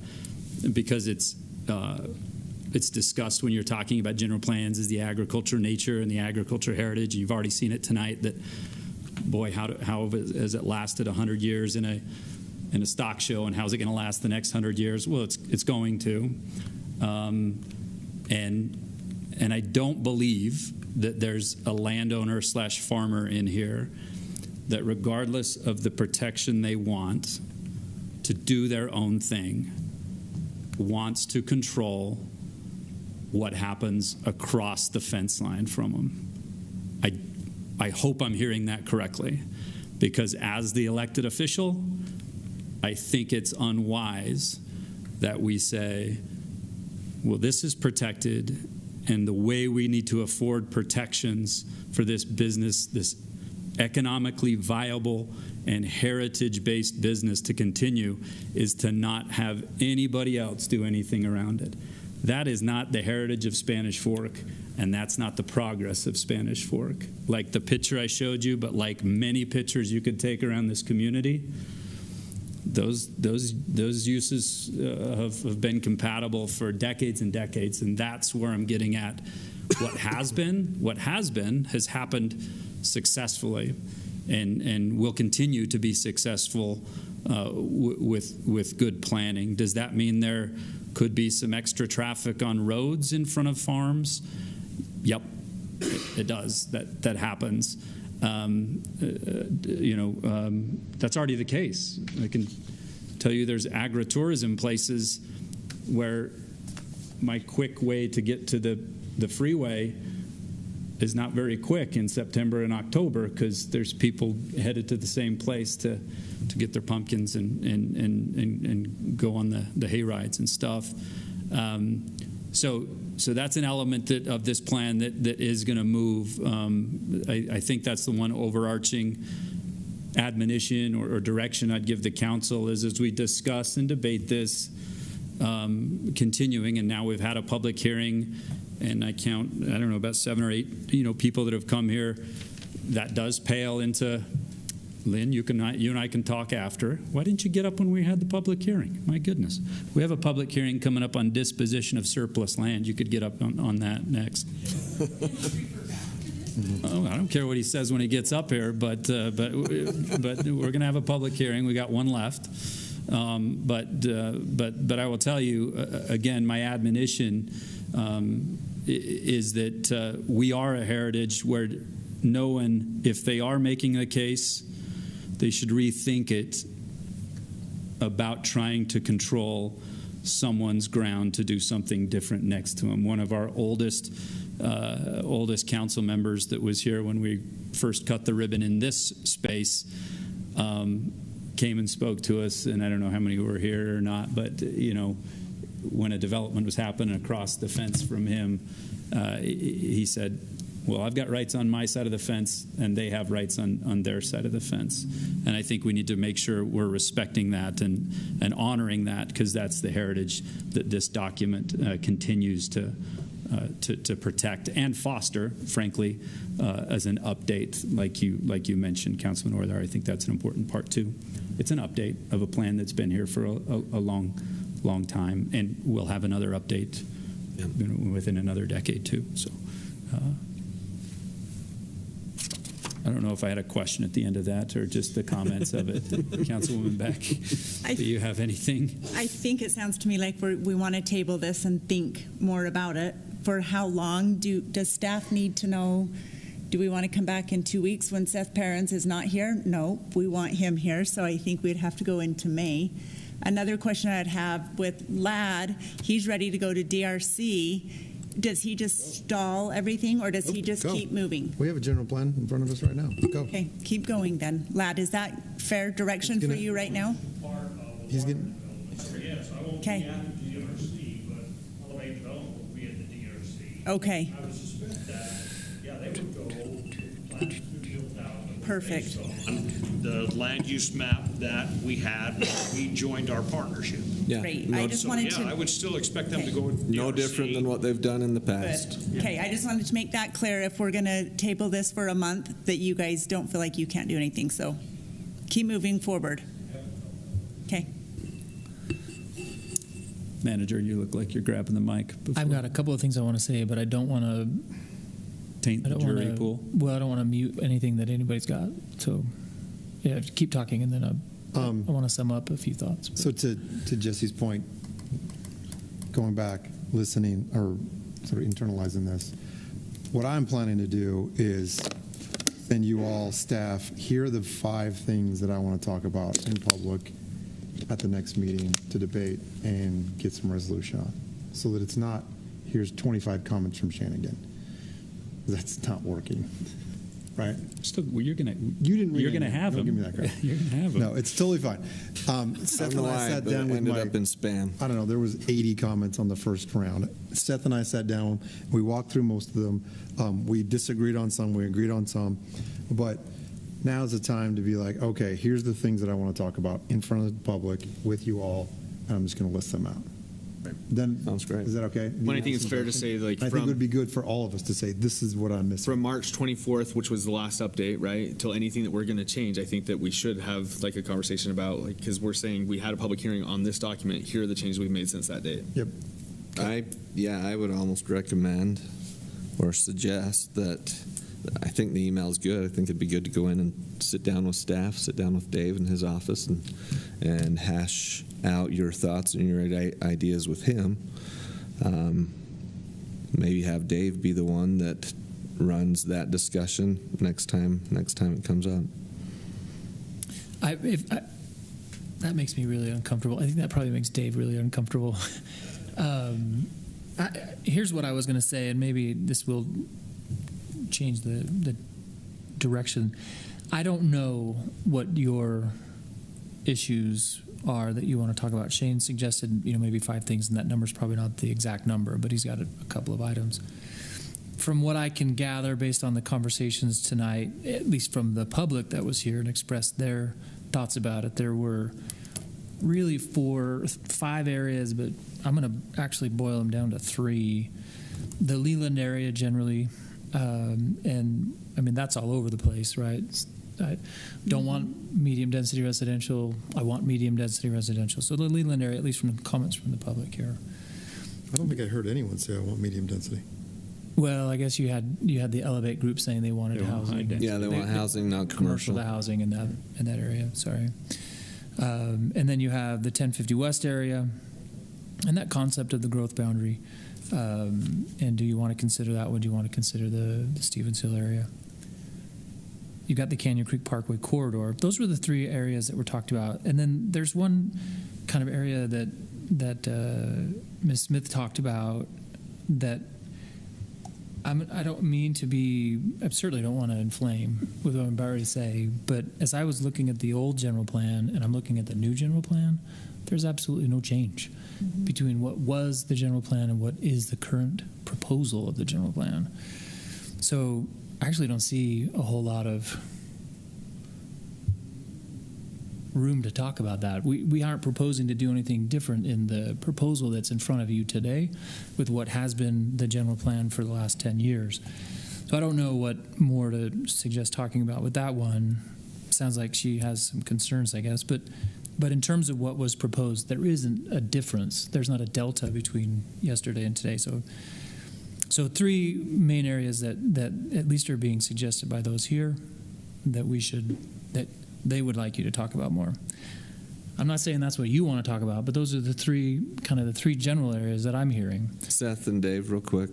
because it's discussed when you're talking about general plans, is the agriculture nature and the agriculture heritage. You've already seen it tonight that, boy, how has it lasted 100 years in a stock show, and how's it going to last the next 100 years? Well, it's going to. And I don't believe that there's a landowner / farmer in here that, regardless of the protection they want to do their own thing, wants to control what happens across the fence line from them. I hope I'm hearing that correctly, because as the elected official, I think it's unwise that we say, well, this is protected, and the way we need to afford protections for this business, this economically viable and heritage-based business to continue, is to not have anybody else do anything around it. That is not the heritage of Spanish Fork, and that's not the progress of Spanish Fork. Like the picture I showed you, but like many pictures you could take around this community, those uses have been compatible for decades and decades, and that's where I'm getting at. What has been has happened successfully, and will continue to be successful with good planning. Does that mean there could be some extra traffic on roads in front of farms? Yep, it does. That happens. That's already the case. I can tell you there's agritourism places where my quick way to get to the freeway is not very quick in September and October, because there's people headed to the same place to get their pumpkins and go on the hay rides and stuff. So that's an element of this plan that is going to move. I think that's the one overarching admonition or direction I'd give the council is, as we discuss and debate this, continuing. And now we've had a public hearing, and I count, I don't know, about 7 or 8 people that have come here. That does pale into, Lynn, you and I can talk after. Why didn't you get up when we had the public hearing? My goodness. We have a public hearing coming up on disposition of surplus land. You could get up on that next. Oh, I don't care what he says when he gets up here, but we're going to have a public hearing. We got one left. But I will tell you again, my admonition is that we are a heritage where no one, if they are making a case, they should rethink it about trying to control someone's ground to do something different next to them. One of our oldest council members that was here when we first cut the ribbon in this space came and spoke to us, and I don't know how many were here or not, but when a development was happening across the fence from him, he said, well, I've got rights on my side of the fence, and they have rights on their side of the fence. And I think we need to make sure we're respecting that and honoring that, because that's the heritage that this document continues to protect and foster, frankly, as an update, like you mentioned, Councilman Orther. I think that's an important part too. It's an update of a plan that's been here for a long time, and we'll have another update within another decade too. So. I don't know if I had a question at the end of that or just the comments of it. Councilwoman Beck, do you have anything? I think it sounds to me like we want to table this and think more about it. For how long does staff need to know? Do we want to come back in 2 weeks when Seth Perrins is not here? No, we want him here, so I think we'd have to go into May. Another question I'd have with Ladd, he's ready to go to DRC. Does he just stall everything, or does he just keep moving? We have a general plan in front of us right now. Go. Okay, keep going then. Ladd, is that fair direction for you right now? He's getting. Yes, I won't be at the DRC, but Elevate Development will be at the DRC. Okay. I would suspect that, they would go to Plant 50,000. Perfect. On the land use map that we had when we joined our partnership. Yeah. Great. I just wanted to. I would still expect them to go with No DRC. different than what they've done in the past. Good. Okay, I just wanted to make that clear. If we're going to table this for a month, that you guys don't feel like you can't do anything. So keep moving forward. Okay. Manager, you look like you're grabbing the mic. I've got a couple of things I want to say, but I don't want to taint the jury pool. Well, I don't want to mute anything that anybody's got. So, yeah, keep talking, and then I want to sum up a few thoughts. So to Jesse's point, going back, listening, or sort of internalizing this, what I'm planning to do is send you all, staff, here are the 5 things that I want to talk about in public at the next meeting to debate and get some resolution on, so that it's not, here's 25 comments from Shanigan. That's not working, right? Still, well, you're gonna have them. Don't give me that crap. You're gonna have them. No, it's totally fine. Seth and I sat down with ended up in spam. I don't know. There was 80 comments on the first round. Seth and I sat down. We walked through most of them. We disagreed on some. We agreed on some. But now's the time to be like, okay, here's the things that I want to talk about in front of the public with you all, and I'm just going to list them out. Right. Then sounds great. Is that okay? Well, I think it's fair to say, like, I think it would be good for all of us to say this is what I'm missing. From March 24th, which was the last update, right, till anything that we're going to change, I think that we should have like a conversation about, like, because we're saying we had a public hearing on this document. Here are the changes we've made since that date. Yep. I would almost recommend or suggest that. I think the email is good. I think it'd be good to go in and sit down with staff, sit down with Dave in his office, and hash out your thoughts and your ideas with him. Maybe have Dave be the one that runs that discussion next time it comes up. That makes me really uncomfortable. I think that probably makes Dave really uncomfortable. Here's what I was going to say, and maybe this will change the direction. I don't know what your issues are that you want to talk about. Shane suggested, maybe 5 things, and that number's probably not the exact number, but he's got a couple of items. From what I can gather based on the conversations tonight, at least from the public that was here and expressed their thoughts about it, there were really 5 areas, but I'm going to actually boil them down to 3. The Leland area generally, and I mean, that's all over the place, right? I don't want medium density residential. I want medium density residential. So the Leland area, at least from the comments from the public here. I don't think I heard anyone say I want medium density. Well, I guess you had the Elevate group saying they wanted housing. Yeah, they want housing, not commercial. Housing in that area. Sorry. And then you have the 1050 West area and that concept of the growth boundary. And do you want to consider that one? Do you want to consider the Stevens Hill area? You got the Canyon Creek Parkway corridor. Those were the three areas that were talked about. And then there's one kind of area that Ms. Smith talked about that I don't mean to be, I certainly don't want to inflame with what I'm about to say, but as I was looking at the old general plan and I'm looking at the new general plan, there's absolutely no change between what was the general plan and what is the current proposal of the general plan. So I actually don't see a whole lot of room to talk about that. We aren't proposing to do anything different in the proposal that's in front of you today with what has been the general plan for the last 10 years. So I don't know what more to suggest talking about with that one. Sounds like she has some concerns, I guess, but in terms of what was proposed, there isn't a difference. There's not a delta between yesterday and today. So three main areas that at least are being suggested by those here that they would like you to talk about more. I'm not saying that's what you want to talk about, but those are the three general areas that I'm hearing. Seth and Dave, real quick,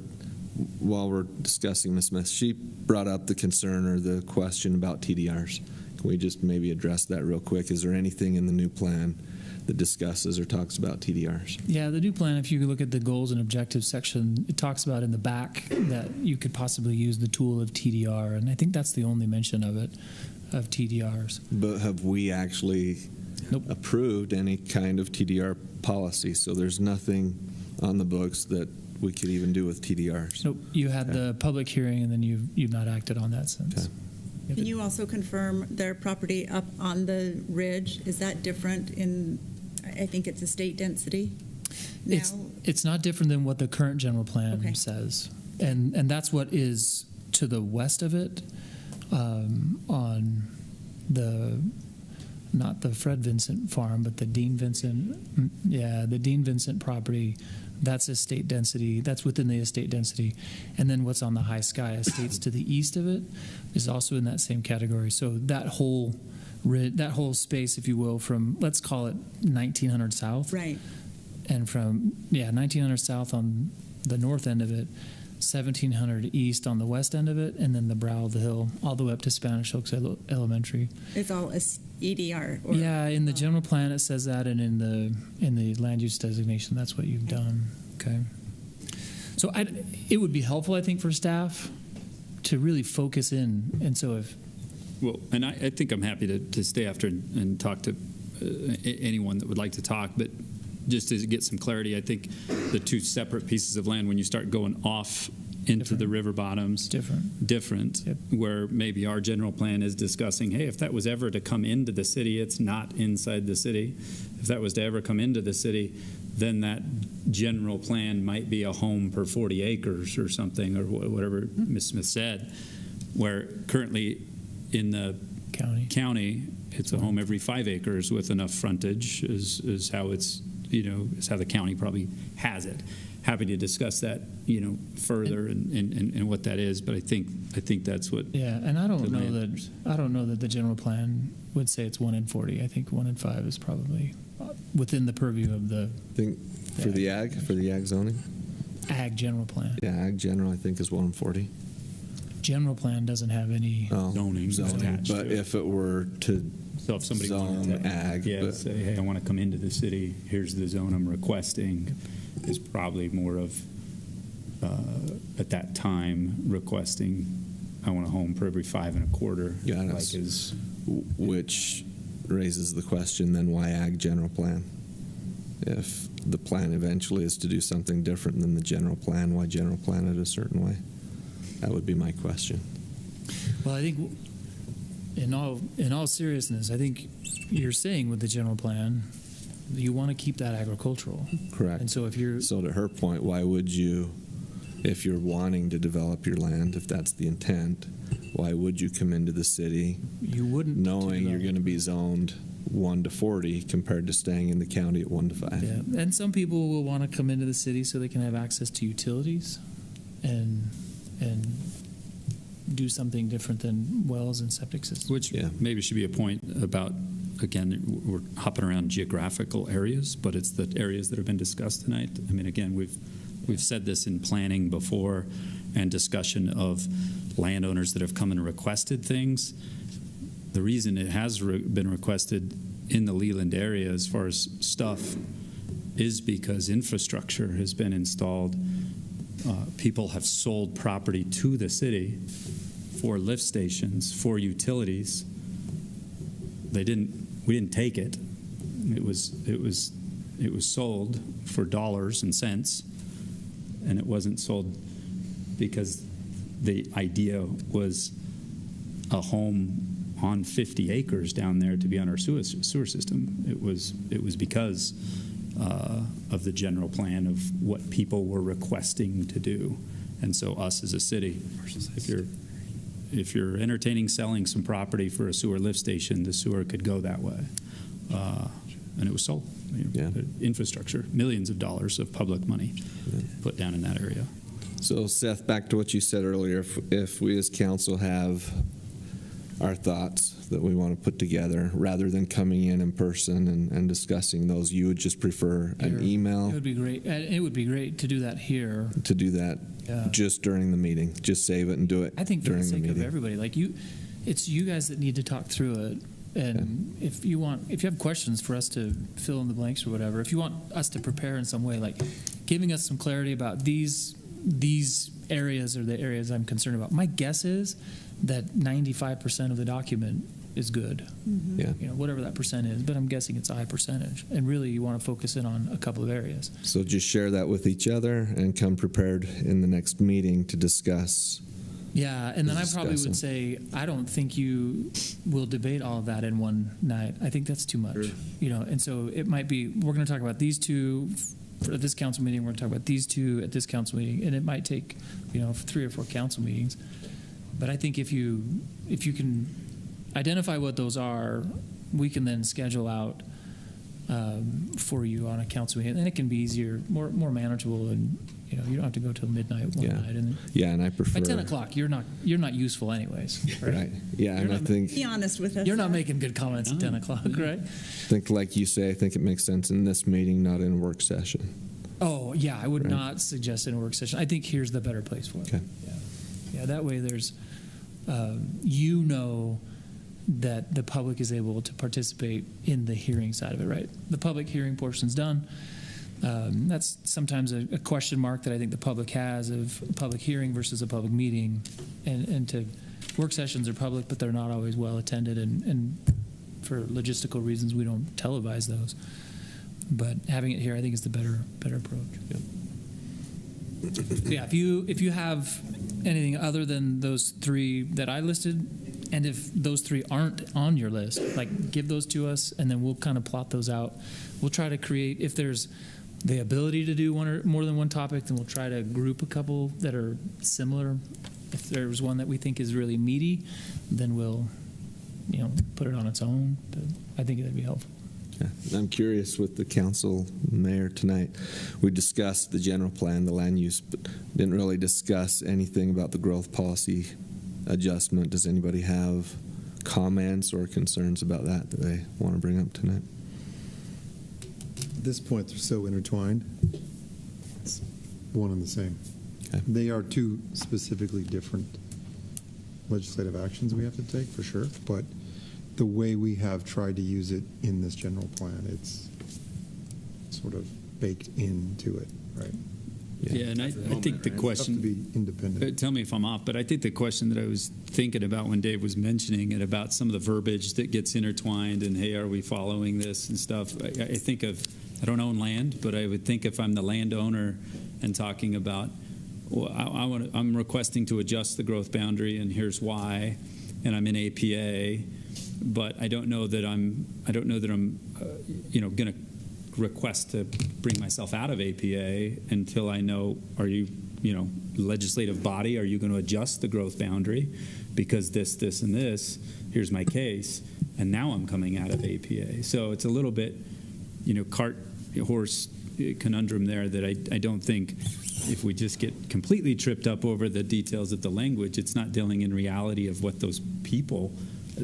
while we're discussing Ms. Smith, she brought up the concern or the question about TDRs. Can we just maybe address that real quick? Is there anything in the new plan that discusses or talks about TDRs? Yeah, the new plan, if you look at the goals and objectives section, it talks about in the back that you could possibly use the tool of TDR, and I think that's the only mention of it, of TDRs. But have we actually approved any kind of TDR policy? So there's nothing on the books that we could even do with TDRs? Nope. You had the public hearing, and then you've not acted on that since. Okay. Can you also confirm their property up on the ridge? Is that different in, I think it's estate density now? It's not different than what the current general plan says. And that's what is to the west of it, on not the Fred Vincent farm, but the Dean Vincent, the Dean Vincent property. That's estate density. That's within the estate density. And then what's on the High Sky Estates to the east of it is also in that same category. So that whole space, if you will, from, let's call it 1900 South. Right. And from, 1900 South on the north end of it, 1700 East on the west end of it, and then the brow of the hill all the way up to Spanish Oaks Elementary. It's all EDR. In the general plan it says that, and in the land use designation that's what you've done. Okay. So it would be helpful, I think, for staff to really focus in, and so if. Well, and I think I'm happy to stay after and talk to anyone that would like to talk, but just to get some clarity, I think the two separate pieces of land, when you start going off into the river bottoms, different, where maybe our general plan is discussing, hey, if that was ever to come into the city, it's not inside the city. If that was to ever come into the city, then that general plan might be a home per 40 acres or something, or whatever Ms. Smith said, where currently in the county it's a home every 5 acres with enough frontage is how it's, is how the county probably has it. Happy to discuss that, further and what that is, but I think that's what. Yeah, and I don't know that the general plan would say it's 1 in 40. I think 1 in 5 is probably within the purview of the. The ag zoning. Ag general plan. Yeah, ag general I think is 1 in 40. General plan doesn't have any zoning attached. But if it were to. So if somebody zone wanted to ag, say, hey, I want to come into the city, here's the zone I'm requesting, is probably more of, at that time, requesting, I want a home per every 5 1/4. Which raises the question, then why ag general plan? If the plan eventually is to do something different than the general plan, why general plan it a certain way? That would be my question. Well, I think in all seriousness, I think you're saying with the general plan, you want to keep that agricultural. Correct. And so to her point, why would you, if you're wanting to develop your land, if that's the intent, why would you come into the city? You wouldn't, knowing you're going to be zoned 1 to 40 compared to staying in the county at 1 to 5. Yeah, and some people will want to come into the city so they can have access to utilities, and do something different than wells and septic systems. Which maybe should be a point about again, we're hopping around geographical areas, but it's the areas that have been discussed tonight. I mean, again, we've said this in planning before and discussion of landowners that have come and requested things. The reason it has been requested in the Leland area as far as stuff is because infrastructure has been installed. People have sold property to the city for lift stations, for utilities. We didn't take it. It was sold for dollars and cents, and it wasn't sold because the idea was a home on 50 acres down there to be on our sewer system. It was because of the general plan of what people were requesting to do. And so us as a city, if you're entertaining selling some property for a sewer lift station, the sewer could go that way. And it was sold. Infrastructure, millions of dollars of public money put down in that area. So Seth, back to what you said earlier, if we as council have our thoughts that we want to put together, rather than coming in person and discussing those, you would just prefer an email? It would be great. It would be great to do that here. To do that just during the meeting. Just save it and do it. I think for during the sake the meeting. of everybody, like it's you guys that need to talk through it. And if you have questions for us to fill in the blanks or whatever, if you want us to prepare in some way, like giving us some clarity about these areas are the areas I'm concerned about. My guess is that 95% of the document is good. Mm-hmm. Yeah. Whatever that percent is, but I'm guessing it's a high percentage. And really, you want to focus in on a couple of areas. So just share that with each other and come prepared in the next meeting to discuss. Yeah, and then I probably would say, I don't think you will debate all of that in one night. I think that's too much. Sure. And so it might be, we're going to talk about these two for this council meeting, we're going to talk about these two at this council meeting, and it might take, 3 or 4 council meetings. But I think if you can identify what those are, we can then schedule out for you on a council meeting, and it can be easier, more manageable, and you don't have to go till midnight one night. And I prefer at 10 o'clock. You're not useful anyways, right? Yeah, and I think be honest with us. You're not making good comments at 10 o'clock, right? I think, like you say, I think it makes sense in this meeting, not in a work session. Oh yeah, I would not suggest in a work session. I think here's the better place for it. Okay. Yeah. That way there's that the public is able to participate in the hearing side of it, right? The public hearing portion's done. That's sometimes a question mark that I think the public has of a public hearing versus a public meeting. And work sessions are public, but they're not always well attended, and for logistical reasons, we don't televise those. But having it here, I think, is the better approach. Yeah. If you have anything other than those 3 that I listed, and if those 3 aren't on your list, like give those to us, and then we'll kind of plot those out. We'll try to create, if there's the ability to do one or more than one topic, then we'll try to group a couple that are similar. If there's one that we think is really meaty, then we'll put it on its own. But I think that'd be helpful. Yeah. I'm curious with the council mayor tonight. We discussed the general plan, the land use, but didn't really discuss anything about the growth policy adjustment. Does anybody have comments or concerns about that they want to bring up tonight? At this point, they're so intertwined. It's one and the same. Okay. They are 2 specifically different legislative actions we have to take, for sure, but the way we have tried to use it in this general plan, it's sort of baked into it, right? Yeah, and I think the question, to be independent. Tell me if I'm off, but I think the question that I was thinking about when Dave was mentioning it about some of the verbiage that gets intertwined and, hey, are we following this and stuff? I think of, I don't own land, but I would think if I'm the landowner and talking about, well, I'm requesting to adjust the growth boundary, and here's why, and I'm in APA, but I don't know that I'm going to request to bring myself out of APA until I know, are you legislative body, are you going to adjust the growth boundary because this, and this, here's my case, and now I'm coming out of APA. So it's a little bit, cart horse conundrum there that I don't think, if we just get completely tripped up over the details of the language, it's not dealing in reality of what those people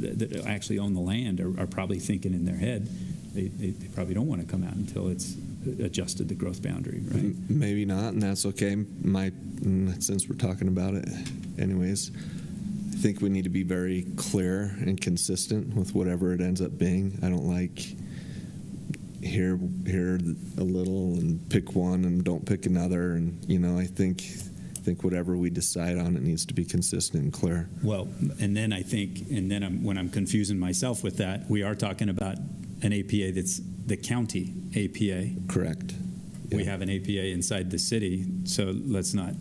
that actually own the land are probably thinking in their head, they probably don't want to come out until it's adjusted the growth boundary, right? Maybe not, and that's okay. Since we're talking about it anyways, I think we need to be very clear and consistent with whatever it ends up being. I don't like here a little and pick one and don't pick another, and I think whatever we decide on, it needs to be consistent and clear. Well, and then when I'm confusing myself with that, we are talking about an APA that's the county APA. Correct. We have an APA inside the city, so let's not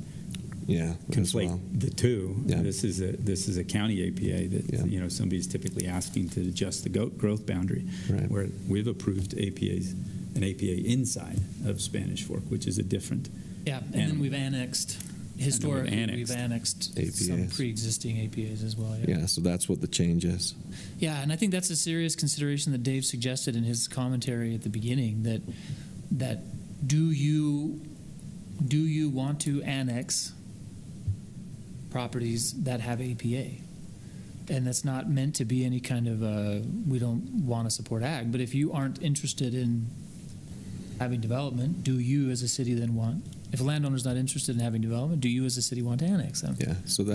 conflate the two. Yeah. This is a county APA that somebody's typically asking to adjust the growth boundary, right. Where we've approved an APA inside of Spanish Fork, which is a different. Yeah, and then we've annexed. Historically, we've annexed APAs. some pre-existing APAs as well. Yeah, so that's what the change is. Yeah, and I think that's a serious consideration that Dave suggested in his commentary at the beginning. That do you want to annex properties that have APA? And that's not meant to be any kind of we don't want to support ag. But if you aren't interested in having development, do you as a city then want? If a landowner's not interested in having development, do you as a city want to annex them? Yeah, so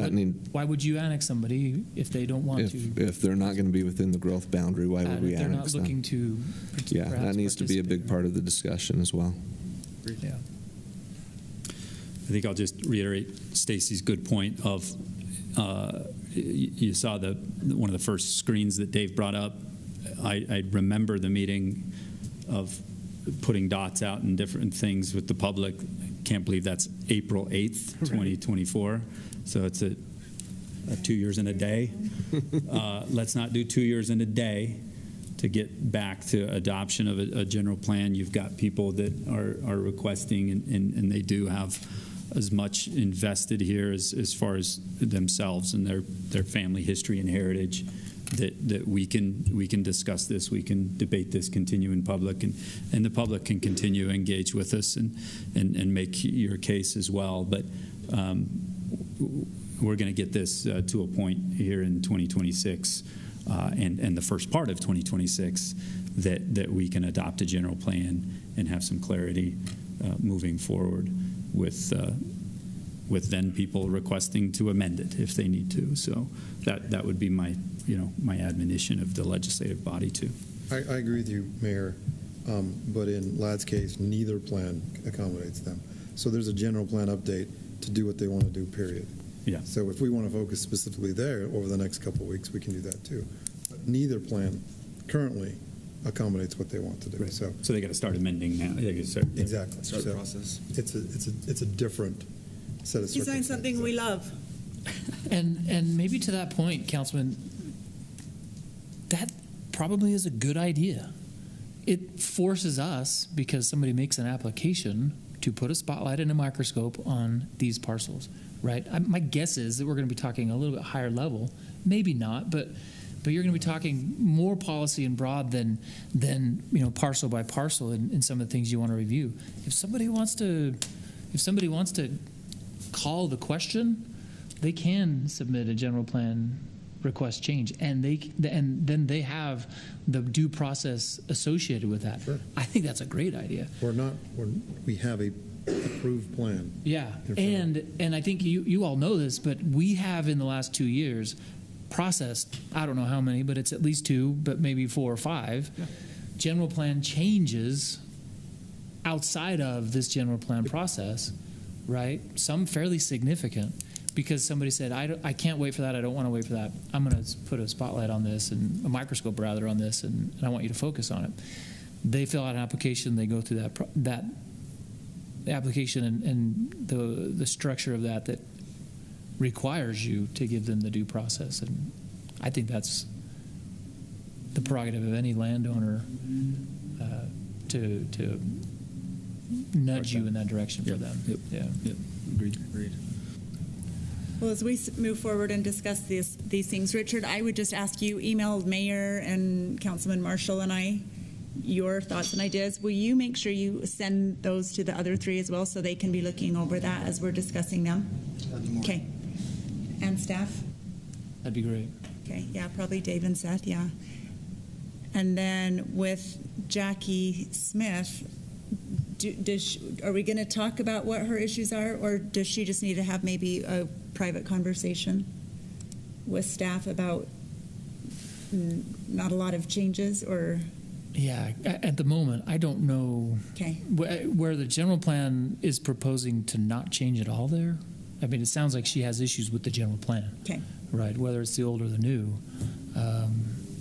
why would you annex somebody if they don't want to? If they're not going to be within the growth boundary, why would we annex them? They're not looking to. Yeah, that needs to be a big part of the discussion as well. Yeah. I think I'll just reiterate Stacy's good point of you saw one of the first screens that Dave brought up. I remember the meeting of putting dots out and different things with the public. Can't believe that's April 8th, 2024. So it's a 2 years and a day. Let's not do 2 years and a day to get back to adoption of a general plan. You've got people that are requesting, and they do have as much invested here as far as themselves and their family history and heritage, that we can discuss this, we can debate this, continue in public, and the public can continue to engage with us and make your case as well. But we're going to get this to a point here in 2026 and the first part of 2026 that we can adopt a general plan and have some clarity moving forward with then people requesting to amend it if they need to. So that would be my admonition of the legislative body too. I agree with you, Mayor, but in Ladd's case, neither plan accommodates them. So there's a general plan update to do what they want to do, period. Yeah. So if we want to focus specifically there over the next couple of weeks, we can do that too. But neither plan currently accommodates what they want to do. Right. So they got to start amending now. They got to start exactly. Start the process. It's a different set of circumstances. Design something we love. And maybe to that point, Councilman, that probably is a good idea. It forces us, because somebody makes an application, to put a spotlight and a microscope on these parcels, right? My guess is that we're going to be talking a little bit higher level, maybe not, but you're going to be talking more policy and broad than parcel by parcel in some of the things you want to review. If somebody wants to call the question, they can submit a general plan request change, and then they have the due process associated with that. Sure. I think that's a great idea. We have a approved plan. Yeah, and I think you all know this, but we have in the last 2 years processed, I don't know how many, but it's at least 2, but maybe 4 or 5 general plan changes outside of this general plan process, right? Some fairly significant, because somebody said, I can't wait for that, I don't want to wait for that. I'm going to put a spotlight on this, and a microscope rather on this, and I want you to focus on it. They fill out an application, they go through that application and the structure of that requires you to give them the due process. And I think that's the prerogative of any landowner to nudge you in that direction for them. Yep. Agreed. Well, as we move forward and discuss these things, Richard, I would just ask you, email Mayor and Councilman Marshall and I your thoughts and ideas. Will you make sure you send those to the other 3 as well, so they can be looking over that as we're discussing them? Okay. And staff? That'd be great. Okay, yeah, probably Dave and Seth, yeah. And then with Jackie Smith, are we going to talk about what her issues are, or does she just need to have maybe a private conversation with staff about not a lot of changes, or? Yeah, at the moment, I don't know where the general plan is proposing to not change at all there. I mean, it sounds like she has issues with the general plan. Okay. Right, whether it's the old or the new.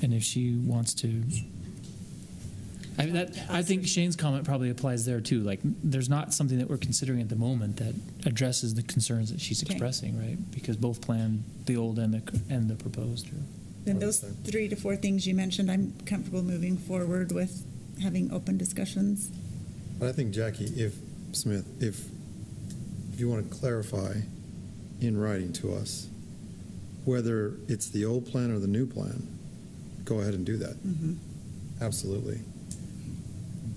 And if she wants to... I think Shane's comment probably applies there too. Like, there's not something that we're considering at the moment that addresses the concerns that she's expressing, right? Because both plan, the old and the proposed. Then those 3 to 4 things you mentioned, I'm comfortable moving forward with having open discussions. But I think, Jackie, if you want to clarify in writing to us whether it's the old plan or the new plan, go ahead and do that. Mm-hmm. Absolutely.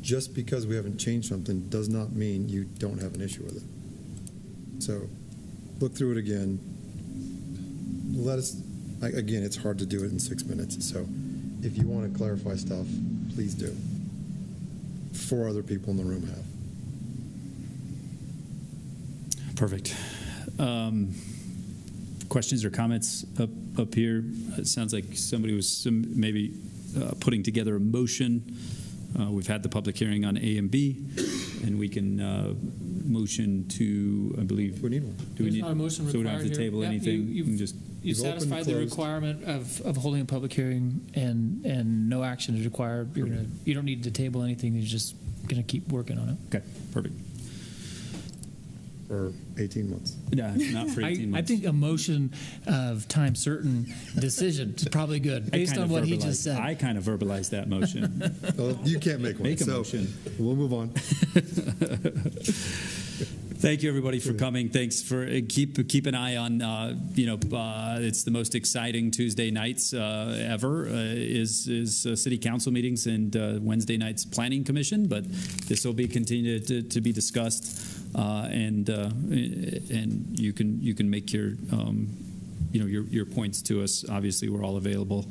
Just because we haven't changed something does not mean you don't have an issue with it. So look through it again. Let us, again, it's hard to do it in 6 minutes. So if you want to clarify stuff, please do. 4 other people in the room have. Perfect. Questions or comments up here? It sounds like somebody was maybe putting together a motion. We've had the public hearing on A and B, and we can motion to, I believe. We need one. Do we There's need not a motion so we don't have to required table here. anything? You've satisfied the requirement of holding a public hearing, and no action is required. You don't need to table anything. You're just going to keep working on it. Okay, perfect. For 18 months. Yeah, not for 18 months. I think a motion of time certain decision is probably good, based on what he just said. I kind of verbalized that motion. Well, you can't make one. Make a motion. We'll move on. Thank you, everybody, for coming. Thanks for keep an eye on. It's the most exciting Tuesday nights ever is city council meetings and Wednesday nights planning commission. But this will be continued to be discussed, and you can make your your points to us. Obviously, we're all available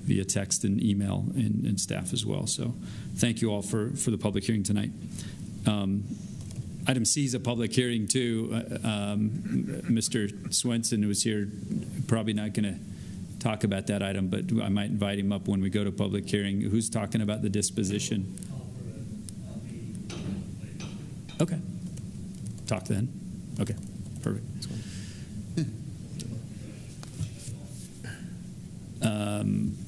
via text and email and staff as well. So, thank you all for the public hearing tonight. Item C is a public hearing, too. Mr. Swenson was here, probably not going to talk about that item, but I might invite him up when we go to public hearing. Who's talking about the disposition? Okay. Talk then. Okay, perfect.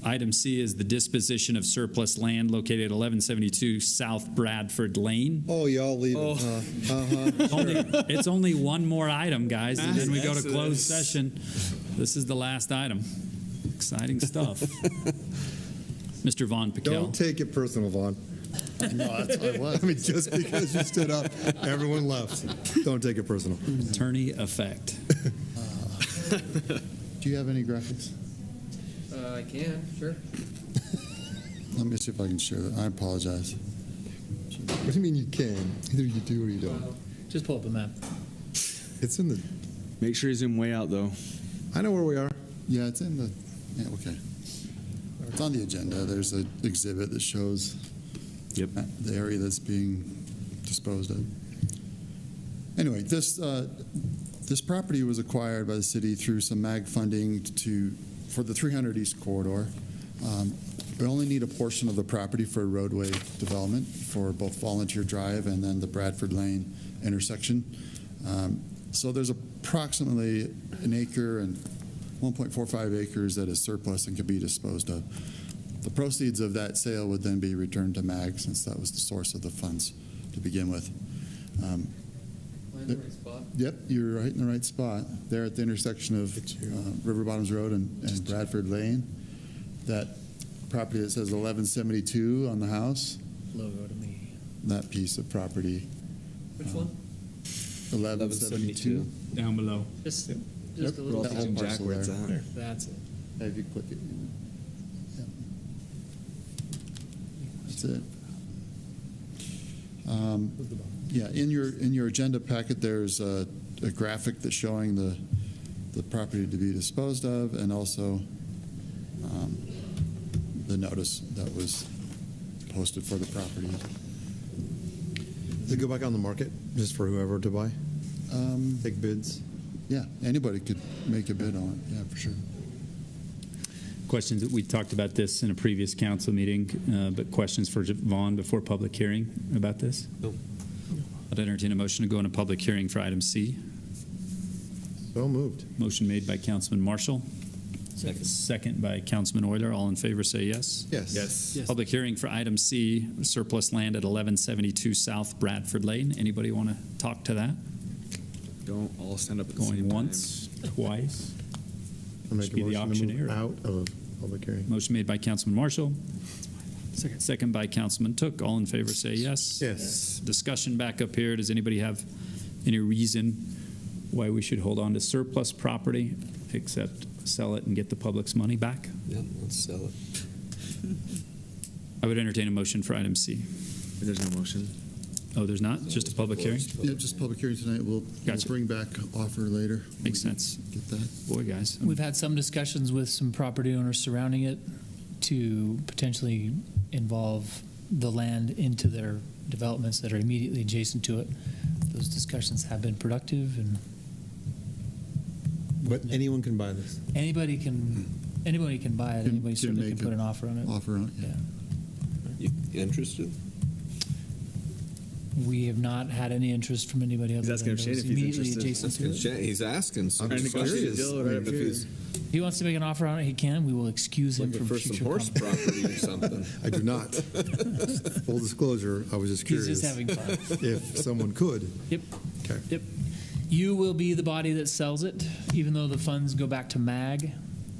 Item C is the disposition of surplus land located at 1172 South Bradford Lane. Oh, y'all leave it. It's only one more item, guys, and then we go to closed session. This is the last item. Exciting stuff. Mr. Vaughn Piquel. Don't take it personal, Vaughn. No, that's what I was. I mean, just because you stood up, everyone left. Don't take it personal. Attorney effect. Do you have any graphics? I can, sure. Let me see if I can share that. I apologize. What do you mean you can? Either you do or you don't. Just pull up a map. It's in the... Make sure you zoom way out, though. I know where we are. Yeah, it's in the... Yeah, okay. It's on the agenda. There's an exhibit that shows the area that's being disposed of. Anyway, this property was acquired by the city through some MAG funding for the 300 East corridor. We only need a portion of the property for roadway development for both Volunteer Drive and then the Bradford Lane intersection. So there's approximately an acre and 1.45 acres that is surplus and can be disposed of. The proceeds of that sale would then be returned to MAG, since that was the source of the funds to begin with. In the right spot? Yep, you're right in the right spot. There at the intersection of River Bottoms Road and Bradford Lane. That property that says 1172 on the house. Logo to me. That piece of property. Which one? 1172. Down below. Just a That little whole bit. parcel there. That's it. If you click it. Yeah. That's it. Yeah, in your agenda packet, there's a graphic that's showing the property to be disposed of, and also the notice that was posted for the property. Does it go back on the market just for whoever to buy? Take bids? Yeah, anybody could make a bid on it. Yeah, for sure. Questions? We talked about this in a previous council meeting, but questions for Vaughn before public hearing about this? No. I'd entertain a motion to go into public hearing for item C. So moved. Motion made by Councilman Marshall. Second by Councilman Euler. All in favor say yes. Yes. Yes. Public hearing for item C, surplus land at 1172 South Bradford Lane. Anybody want to talk to that? Don't all stand up at the Going same once, twice. I'll make Should a be the motion to move auctioneer. out of public hearing. Motion made by Councilman Marshall. Second by Councilman Took. All in favor say yes. Yes. Discussion back up here. Does anybody have any reason why we should hold on to surplus property except sell it and get the public's money back? Yeah, let's sell it. I would entertain a motion for item C. There's no motion. Oh, there's not? Just a public hearing? Yeah, just public hearing tonight. We'll Gotcha. bring back offer later. Makes sense. Get that. Boy, guys. We've had some discussions with some property owners surrounding it to potentially involve the land into their developments that are immediately adjacent to it. Those discussions have been productive, and But anyone can buy this. anybody can buy it. Anybody certainly make can put an offer on it. Offer on it. Yeah. You interested? We have not had any interest from anybody other asking than if Shane those if he's immediately interested. adjacent to it. He's asking. So I'm trying to negotiate a curious. deal right up If here. he's If he wants to make an offer on it, he can. We will excuse him looking from for some future horse comment. property or something. I do not. Full disclosure, I was just He's curious. just having fun. If someone could. Yep. Okay. Yep. You will be the body that sells it, even though the funds go back to MAG.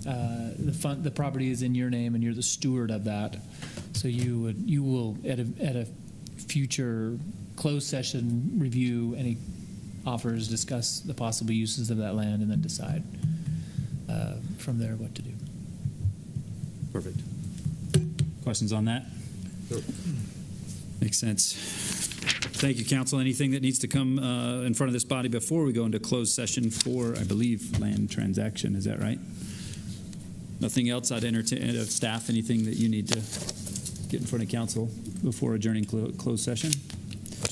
The property is in your name, and you're the steward of that. So you will at a future closed session review any offers, discuss the possible uses of that land, and then decide from there what to do. Perfect. Questions on that? Nope. Makes sense. Thank you, council. Anything that needs to come in front of this body before we go into closed session for, I believe, land transaction? Is that right? Nothing else? I'd entertain staff. Anything that you need to get in front of council before adjourning closed session?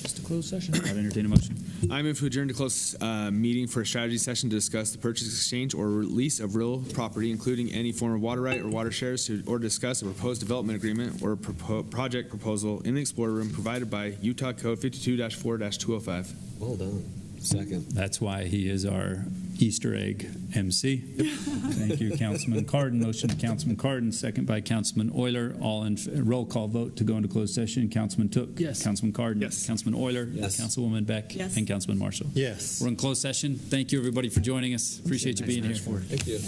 Just a closed session. I'd entertain a motion. I move to adjourn to close meeting for a strategy session to discuss the purchase, exchange, or release of real property, including any form of water right or water shares, or discuss a proposed development agreement or project proposal in the Explorer Room provided by Utah Code 52-4-205. Well done. Second. That's why he is our Easter egg MC. Thank you, Councilman Cardin. Motion to Councilman Cardin, second by Councilman Euler. All in roll call vote to go into closed session. Councilman Took. Yes. Councilman Cardin. Yes. Councilman Euler. Yes. Councilwoman Beck. Yes. And Councilman Marshall. Yes. We're in closed session. Thank you, everybody, for joining us. Appreciate you being here. Thank you.